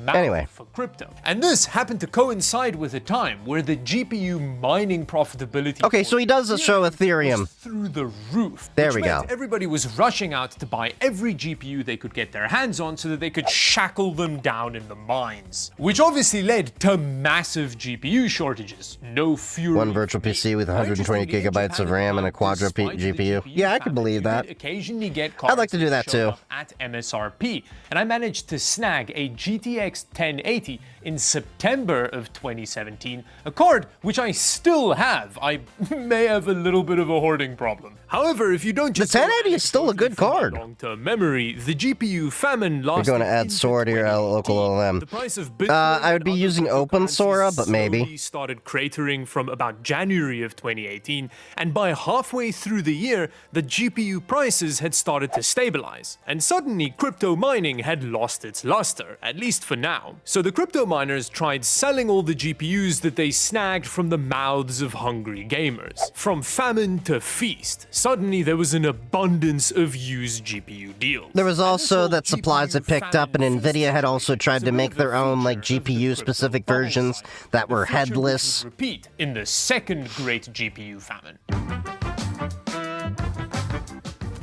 Anyway. For crypto. And this happened to coincide with a time where the GPU mining profitability... Okay, so he does show Ethereum. ...through the roof. There we go. Everybody was rushing out to buy every GPU they could get their hands on so that they could shackle them down in the mines. Which obviously led to massive GPU shortages. No Fury... One virtual PC with 120 gigabytes of RAM and a Quadro GPU. Yeah, I can believe that. Occasionally get I'd like to do that too. At MSRP. And I managed to snag a GTX 1080 in September of 2017, a card which I still have. I may have a little bit of a hoarding problem. However, if you don't just... The 1080 is still a good card. Long-term memory, the GPU famine lasted... You're going to add Sora to your local LLM. The price of I would be using Open Sora, but maybe. Started cratering from about January of 2018, and by halfway through the year, the GPU prices had started to stabilize. And suddenly, crypto mining had lost its luster, at least for for now. So the crypto miners tried selling all the GPUs that they snagged from the mouths of hungry gamers. From famine to feast, suddenly there was an abundance of used GPU deals. There was also that supplies had picked up, and Nvidia had also tried to make their own like GPU specific versions that were headless. Repeat in the second great GPU famine.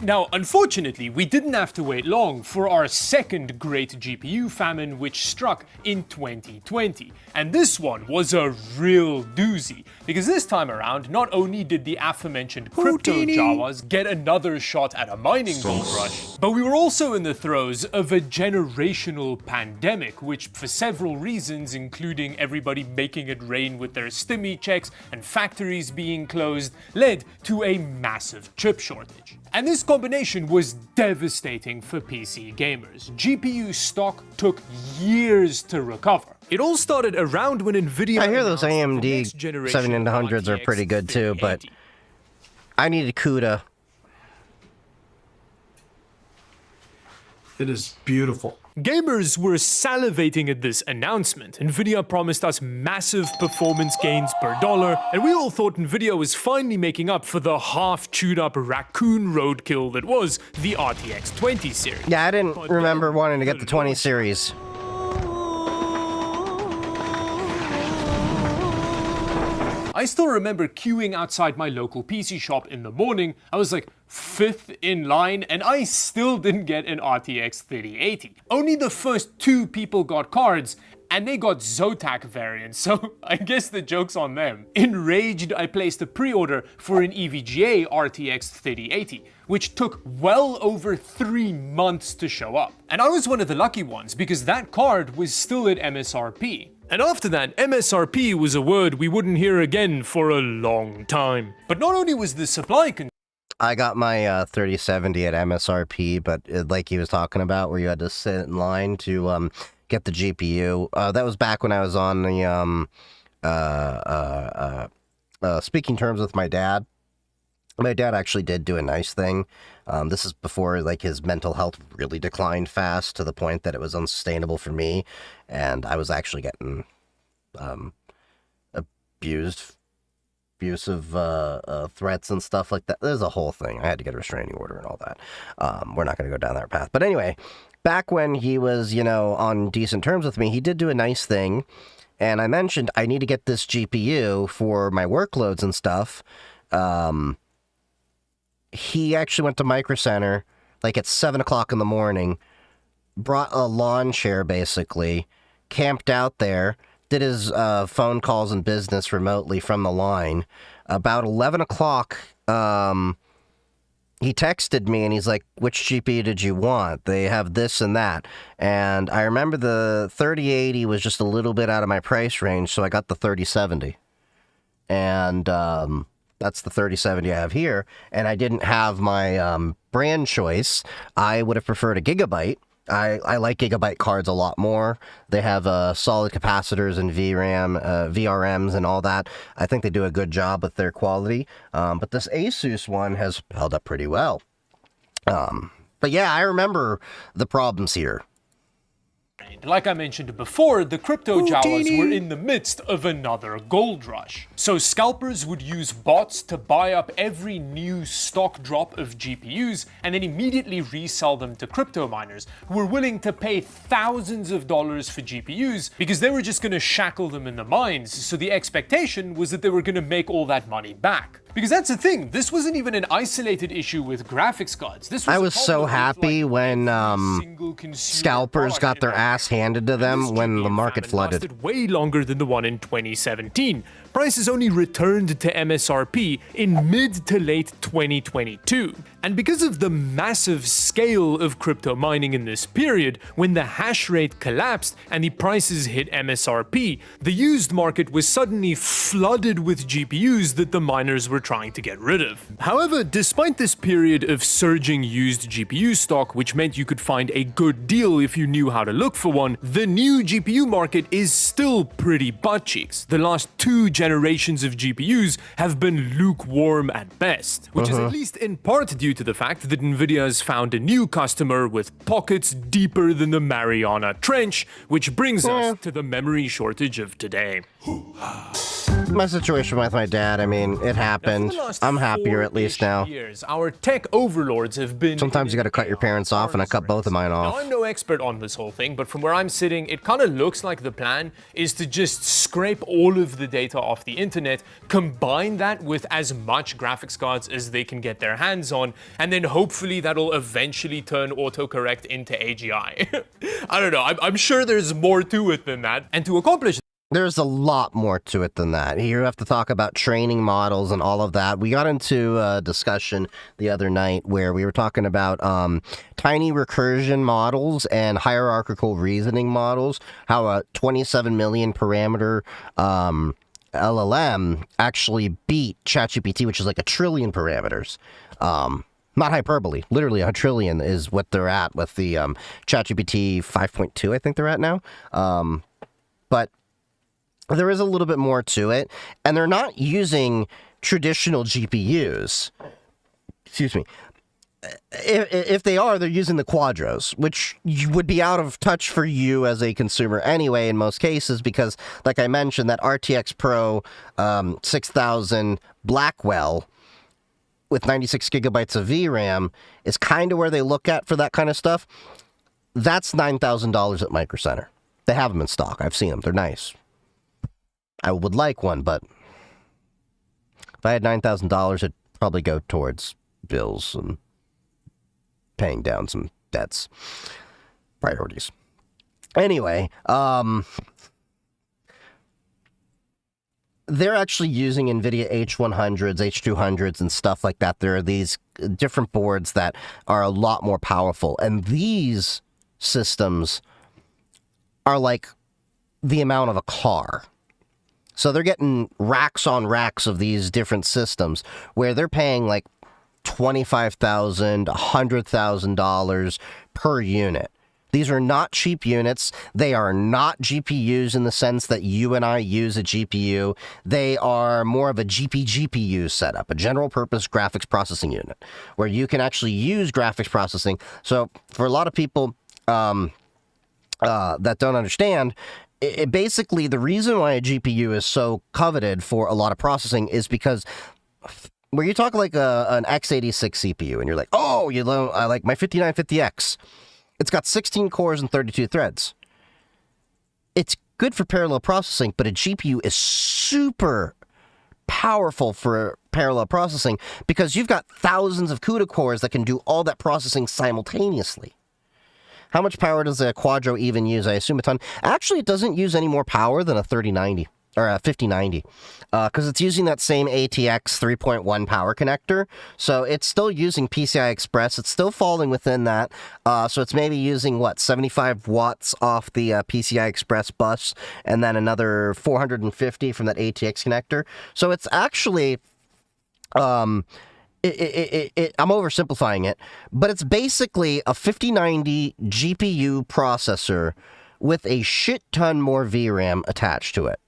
Now, unfortunately, we didn't have to wait long for our second great GPU famine, which struck in 2020. And this one was a real doozy, because this time around, not only did the aforementioned crypto Jawas get another shot at a mining gold rush, but we were also in the throes of a generational pandemic, which for several reasons, including everybody making it rain with their stimmy checks and factories being closed, led to a massive chip shortage. And this combination was devastating for PC gamers. GPU stock took years to recover. It all started around when Nvidia... I hear those AMD 7900s are pretty good too, but I need a CUDA. It is beautiful. Gamers were salivating at this announcement. Nvidia promised us massive performance gains per dollar, and we all thought Nvidia was finally making up for the half-chewed-up raccoon roadkill that was the RTX 20 series. Yeah, I didn't remember wanting to get the 20 series. I still remember queuing outside my local PC shop in the morning. I was like 5th in line, and I still didn't get an RTX 3080. Only the first 2 people got cards, and they got Zotac variants, so I guess the joke's on them. Enraged, I placed a pre-order for an EVGA RTX 3080, which took well over 3 months to show up. And I was one of the lucky ones, because that card was still at MSRP. And after that, MSRP was a word we wouldn't hear again for a long time. But not only was the supply I got my 3070 at MSRP, but like he was talking about, where you had to sit in line to get the GPU. That was back when I was on the speaking terms with my dad. My dad actually did do a nice thing. This is before like his mental health really declined fast to the point that it was unsustainable for me, and I was actually getting abusive threats and stuff like that. There's a whole thing. I had to get a restraining order and all that. We're not going to go down that path. But anyway, back when he was, you know, on decent terms with me, he did do a nice thing. And I mentioned I need to get this GPU for my workloads and stuff. He actually went to Micro Center like at 7 o'clock in the morning, brought a lawn chair basically, camped out there, did his phone calls and business remotely from the line. About 11 o'clock, he texted me and he's like, which GPU did you want? They have this and that. And I remember the 3080 was just a little bit out of my price range, so I got the 3070. And that's the 3070 I have here. And I didn't have my brand choice. I would have preferred a Gigabyte. I like Gigabyte cards a lot more. They have solid capacitors and VRMs and all that. I think they do a good job with their quality. But this Asus one has held up pretty well. But yeah, I remember the problems here. Like I mentioned before, the crypto Jawas were in the midst of another gold rush. So scalpers would use bots to buy up every new stock drop of GPUs and then immediately resell them to crypto miners who were willing to pay thousands of dollars for GPUs because they were just going to shackle them in the mines. So the expectation was that they were going to make all that money back. Because that's the thing, this wasn't even an isolated issue with graphics cards. This was I was so happy when scalpers got their ass handed to them when the market flooded. Lasted way longer than the one in 2017. Prices only returned to MSRP in mid to late 2022. And because of the massive scale of crypto mining in this period, when the hash rate collapsed and the prices hit MSRP, the used market was suddenly flooded with GPUs that the miners were trying to get rid of. However, despite this period of surging used GPU stock, which meant you could find a good deal if you knew how to look for one, the new GPU market is still pretty butt cheeks. The last 2 generations of GPUs have been lukewarm at best, which is at least in part due due to the fact that Nvidia has found a new customer with pockets deeper than the Mariana Trench, which brings us to the memory shortage of today. My situation with my dad, I mean, it happened. I'm happier at least now. Years, our tech overlords have been... Sometimes you gotta cut your parents off, and I cut both of mine Now, off. I'm no expert on this whole thing, but from where I'm sitting, it kind of looks like the plan is to just scrape all of the data off the internet, combine that with as much graphics cards as they can get their hands on, and then hopefully that'll eventually turn autocorrect into AGI. I don't know, I'm sure there's more to it than that, and to accomplish There's a lot more to it than that. You have to talk about training models and all of that. We got into a discussion the other night where we were talking about tiny recursion models and hierarchical reasoning models, how a 27 million parameter LLM actually beat ChatGPT, which is like 1 trillion parameters. Not hyperbole, literally 1 trillion is what they're at with the ChatGPT 5.2, I think they're at now. But there is a little bit more to it, and they're not using traditional GPUs. Excuse me. If they are, they're using the Quadros, which would be out of touch for you as a consumer anyway in most cases, because, like I mentioned, that RTX Pro 6000 Blackwell with 96 gigabytes of VRAM is kind of where they look at for that kind of stuff. That's $9,000 at Micro Center. They have them in stock. I've seen them. They're nice. I would like one, but if I had $9,000, it'd probably go towards bills and paying down some debts. Priorities. Anyway, they're actually using NVIDIA H100s, H200s, and stuff like that. There are these different boards that are a lot more powerful, and these systems are like the amount of a car. So they're getting racks on racks of these different systems where they're paying like $25,000, $100,000 per unit. These are not cheap units. They are not GPUs in the sense that you and I use a GPU. They are more of a GPU setup, a general purpose graphics processing unit, where you can actually use graphics processing. So for a lot of people that don't understand, basically, the reason why a GPU is so coveted for a lot of processing is because where you talk like an x86 CPU and you're like, oh, you know, I like my 5950X. It's got 16 cores and 32 threads. It's good for parallel processing, but a GPU is super powerful for parallel processing because you've got thousands of CUDA cores that can do all that processing simultaneously. How much power does a Quadro even use? I assume a ton. Actually, it doesn't use any more power than a 3090 or a 5090 because it's using that same ATX 3.1 power connector. So it's still using PCI Express. It's still falling within that. So it's maybe using, what, 75 watts off the PCI Express bus and then another 450 from that ATX connector. So it's actually... I'm oversimplifying it, but it's basically a 5090 GPU processor with a shit ton more VRAM attached to it.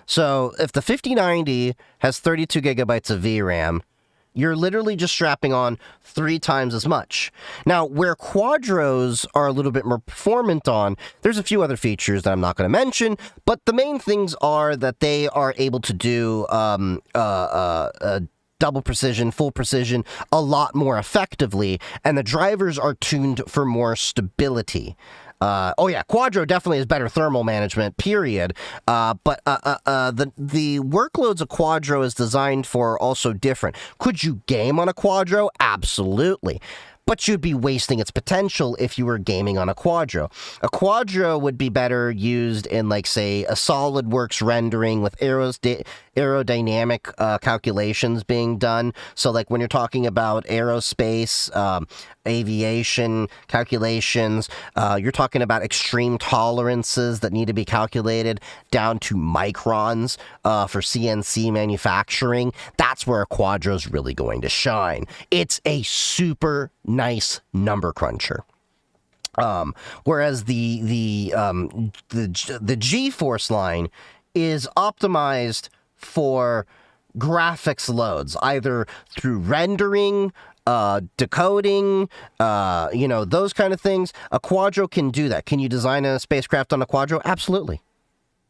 So if the 5090 has 32 gigabytes of VRAM, you're literally just strapping on 3 times as much. Now, where Quadros are a little bit more performant on, there's a few other features that I'm not going to mention, but the main things are that they are able to do double precision, full precision, a lot more effectively, and the drivers are tuned for more stability. Oh yeah, Quadro definitely has better thermal management, period. But the workloads a Quadro is designed for are also different. Could you game on a Quadro? Absolutely. But you'd be wasting its potential if you were gaming on a Quadro. A Quadro would be better used in, like, say, a SolidWorks rendering with aerodynamic calculations being done. So, like, when you're talking about aerospace, aviation calculations, you're talking about extreme tolerances that need to be calculated down to microns for CNC manufacturing. That's where a Quadro's really going to shine. It's a super nice number cruncher. Whereas the GeForce line is optimized for graphics loads, either through rendering, decoding, those kind of things. A Quadro can do that. Can you design a spacecraft on a Quadro? Absolutely.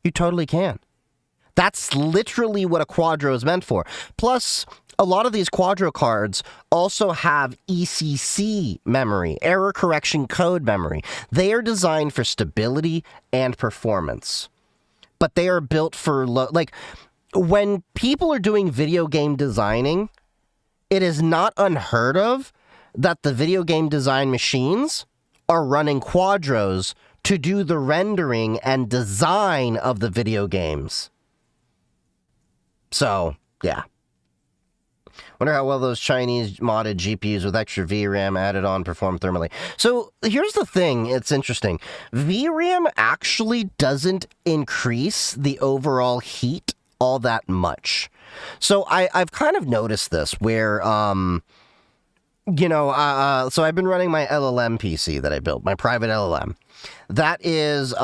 You totally can. That's literally what a Quadro is meant for. Plus, a lot of these Quadro cards also have ECC memory, error correction code memory. They are designed for stability and performance. But they are built for, when people are doing video game designing, it is not unheard of that the video game design machines are running Quadros to do the rendering and design of the video games. So, yeah. Wonder how well those Chinese modded GPUs with extra VRAM added on perform thermally. So, here's the thing. It's interesting. VRAM actually doesn't increase the overall heat all that much. So, I've kind of noticed this where, so I've been running my LLM PC that I built, my private LLM. That is, you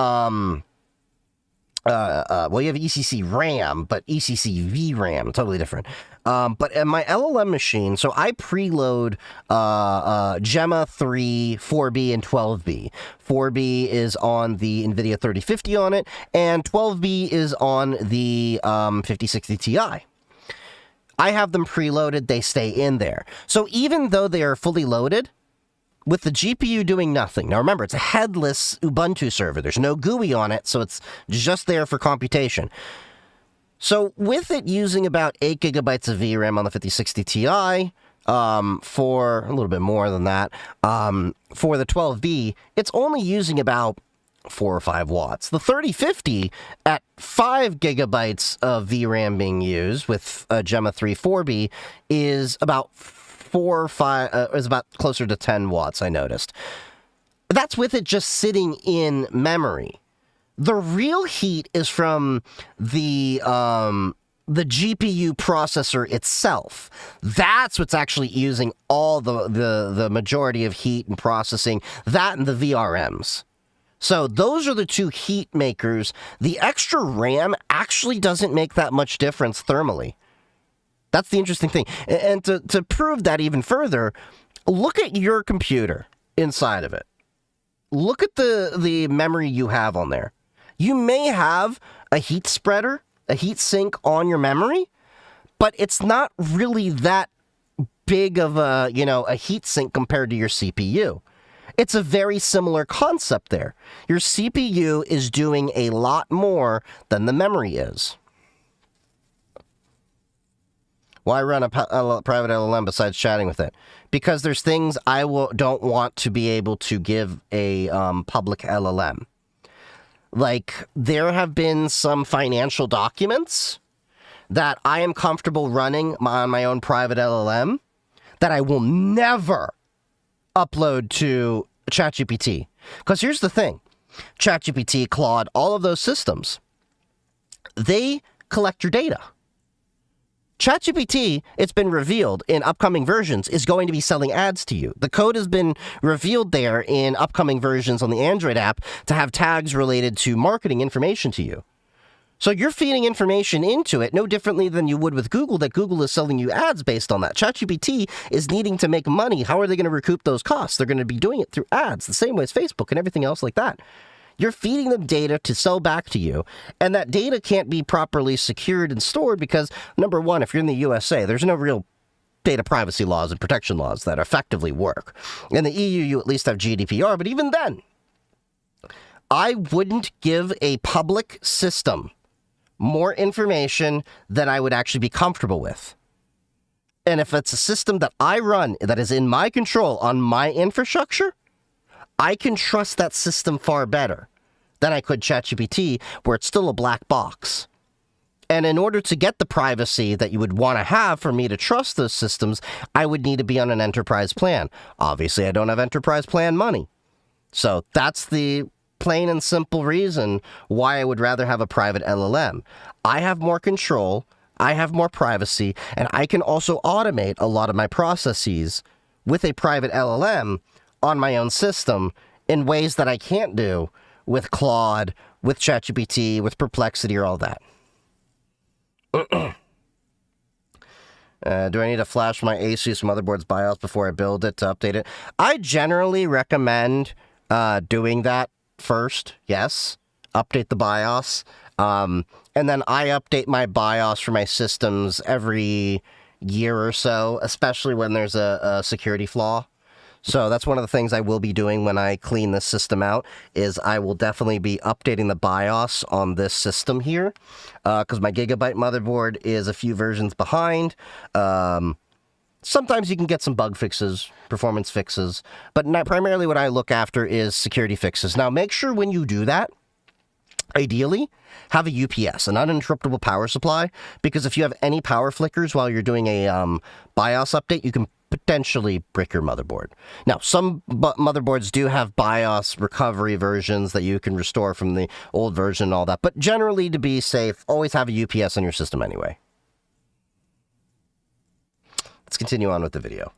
have ECC RAM, but ECC VRAM, totally different. But in my LLM machine, so I preload Gemma 3, 4B, and 12B. 4B is on the NVIDIA 3050 on it, and 12B is on the 5060 Ti. I have them preloaded, they stay in there. So even though they are fully loaded, with the GPU doing nothing. Now remember, it's a headless Ubuntu server. There's no GUI on it, so it's just there for computation. So with it using about 8 gigabytes of VRAM on the 5060 Ti, for a little bit more than that, for the 12B, it's only using about 4 or 5 watts. The 3050 at 5 gigabytes of VRAM being used with Gemma 3 4B is about 4 or 5, is about closer to 10 watts, I noticed. That's with it just sitting in memory. The real heat is from the GPU processor itself. That's what's actually using all the majority of heat and processing, that and the VRMs. So those are the two heat makers. The extra RAM actually doesn't make that much difference thermally. That's the interesting thing. And to prove that even further, look at your computer inside of it. Look at the memory you have on there. You may have a heat spreader, a heat sink on your memory, but it's not really that big of a heat sink compared to your CPU. It's a very similar concept there. Your CPU is doing a lot more than the memory is. Why run a private LLM besides chatting with it? Because there's things I don't want to be able to give a public LLM. Like, there have been some financial documents that I am comfortable running on my own private LLM that I will never upload to ChatGPT. Because here's the thing. ChatGPT, Claude, all of those systems, they collect your data. ChatGPT, it's been revealed in upcoming versions, is going to be selling ads to you. The code has been revealed there in upcoming versions on the Android app to have tags related to marketing information to you. So you're feeding information into it no differently than you would with Google, that Google is selling you ads based on that. ChatGPT is needing to make money. How are they going to recoup those costs? They're going to be doing it through ads, the same way as Facebook and everything else like that. You're feeding them data to sell back to you, and that data can't be properly secured and stored because, number one, if you're in the USA, there's no real data privacy laws and protection laws that effectively work. In the EU, you at least have GDPR, but even then, I wouldn't give a public system more information than I would actually be comfortable with. And if it's a system that I run that is in my control on my infrastructure, I can trust that system far better than I could ChatGPT, where it's still a black box. And in order to get the privacy that you would want to have for me to trust those systems, I would need to be on an enterprise plan. Obviously, I don't have enterprise plan money. So that's the plain and simple reason why I would rather have a private LLM. I have more control, I have more privacy, and I can also automate a lot of my processes with a private LLM on my own system in ways that I can't do with Claude, with ChatGPT, with Perplexity, or all that. Do I need to flash my Asus motherboard's BIOS before I build it to update it? I generally recommend doing that first, yes. Update the BIOS. And then I update my BIOS for my systems every year or so, especially when there's a security flaw. So that's one of the things I will be doing when I clean this system out, is I will definitely be updating the BIOS on this system here, because my Gigabyte motherboard is a few versions behind. Sometimes you can get some bug fixes, performance fixes, but primarily what I look after is security fixes. Now, make sure when you do that, ideally, have a UPS, an uninterruptible power supply, because if you have any power flickers while you're doing a BIOS update, you can potentially brick your motherboard. Now, some motherboards do have BIOS recovery versions that you can restore from the old version and all that, but generally, to be safe, always have a UPS on your system anyway. Let's continue on with the video.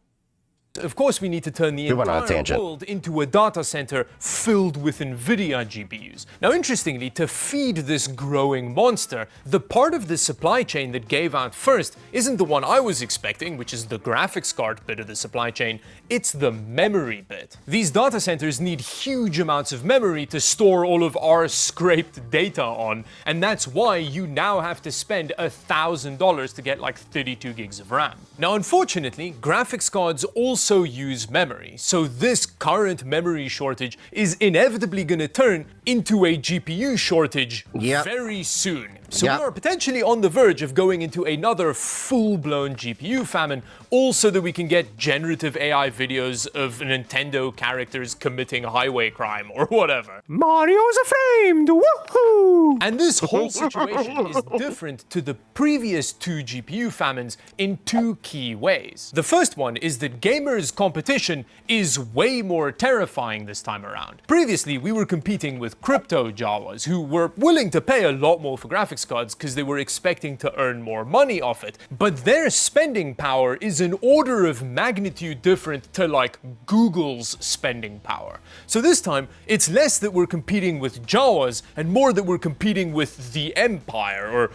Of course, we need to turn the entire world into a data center filled with NVIDIA GPUs. Now, interestingly, to feed this growing monster, the part of the supply chain that gave out first isn't the one I was expecting, which is the graphics card bit of the supply chain, it's the memory bit. These data centers need huge amounts of memory to store all of our scraped data on, and that's why you now have to spend $1,000 to get like 32 gigs of RAM. Now, unfortunately, graphics cards also use memory, so this current memory shortage is inevitably going to turn into a GPU shortage very soon. So we are potentially on the verge of going into another full-blown GPU famine, all so that we can get generative AI videos of Nintendo characters committing highway crime or whatever. Mario's aflamed! Woohoo! And this whole situation is different to the previous two GPU famines in two key ways. The first one is that gamers' competition is way more terrifying this time around. Previously, we were competing with crypto Jawas who were willing to pay a lot more for graphics cards because they were expecting to earn more money off it. But their spending power is an order of magnitude different to like Google's spending power. So this time, it's less that we're competing with Jawas and more that we're competing with the Empire or...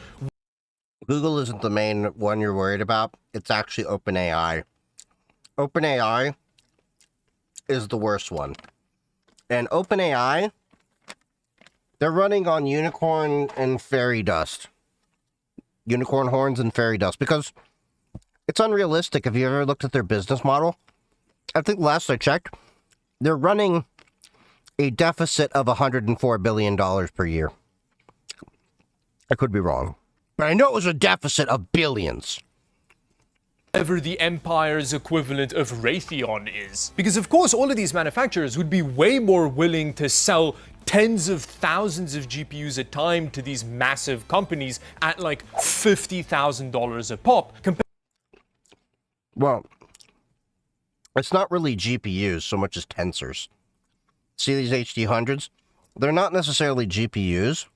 Google isn't the main one you're worried about. It's actually OpenAI. OpenAI is the worst one. And OpenAI, they're running on unicorn and fairy dust. Unicorn horns and fairy dust. Because it's unrealistic. If you ever looked at their business model, I think last I checked, they're running a deficit of $104 billion per year. I could be wrong. But I know it was a deficit of billions. Whatever the Empire's equivalent of Raytheon is. Because of course all of these manufacturers would be way more willing to sell tens of thousands of GPUs a time to these massive companies at like $50,000 a pop. Well, it's not really GPUs so much as tensors. See these HD100s? They're not necessarily GPUs.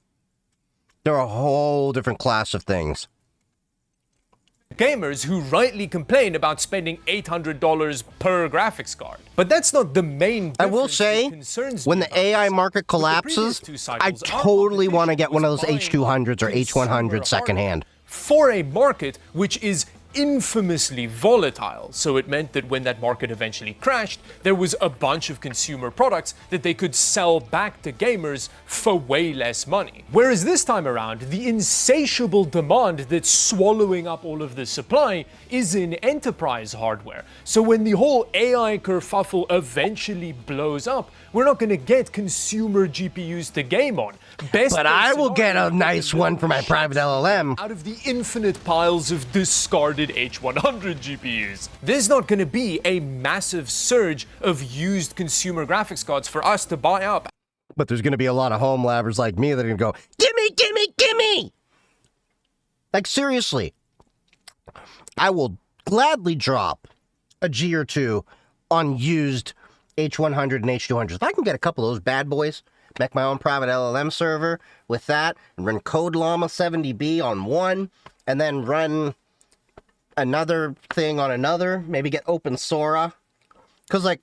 They're a whole different class of things. Gamers who rightly complain about spending $800 per graphics card. But that's not the main difference. I will say, when the AI market collapses, I totally want to get one of those H200s or H100s secondhand. For a market which is infamously volatile, so it meant that when that market eventually crashed, there was a bunch of consumer products that they could sell back to gamers for way less money. Whereas this time around, the insatiable demand that's swallowing up all of the supply is in enterprise hardware. So when the whole AI kerfuffle eventually blows up, we're not going to get consumer GPUs to game on. But I will get a nice one for my private LLM. Out of the infinite piles of discarded H100 GPUs. There's not going to be a massive surge of used consumer graphics cards for us to buy up. But there's going to be a lot of home labbers like me that are going to go, gimme, gimme, gimme! Like, seriously. I will gladly drop a G or two on used H100 and H200s. If I can get a couple of those bad boys, make my own private LLM server with that, and run Code Llama 70B on one, and then run another thing on another, maybe get Open Sora. Because, like,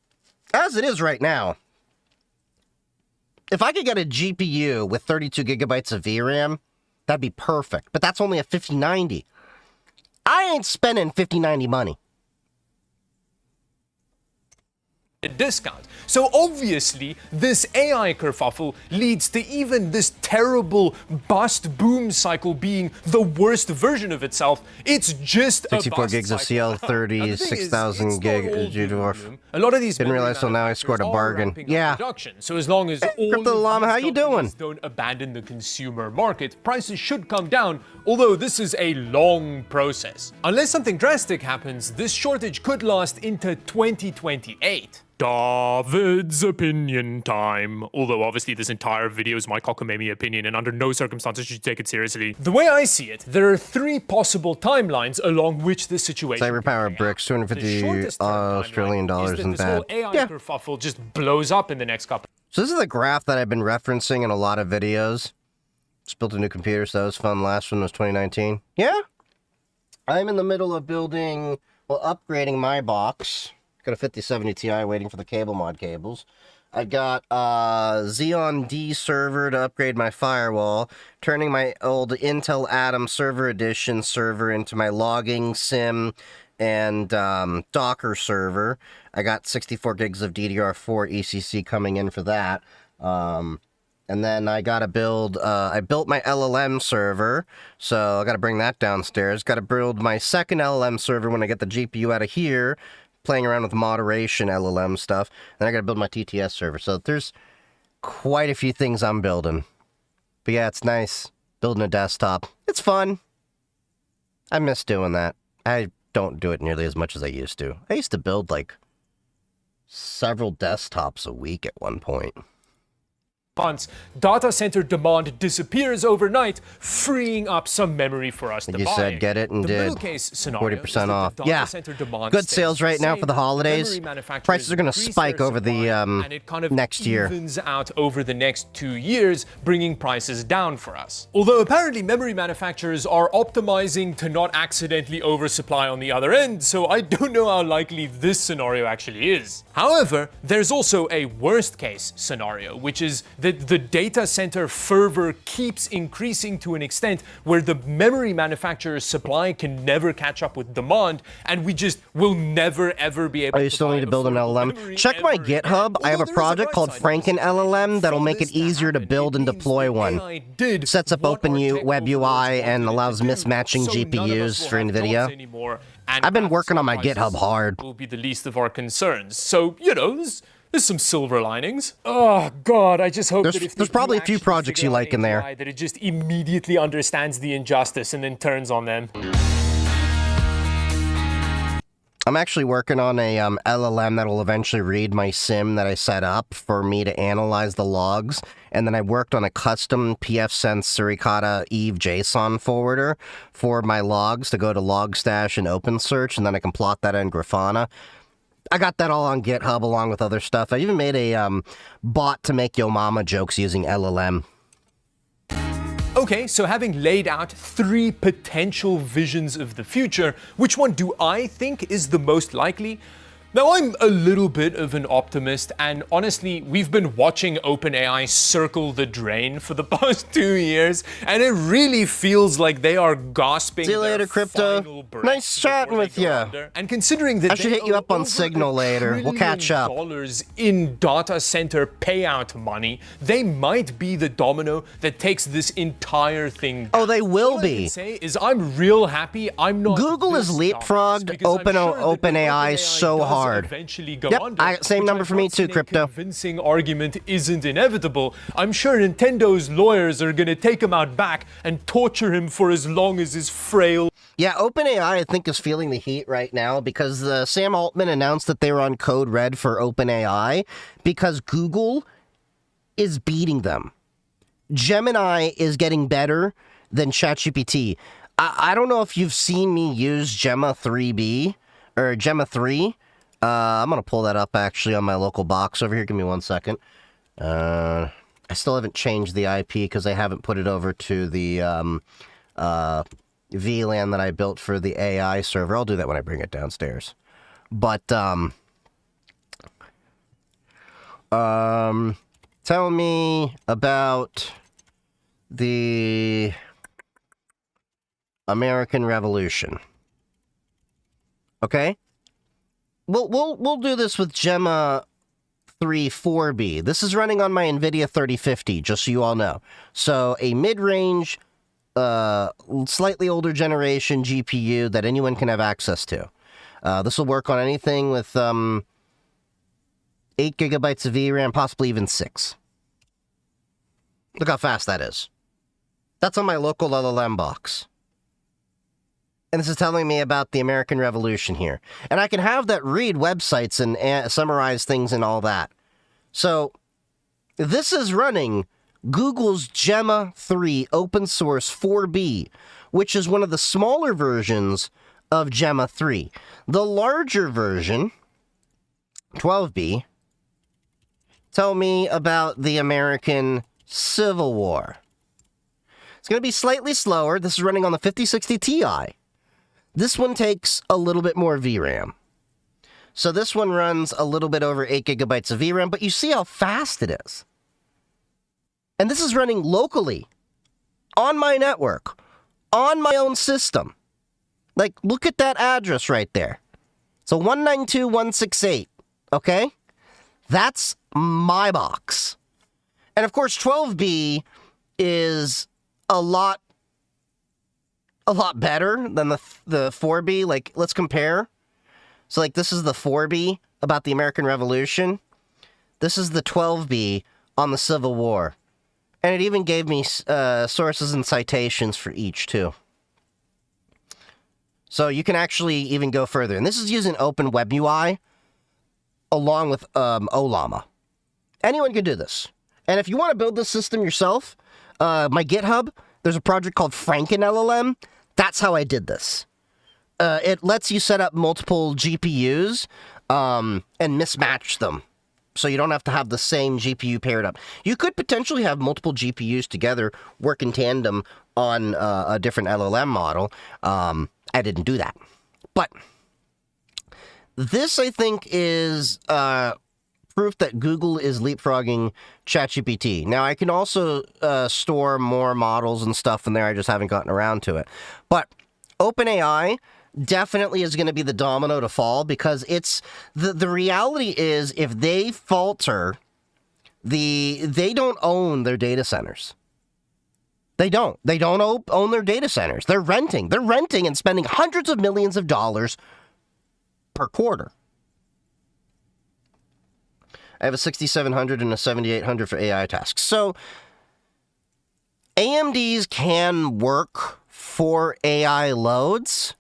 as it is right now, if I could get a GPU with 32 gigabytes of VRAM, that'd be perfect. But that's only a 5090. I ain't spending 50-90 money. A discount. So obviously, this AI kerfuffle leads to even this terrible bust boom cycle being the worst version of itself. It's just 64 gigs of CL30, 6,000 gig due to our... A lot of these didn't realize till now I scored a bargain. Yeah. So as long as all Crypto Llama, how you doing? don't abandon the consumer market, prices should come down, although this is a long process. Unless something drastic happens, this shortage could last into 2028. David's opinion time. Although obviously this entire video is my cockamamie opinion and under no circumstances should you take it seriously. The way I see it, there are 3 possible timelines along which this situation Cyberpower bricks, 250 Australian dollars in bad. AI kerfuffle just blows up in the next couple. So this is the graph that I've been referencing in a lot of videos. Just built a new computer, so that was fun. Last one was 2019. Yeah. I'm in the middle of building, well, upgrading my box. Got a 5070 Ti waiting for the cable mod cables. I got a Xeon D server to upgrade my firewall, turning my old Intel Atom Server Edition server into my logging sim and Docker server. I got 64 gigs of DDR4 ECC coming in for that. And then I got to build, I built my LLM server, so I got to bring that downstairs. Got to build my second LLM server when I get the GPU out of here, playing around with moderation LLM stuff. Then I got to build my TTS server. So there's quite a few things I'm building. But yeah, it's nice building a desktop. It's fun. I miss doing that. I don't do it nearly as much as I used to. I used to build like several desktops a week at one point. Months, data center demand disappears overnight, freeing up some memory for us to buy. You said get it and did. 40% off. Yeah, good sales right now for the holidays. Prices are going to spike over the and it kind of next year. Evens out over the next 2 years, bringing prices down for us. Although apparently memory manufacturers are optimizing to not accidentally oversupply on the other end, so I don't know how likely this scenario actually is. However, there's also a worst case scenario, which is that the data center fervor keeps increasing to an extent where the memory manufacturer's supply can never catch up with demand, and we just will never ever be able to. You still need to build an LLM. Check my GitHub. I have a project called Franken LLM that'll make it easier to build and deploy one. Sets up Open Web UI and allows mismatching GPUs for NVIDIA. I've been working on my GitHub hard. Will be the least of our concerns. So, you know, there's some silver linings. Oh God, I just hope that if there's probably a few projects you like in there, that it just immediately understands the injustice and then turns on them. I'm actually working on a LLM that will eventually read my sim that I set up for me to analyze the logs. And then I worked on a custom pfSense Suricata Eve JSON forwarder for my logs to go to Logstash and OpenSearch, and then I can plot that in Grafana. I got that all on GitHub along with other stuff. I even made a bot to make Yo Mama jokes using LLM. Okay, so having laid out 3 potential visions of the future, which one do I think is the most likely? Now, I'm a little bit of an optimist, and honestly, we've been watching OpenAI circle the drain for the past 2 years, and it really feels like they are gasping. See you later, Crypto. Nice chatting with you. And considering that I should hit you up on Signal later. We'll catch up. $1 in data center payout money, they might be the domino that takes this entire thing down. Oh, they will be. All I can say is I'm real happy I'm not. Google has leapfrogged OpenAI so hard. Eventually go yep, under, same number for me too, Crypto. Convincing argument isn't inevitable. I'm sure Nintendo's lawyers are gonna take him out back and torture him for as long as his frail. Yeah, OpenAI I think is feeling the heat right now because Sam Altman announced that they were on code red for OpenAI because Google is beating them. Gemini is getting better than ChatGPT. I don't know if you've seen me use Gemma 3B or Gemma 3. I'm going to pull that up, actually, on my local box over here. Give me 1 second. I still haven't changed the IP because I haven't put it over to the VLAN that I built for the AI server. I'll do that when I bring it downstairs. But, tell me about the American Revolution. Okay? We'll do this with Gemma 3 4B. This is running on my NVIDIA 3050, just so you all know. So a mid-range, slightly older generation GPU that anyone can have access to. This will work on anything with 8 gigabytes of VRAM, possibly even 6. Look how fast that is. That's on my local LLM box. And this is telling me about the American Revolution here. And I can have that read websites and summarize things and all that. So, this is running Google's Gemma 3 open source 4B, which is one of the smaller versions of Gemma 3. The larger version, 12B, tell me about the American Civil War. It's going to be slightly slower. This is running on the 5060 Ti. This one takes a little bit more VRAM. So this one runs a little bit over 8 gigabytes of VRAM, but you see how fast it is. And this is running locally, on my network, on my own system. Like, look at that address right there. So 192.168, okay? That's my box. And of course, 12B is a lot better than the 4B. Like, let's compare. So, like, this is the 4B about the American Revolution. This is the 12B on the Civil War. And it even gave me sources and citations for each, too. So you can actually even go further. And this is using Open Web UI along with Olama. Anyone can do this. And if you want to build this system yourself, my GitHub, there's a project called FrankenLLM. That's how I did this. It lets you set up multiple GPUs and mismatch them. So you don't have to have the same GPU paired up. You could potentially have multiple GPUs together work in tandem on a different LLM model. I didn't do that. But this, I think, is proof that Google is leapfrogging ChatGPT. Now, I can also store more models and stuff in there. I just haven't gotten around to it. But OpenAI definitely is going to be the domino to fall, because it's the reality is, if they falter, they don't own their data centers. They don't own their data centers. They're renting and spending hundreds of millions of dollars per quarter. I have a 6700 and a 7800 for AI tasks. So AMDs can work for AI loads.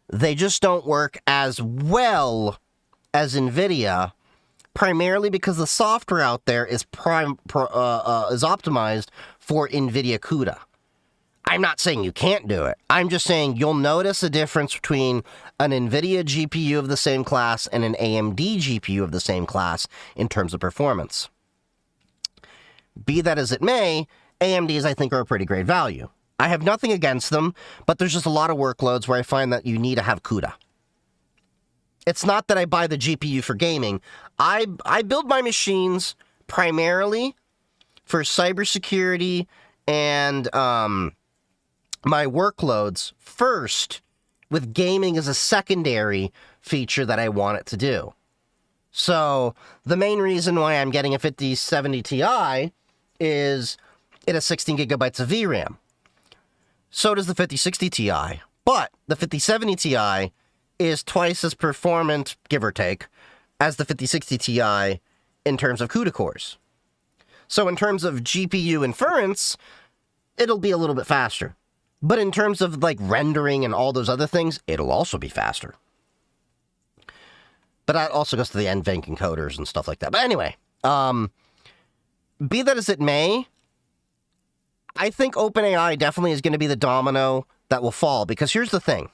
They just don't work as well as NVIDIA, primarily because the software out there is optimized for NVIDIA CUDA. I'm not saying you can't do it. I'm just saying you'll notice a difference between an NVIDIA GPU of the same class and an AMD GPU of the same class in terms of performance. Be that as it may, AMDs, I think, are a pretty great value. I have nothing against them, but there's just a lot of workloads where I find that you need to have CUDA. It's not that I buy the GPU for gaming. I build my machines primarily for cybersecurity and my workloads first, with gaming as a secondary feature that I want it to do. So the main reason why I'm getting a 5070 Ti is it has 16 gigabytes of VRAM. So does the 5060 Ti. But the 5070 Ti is twice as performant, give or take, as the 5060 Ti in terms of CUDA cores. So in terms of GPU inference, it'll be a little bit faster. But in terms of like rendering and all those other things, it'll also be faster. But that also goes to the NVENC encoders and stuff like that. But anyway, be that as it may, I think OpenAI definitely is going to be the domino that will fall. Because here's the thing.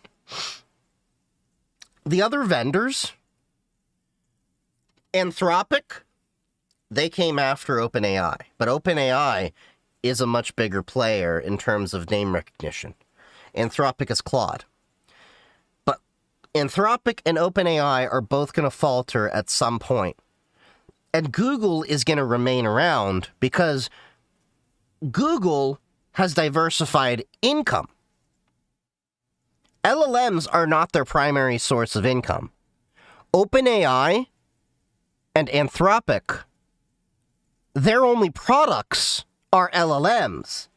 The other vendors, Anthropic, they came after OpenAI. But OpenAI is a much bigger player in terms of name recognition. Anthropic is Claude. But Anthropic and OpenAI are both going to falter at some point. And Google is going to remain around because Google has diversified income. LLMs are not their primary source of income. OpenAI and Anthropic, their only products are LLMs.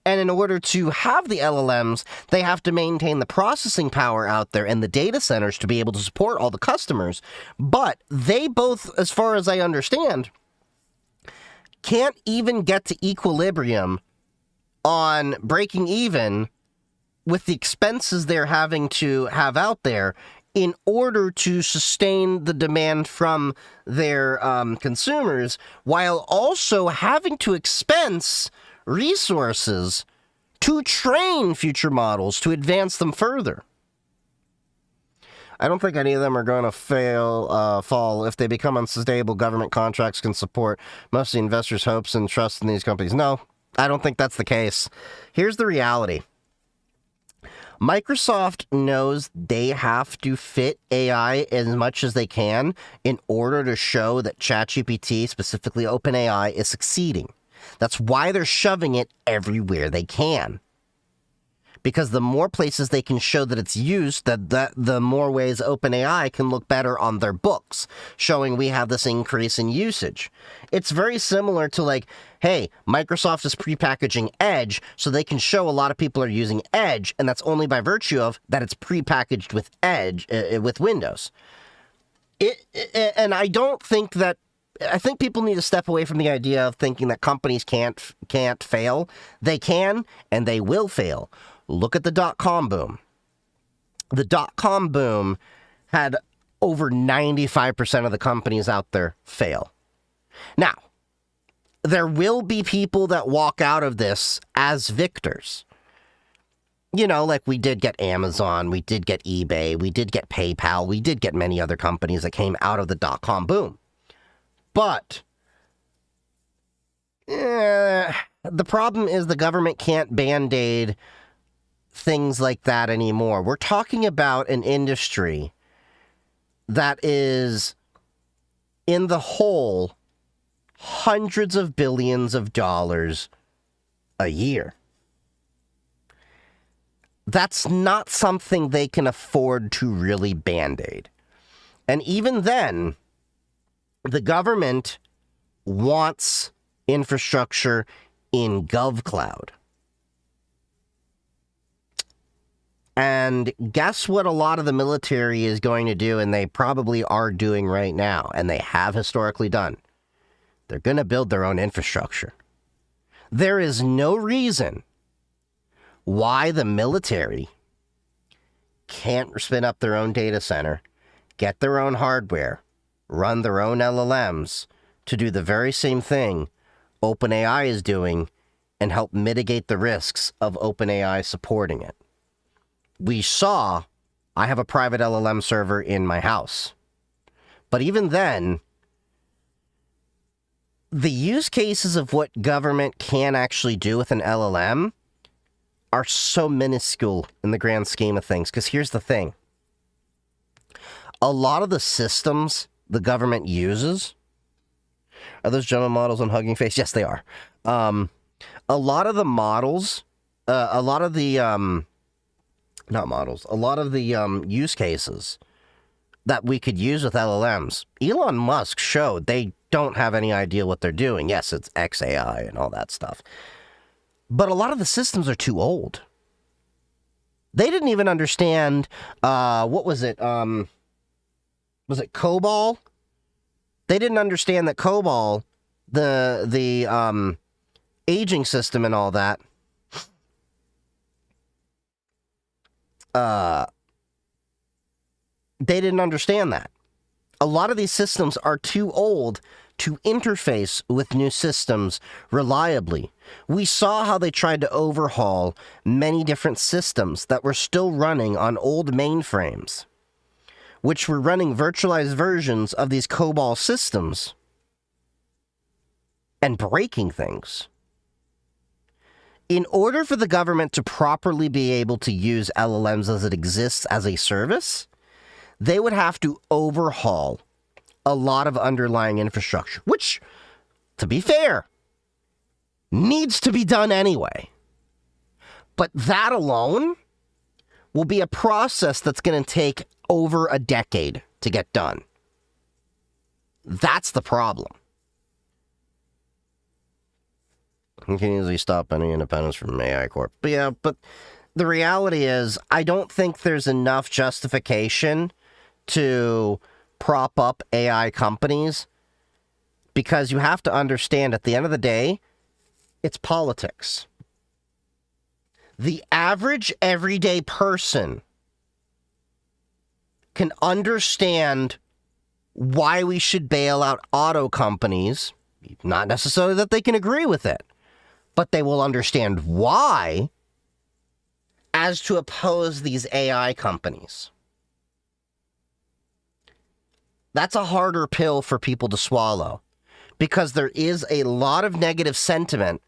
And in order to have the LLMs, they have to maintain the processing power out there and the data centers to be able to support all the customers. But they both, as far as I understand, can't even get to equilibrium on breaking even with the expenses they're having to have out there in order to sustain the demand from their consumers, while also having to expense resources to train future models to advance them further. I don't think any of them are going to fall if they become unsustainable. Government contracts can support most of the investors' hopes and trust in these companies. No, I don't think that's the case. Here's the reality. Microsoft knows they have to fit AI as much as they can in order to show that ChatGPT, specifically OpenAI, is succeeding. That's why they're shoving it everywhere they can. Because the more places they can show that it's used, the more ways OpenAI can look better on their books, showing we have this increase in usage. It's very similar to like, hey, Microsoft is prepackaging Edge, so they can show a lot of people are using Edge, and that's only by virtue of that it's prepackaged with Edge, with Windows. And I don't think that, I think people need to step away from the idea of thinking that companies can't fail. They can, and they will fail. Look at the dot-com boom. The dot-com boom had over 95% of the companies out there fail. Now, there will be people that walk out of this as victors. You know, like we did get Amazon, we did get eBay, we did get PayPal, we did get many other companies that came out of the dot-com boom. But the problem is the government can't band-aid things like that anymore. We're talking about an industry that is, in the whole, hundreds of billions of dollars a year. That's not something they can afford to really band-aid. And even then, the government wants infrastructure in GovCloud. And guess what a lot of the military is going to do, and they probably are doing right now, and they have historically done? They're going to build their own infrastructure. There is no reason why the military can't spin up their own data center, get their own hardware, run their own LLMs to do the very same thing OpenAI is doing and help mitigate the risks of OpenAI supporting it. We saw, I have a private LLM server in my house. But even then, the use cases of what government can actually do with an LLM are so minuscule in the grand scheme of things. Because here's the thing. A lot of the systems the government uses, are those gentleman models on Hugging Face? Yes, they are. A lot of the models, a lot of the use cases that we could use with LLMs, Elon Musk showed they don't have any idea what they're doing. Yes, it's XAI and all that stuff. But a lot of the systems are too old. They didn't even understand, what was it? Was it COBOL? They didn't understand that COBOL, the aging system and all that, they didn't understand that. A lot of these systems are too old to interface with new systems reliably. We saw how they tried to overhaul many different systems that were still running on old mainframes, which were running virtualized versions of these COBOL systems and breaking things. In order for the government to properly be able to use LLMs as it exists as a service, they would have to overhaul a lot of underlying infrastructure, which, to be fair, needs to be done anyway. But that alone will be a process that's going to take over a decade to get done. That's the problem. You can easily stop any independence from AI Corp. But yeah, but the reality is, I don't think there's enough justification to prop up AI companies, because you have to understand, at the end of the day, it's politics. The average everyday person can understand why we should bail out auto companies, not necessarily that they can agree with it, but they will understand why, as to oppose these AI companies. That's a harder pill for people to swallow, because there is a lot of negative sentiment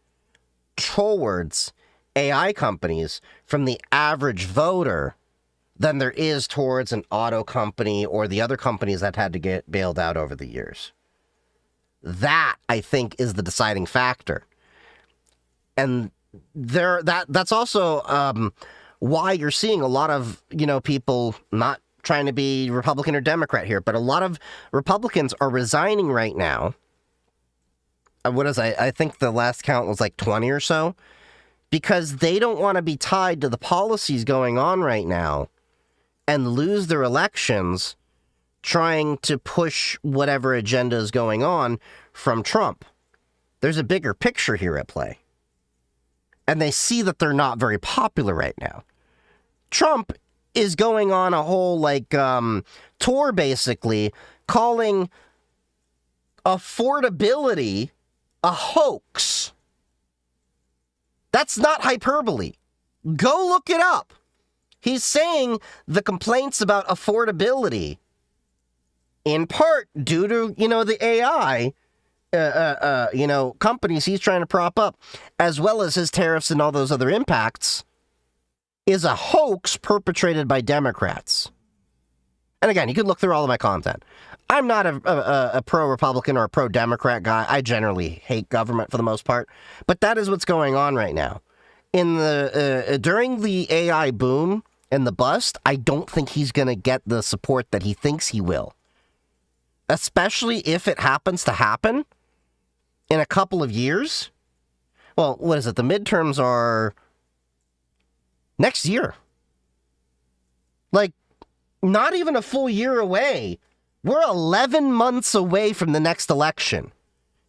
towards AI companies from the average voter than there is towards an auto company or the other companies that had to get bailed out over the years. That, I think, is the deciding factor. And that's also why you're seeing a lot of, people not trying to be Republican or Democrat here, but a lot of Republicans are resigning right now. I think the last count was like 20 or so, because they don't want to be tied to the policies going on right now and lose their elections trying to push whatever agenda is going on from Trump. There's a bigger picture here at play. And they see that they're not very popular right now. Trump is going on a whole, tour, basically, calling affordability a hoax. That's not hyperbole. Go look it up. He's saying the complaints about affordability, in part due to, the AI, companies he's trying to prop up, as well as his tariffs and all those other impacts, is a hoax perpetrated by Democrats. And again, you can look through all of my content. I'm not a pro-Republican or a pro-Democrat guy. I generally hate government for the most part. But that is what's going on right now. During the AI boom and the bust, I don't think he's going to get the support that he thinks he will. Especially if it happens to happen in a couple of years. Well, what is it? The midterms are next year. Not even a full year away. We're 11 months away from the next election.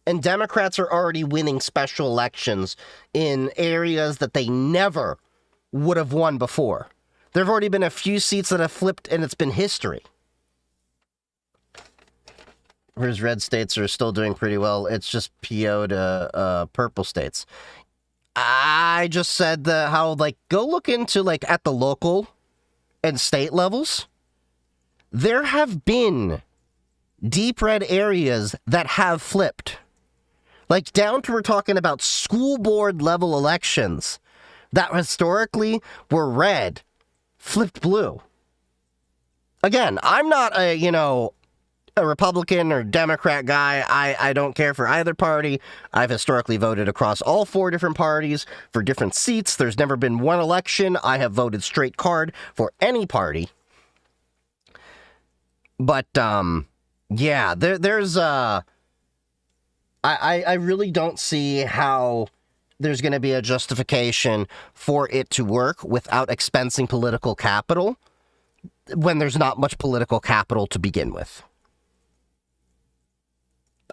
And Democrats are already winning special elections in areas that they never would have won before. There have already been a few seats that have flipped, and it's been history. Whereas red states are still doing pretty well. It's just PO'd purple states. I just said go look into, at the local and state levels. There have been deep red areas that have flipped. Down to, we're talking about school board level elections that historically were red, flipped blue. Again, I'm not a Republican or Democrat guy. I don't care for either party. I've historically voted across all 4 different parties for different seats. There's never been one election I have voted straight card for any party. But, yeah, there's I really don't see how there's going to be a justification for it to work without expensing political capital when there's not much political capital to begin with.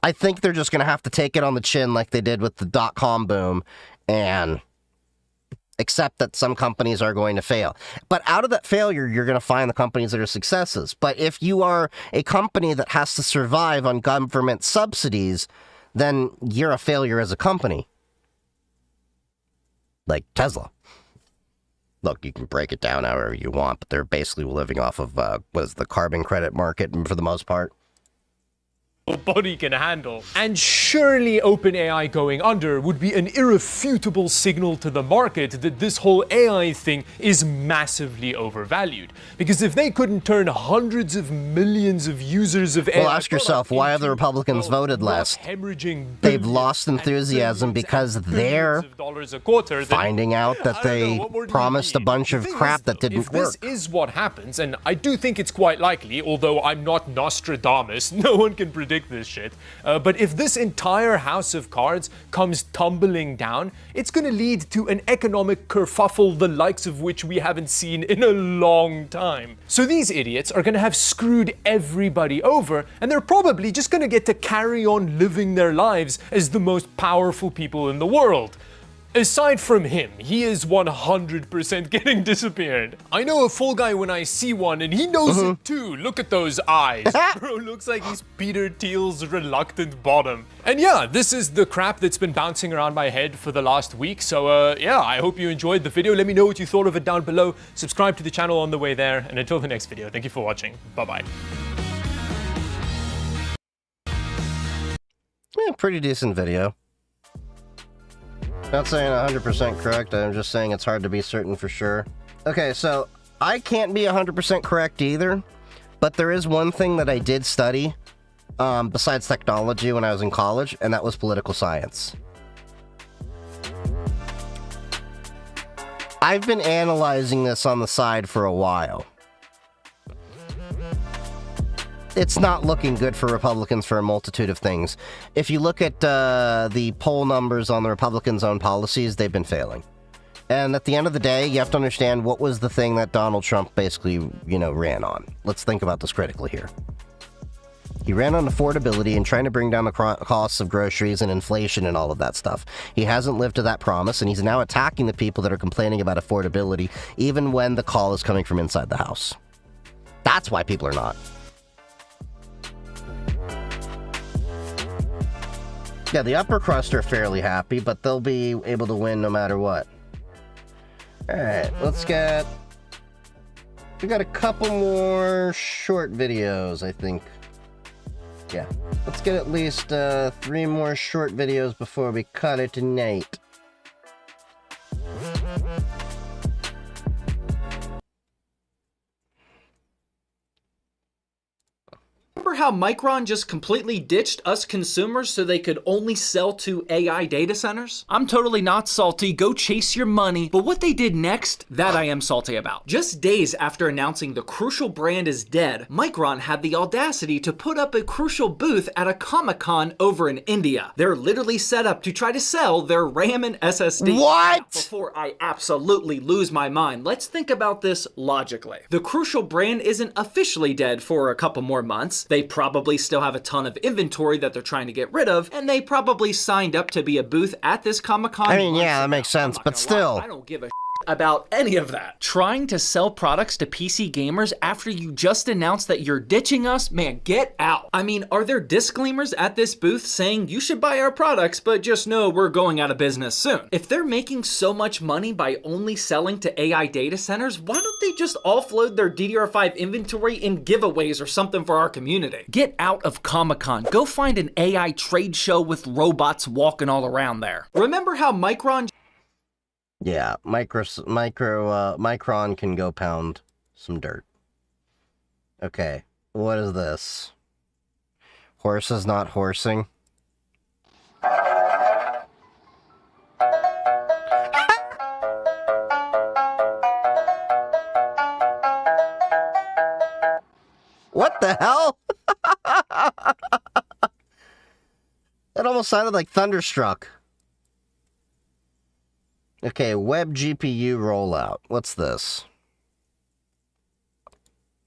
I think they're just going to have to take it on the chin like they did with the dot-com boom and accept that some companies are going to fail. But out of that failure, you're going to find the companies that are successes. But if you are a company that has to survive on government subsidies, then you're a failure as a company. Like Tesla. Look, you can break it down however you want, but they're basically living off of, the carbon credit market for the most part. body can handle. And surely OpenAI going under would be an irrefutable signal to the market that this whole AI thing is massively overvalued. Because if they couldn't turn hundreds of millions of users of AI, well, ask yourself, why have the Republicans voted less? They've lost enthusiasm because they're finding out that they promised a bunch of crap that didn't work. If this is what happens, and I do think it's quite likely, although I'm not Nostradamus, no one can predict this shit, but if this entire house of cards comes tumbling down, it's going to lead to an economic kerfuffle the likes of which we haven't seen in a long time. So these idiots are going to have screwed everybody over, and they're probably just going to get to carry on living their lives as the most powerful people in the world. Aside from him, he is 100% getting disappeared. I know a Fall Guy when I see one, and he knows it too. Look at those eyes. Bro looks like he's Peter Thiel's reluctant bottom. And yeah, this is the crap that's been bouncing around my head for the last week. So yeah, I hope you enjoyed the video. Let me know what you thought of it down below. Subscribe to the channel on the way there. And until the next video, thank you for watching. Bye-bye. Yeah, pretty decent video. Not saying 100% correct, I'm just saying it's hard to be certain for sure. Okay, so I can't be 100% correct either, but there is one thing that I did study besides technology when I was in college, and that was political science. I've been analyzing this on the side for a while. It's not looking good for Republicans for a multitude of things. If you look at the poll numbers on the Republicans' own policies, they've been failing. And at the end of the day, you have to understand what was the thing that Donald Trump basically, ran on. Let's think about this critically here. He ran on affordability and trying to bring down the costs of groceries and inflation and all of that stuff. He hasn't lived to that promise, and he's now attacking the people that are complaining about affordability, even when the call is coming from inside the house. That's why people are not. Yeah, the upper crust are fairly happy, but they'll be able to win no matter what. Alright, we got a couple more short videos, I think. Yeah, let's get at least 3 more short videos before we cut it tonight. Remember how Micron just completely ditched us consumers so they could only sell to AI data centers? I'm totally not salty, go chase your money, but what they did next, that I am salty about. Just days after announcing the Crucial brand is dead, Micron had the audacity to put up a Crucial booth at a Comic-Con over in India. They're literally set up to try to sell their RAM and SSD. What? Now, before I absolutely lose my mind, let's think about this logically. The Crucial brand isn't officially dead for a couple more months. They probably still have a ton of inventory that they're trying to get rid of, and they probably signed up to be a booth at this Comic-Con. I mean, yeah, that makes sense, but still. I don't give a about any of that. Trying to sell products to PC gamers after you just announced that you're ditching us? Man, get out. I mean, are there disclaimers at this booth saying you should buy our products, but just know we're going out of business soon? If they're making so much money by only selling to AI data centers, why don't they just offload their DDR5 inventory in giveaways or something for our community? Get out of Comic-Con. Go find an AI trade show with robots walking all around there. Remember how Micron... Yeah, Micron can go pound some dirt. Okay, what is this? Horses not horsing? What the hell? That almost sounded like Thunderstruck. Okay, web GPU rollout. What's this?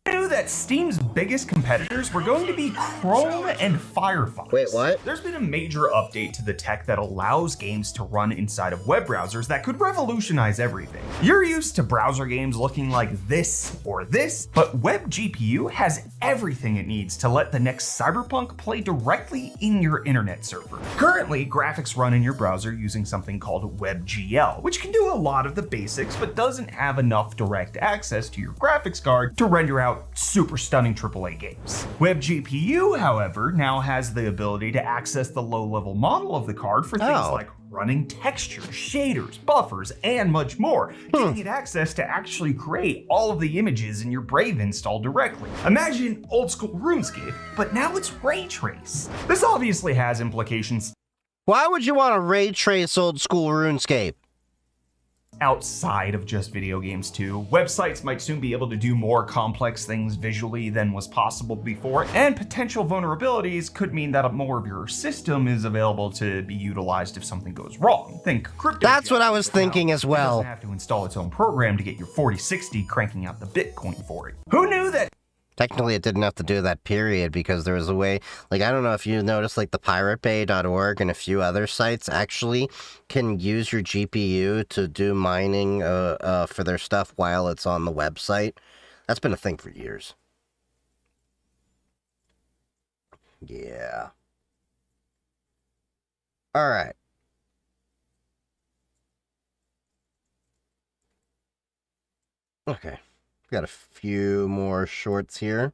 I knew that Steam's biggest competitors were going to be Chrome and Firefox. Wait, what? There's been a major update to the tech that allows games to run inside of web browsers that could revolutionize everything. You're used to browser games looking like this or this, but Web GPU has everything it needs to let the next Cyberpunk play directly in your internet server. Currently, graphics run in your browser using something called WebGL, which can do a lot of the basics, but doesn't have enough direct access to your graphics card to render out super stunning AAA games. WebGPU, however, now has the ability to access the low-level model of the card for things like running textures, shaders, buffers, and much more, giving it access to actually create all of the images in your Brave install directly. Imagine old school RuneScape, but now it's ray trace. This obviously has implications. Why would you want to ray trace old school RuneScape? Outside of just video games too. Websites might soon be able to do more complex things visually than was possible before, and potential vulnerabilities could mean that more of your system is available to be utilized if something goes wrong. Think crypto. That's what I was thinking as well. It doesn't have to install its own program to get your 4060 cranking out the Bitcoin for it. Who knew that? Technically, it didn't have to do that period because there was a way, like, I don't know if you noticed, like, the piratebay.org and a few other sites actually can use your GPU to do mining for their stuff while it's on the website. That's been a thing for years. Yeah. All right. Okay. Got a few more shorts here.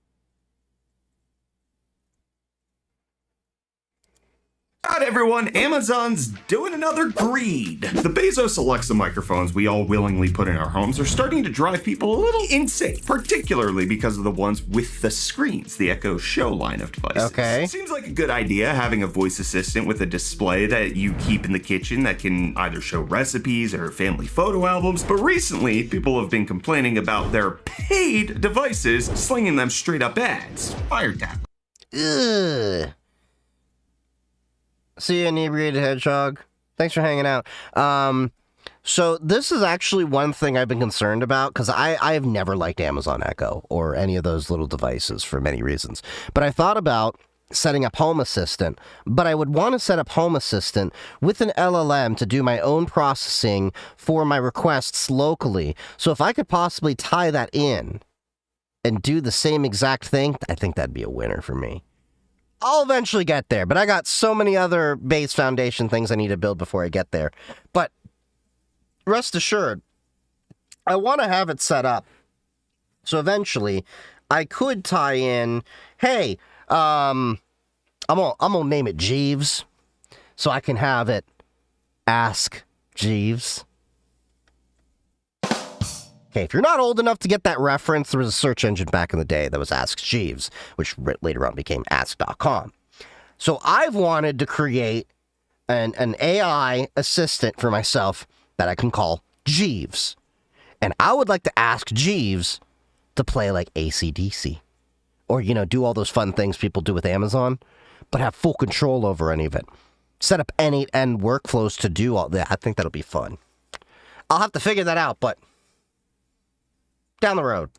God, everyone, Amazon's doing another greed. The Bezos Alexa microphones we all willingly put in our homes are starting to drive people a little insane, particularly because of the ones with the screens, the Echo Show line of devices. Okay. Seems like a good idea having a voice assistant with a display that you keep in the kitchen that can either show recipes or family photo albums, but recently people have been complaining about their paid devices slinging them straight up ads. Wiretap. Ugh. See you, Inebriated Hedgehog. Thanks for hanging out. So this is actually one thing I've been concerned about, because I've never liked Amazon Echo or any of those little devices for many reasons. But I thought about setting up Home Assistant, but I would want to set up Home Assistant with an LLM to do my own processing for my requests locally. So if I could possibly tie that in and do the same exact thing, I think that'd be a winner for me. I'll eventually get there, but I got so many other base foundation things I need to build before I get there. But rest assured, I want to have it set up so eventually I could tie in, hey, I'm gonna name it Jeeves, so I can have it ask Jeeves. Okay, if you're not old enough to get that reference, there was a search engine back in the day that was Ask Jeeves, which later on became Ask.com. So I've wanted to create an AI assistant for myself that I can call Jeeves. And I would like to ask Jeeves to play like AC/DC. Or, you know, do all those fun things people do with Amazon, but have full control over any of it. Set up end-to-end workflows to do all that. I think that'll be fun. I'll have to figure that out, but down the road.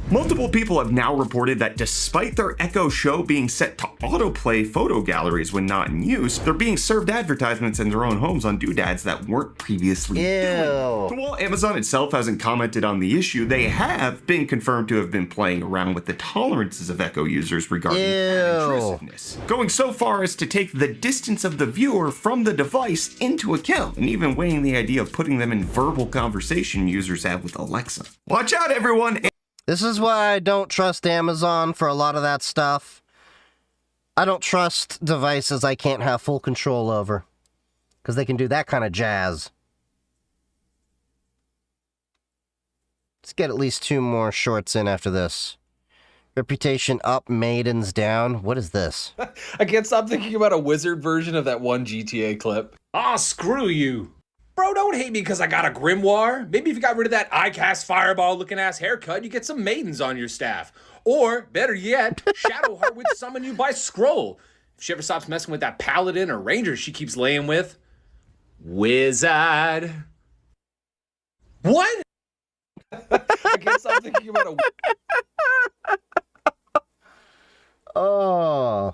Multiple people have now reported that despite their Echo Show being set to autoplay photo galleries when not in use, they're being served advertisements in their own homes on doodads that weren't previously doing. While Amazon itself hasn't commented on the issue, they have been confirmed to have been playing around with the tolerances of Echo users regarding intrusiveness, going so far as to take the distance of the viewer from the device into account, and even weighing the idea of putting them in verbal conversation users have with Alexa. Watch out, everyone! This is why I don't trust Amazon for a lot of that stuff. I don't trust devices I can't have full control over, because they can do that kind of jazz. Let's get at least 2 more shorts in after this. Reputation up, maidens down. What is this? I can't stop thinking about a wizard version of that one GTA clip. Ah, screw you. Bro, don't hate me because I got a grimoire. Maybe if you got rid of that ICAST fireball looking ass haircut, you get some maidens on your staff. Or, better yet, Shadowheart would summon you by scroll. If she ever stops messing with that paladin or ranger she keeps laying with. Wizard. What? I can't stop thinking about a... Oh.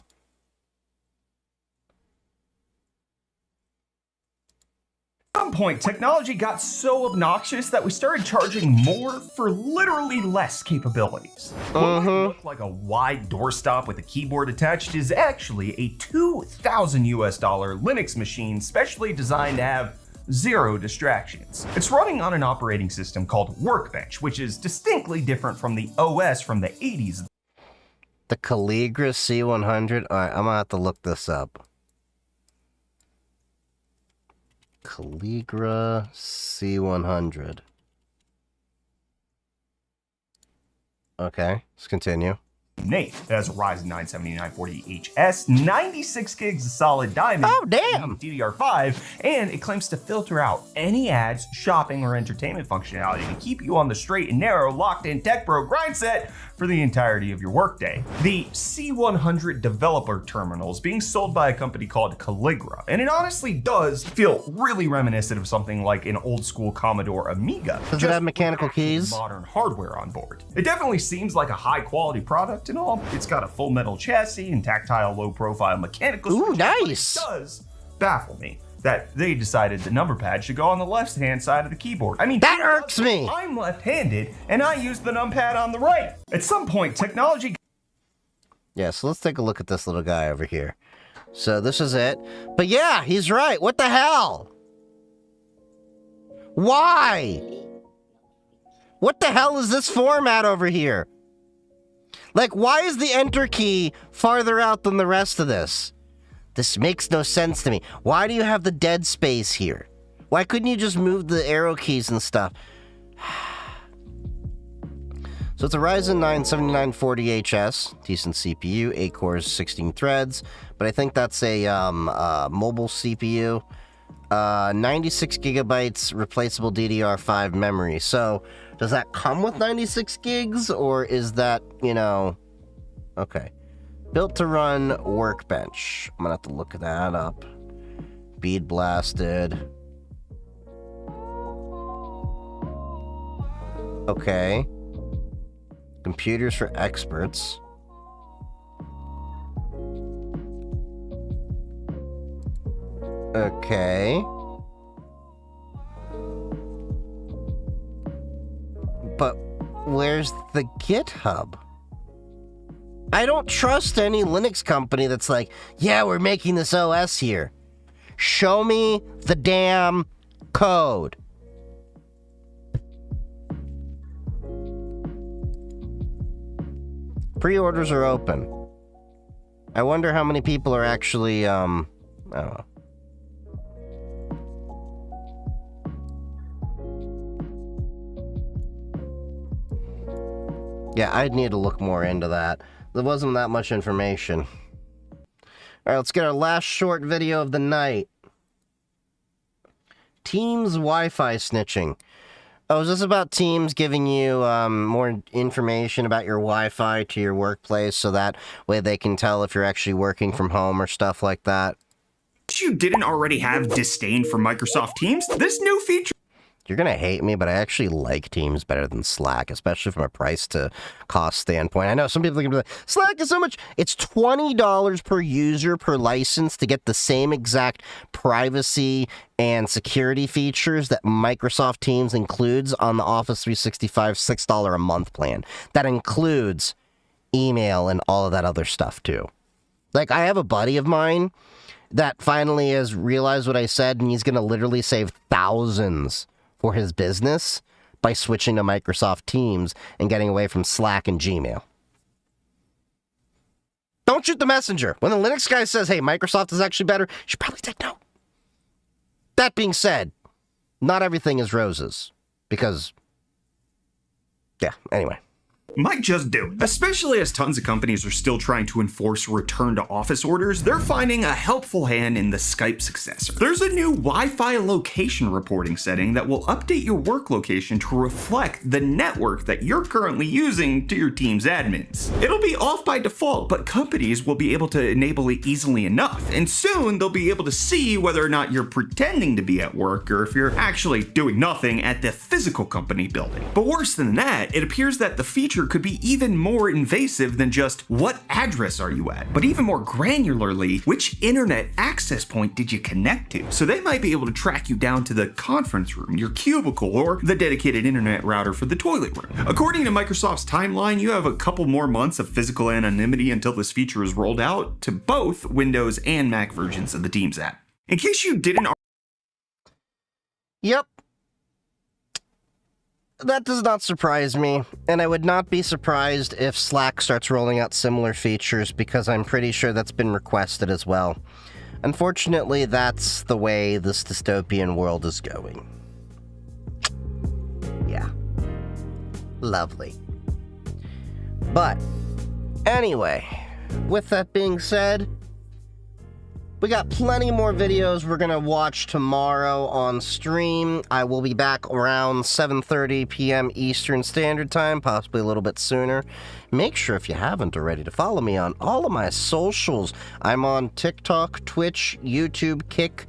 At some point, technology got so obnoxious that we started charging more for literally less capabilities. What might look like a wide doorstop with a keyboard attached is actually a $2,000 US Linux machine specially designed to have zero distractions. It's running on an operating system called Workbench, which is distinctly different from the OS from the 80s. The Calligra C100? Alright, I'm gonna have to look this up. Calligra C100. Okay, let's continue. Nate, it has a Ryzen 9 7940HS, 96 gigs of solid diamond, oh damn, DDR5, and it claims to filter out any ads, shopping, or entertainment functionality to keep you on the straight and narrow, locked-in tech bro grind set for the entirety of your workday. The C100 developer terminal is being sold by a company called Calligra, and it honestly does feel really reminiscent of something like an old school Commodore Amiga. Does it have mechanical keys? Modern hardware on board. It definitely seems like a high quality product and all. It's got a full metal chassis and tactile low profile mechanical. Ooh, nice. It does baffle me that they decided the number pad should go on the left hand side of the keyboard. I mean, that irks me. I'm left-handed and I use the numpad on the right. At some point, technology. Yeah, so let's take a look at this little guy over here. So this is it. But yeah, he's right. What the hell? Why? What the hell is this format over here? Like, why is the enter key farther out than the rest of this? This makes no sense to me. Why do you have the dead space here? Why couldn't you just move the arrow keys and stuff? So it's a Ryzen 9 7940HS, decent CPU, 8 cores, 16 threads, but I think that's a mobile CPU. 96 gigabytes replaceable DDR5 memory. So does that come with 96 gigs, or is that, you know, okay. Built to run Workbench. I'm gonna have to look that up. Bead blasted. Okay. Computers for experts. Okay. But where's the GitHub? I don't trust any Linux company that's like, yeah, we're making this OS here. Show me the damn code. Pre-orders are open. I wonder how many people are actually, I don't know. Yeah, I'd need to look more into that. There wasn't that much information. Alright, let's get our last short video of the night. Teams Wi-Fi snitching. Oh, is this about Teams giving you more information about your Wi-Fi to your workplace so that way they can tell if you're actually working from home or stuff like that? If you didn't already have disdain for Microsoft Teams, this new feature. You're gonna hate me, but I actually like Teams better than Slack, especially from a price to cost standpoint. I know some people are gonna be like, Slack is so much. It's $20 per user per license to get the same exact privacy and security features that Microsoft Teams includes on the Office 365 $6 a month plan. That includes email and all of that other stuff too. Like, I have a buddy of mine that finally has realized what I said, and he's gonna literally save thousands for his business by switching to Microsoft Teams and getting away from Slack and Gmail. Don't shoot the messenger. When the Linux guy says, hey, Microsoft is actually better, you should probably take note. That being said, not everything is roses. Because, yeah, anyway. Might just do. Especially as tons of companies are still trying to enforce return to office orders, they're finding a helpful hand in the Skype successor. There's a new Wi-Fi location reporting setting that will update your work location to reflect the network that you're currently using to your team's admins. It'll be off by default, but companies will be able to enable it easily enough, and soon they'll be able to see whether or not you're pretending to be at work or if you're actually doing nothing at the physical company building. But worse than that, it appears that the feature could be even more invasive than just what address are you at, but even more granularly, which internet access point did you connect to? So they might be able to track you down to the conference room, your cubicle, or the dedicated internet router for the toilet room. According to Microsoft's timeline, you have a couple more months of physical anonymity until this feature is rolled out to both Windows and Mac versions of the Teams app. In case you didn't Yep. That does not surprise me, and I would not be surprised if Slack starts rolling out similar features, because I'm pretty sure that's been requested as well. Unfortunately, that's the way this dystopian world is going. Yeah. Lovely. But, anyway, with that being said, we got plenty more videos we're gonna watch tomorrow on stream. I will be back around 7:30 p.m. Eastern Standard Time, possibly a little bit sooner. Make sure, if you haven't already, to follow me on all of my socials. I'm on TikTok, Twitch, YouTube, Kick,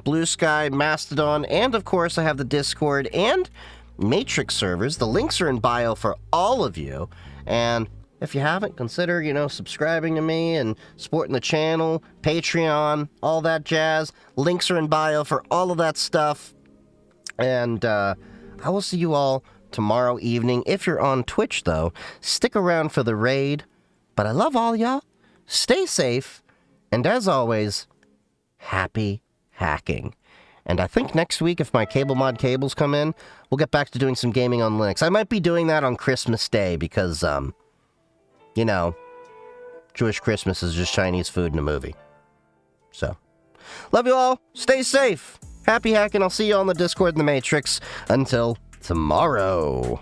Blue Sky, Mastodon, and of course I have the Discord and Matrix servers. The links are in bio for all of you, and if you haven't, consider, subscribing to me and supporting the channel, Patreon, all that jazz. Links are in bio for all of that stuff. And I will see you all tomorrow evening. If you're on Twitch, though, stick around for the raid. But I love all y'all. Stay safe. And as always, happy hacking. And I think next week, if my cable mod cables come in, we'll get back to doing some gaming on Linux. I might be doing that on Christmas Day because, Jewish Christmas is just Chinese food in a movie. So, love you all. Stay safe. Happy hacking. I'll see you all in the Discord and the Matrix. Until tomorrow.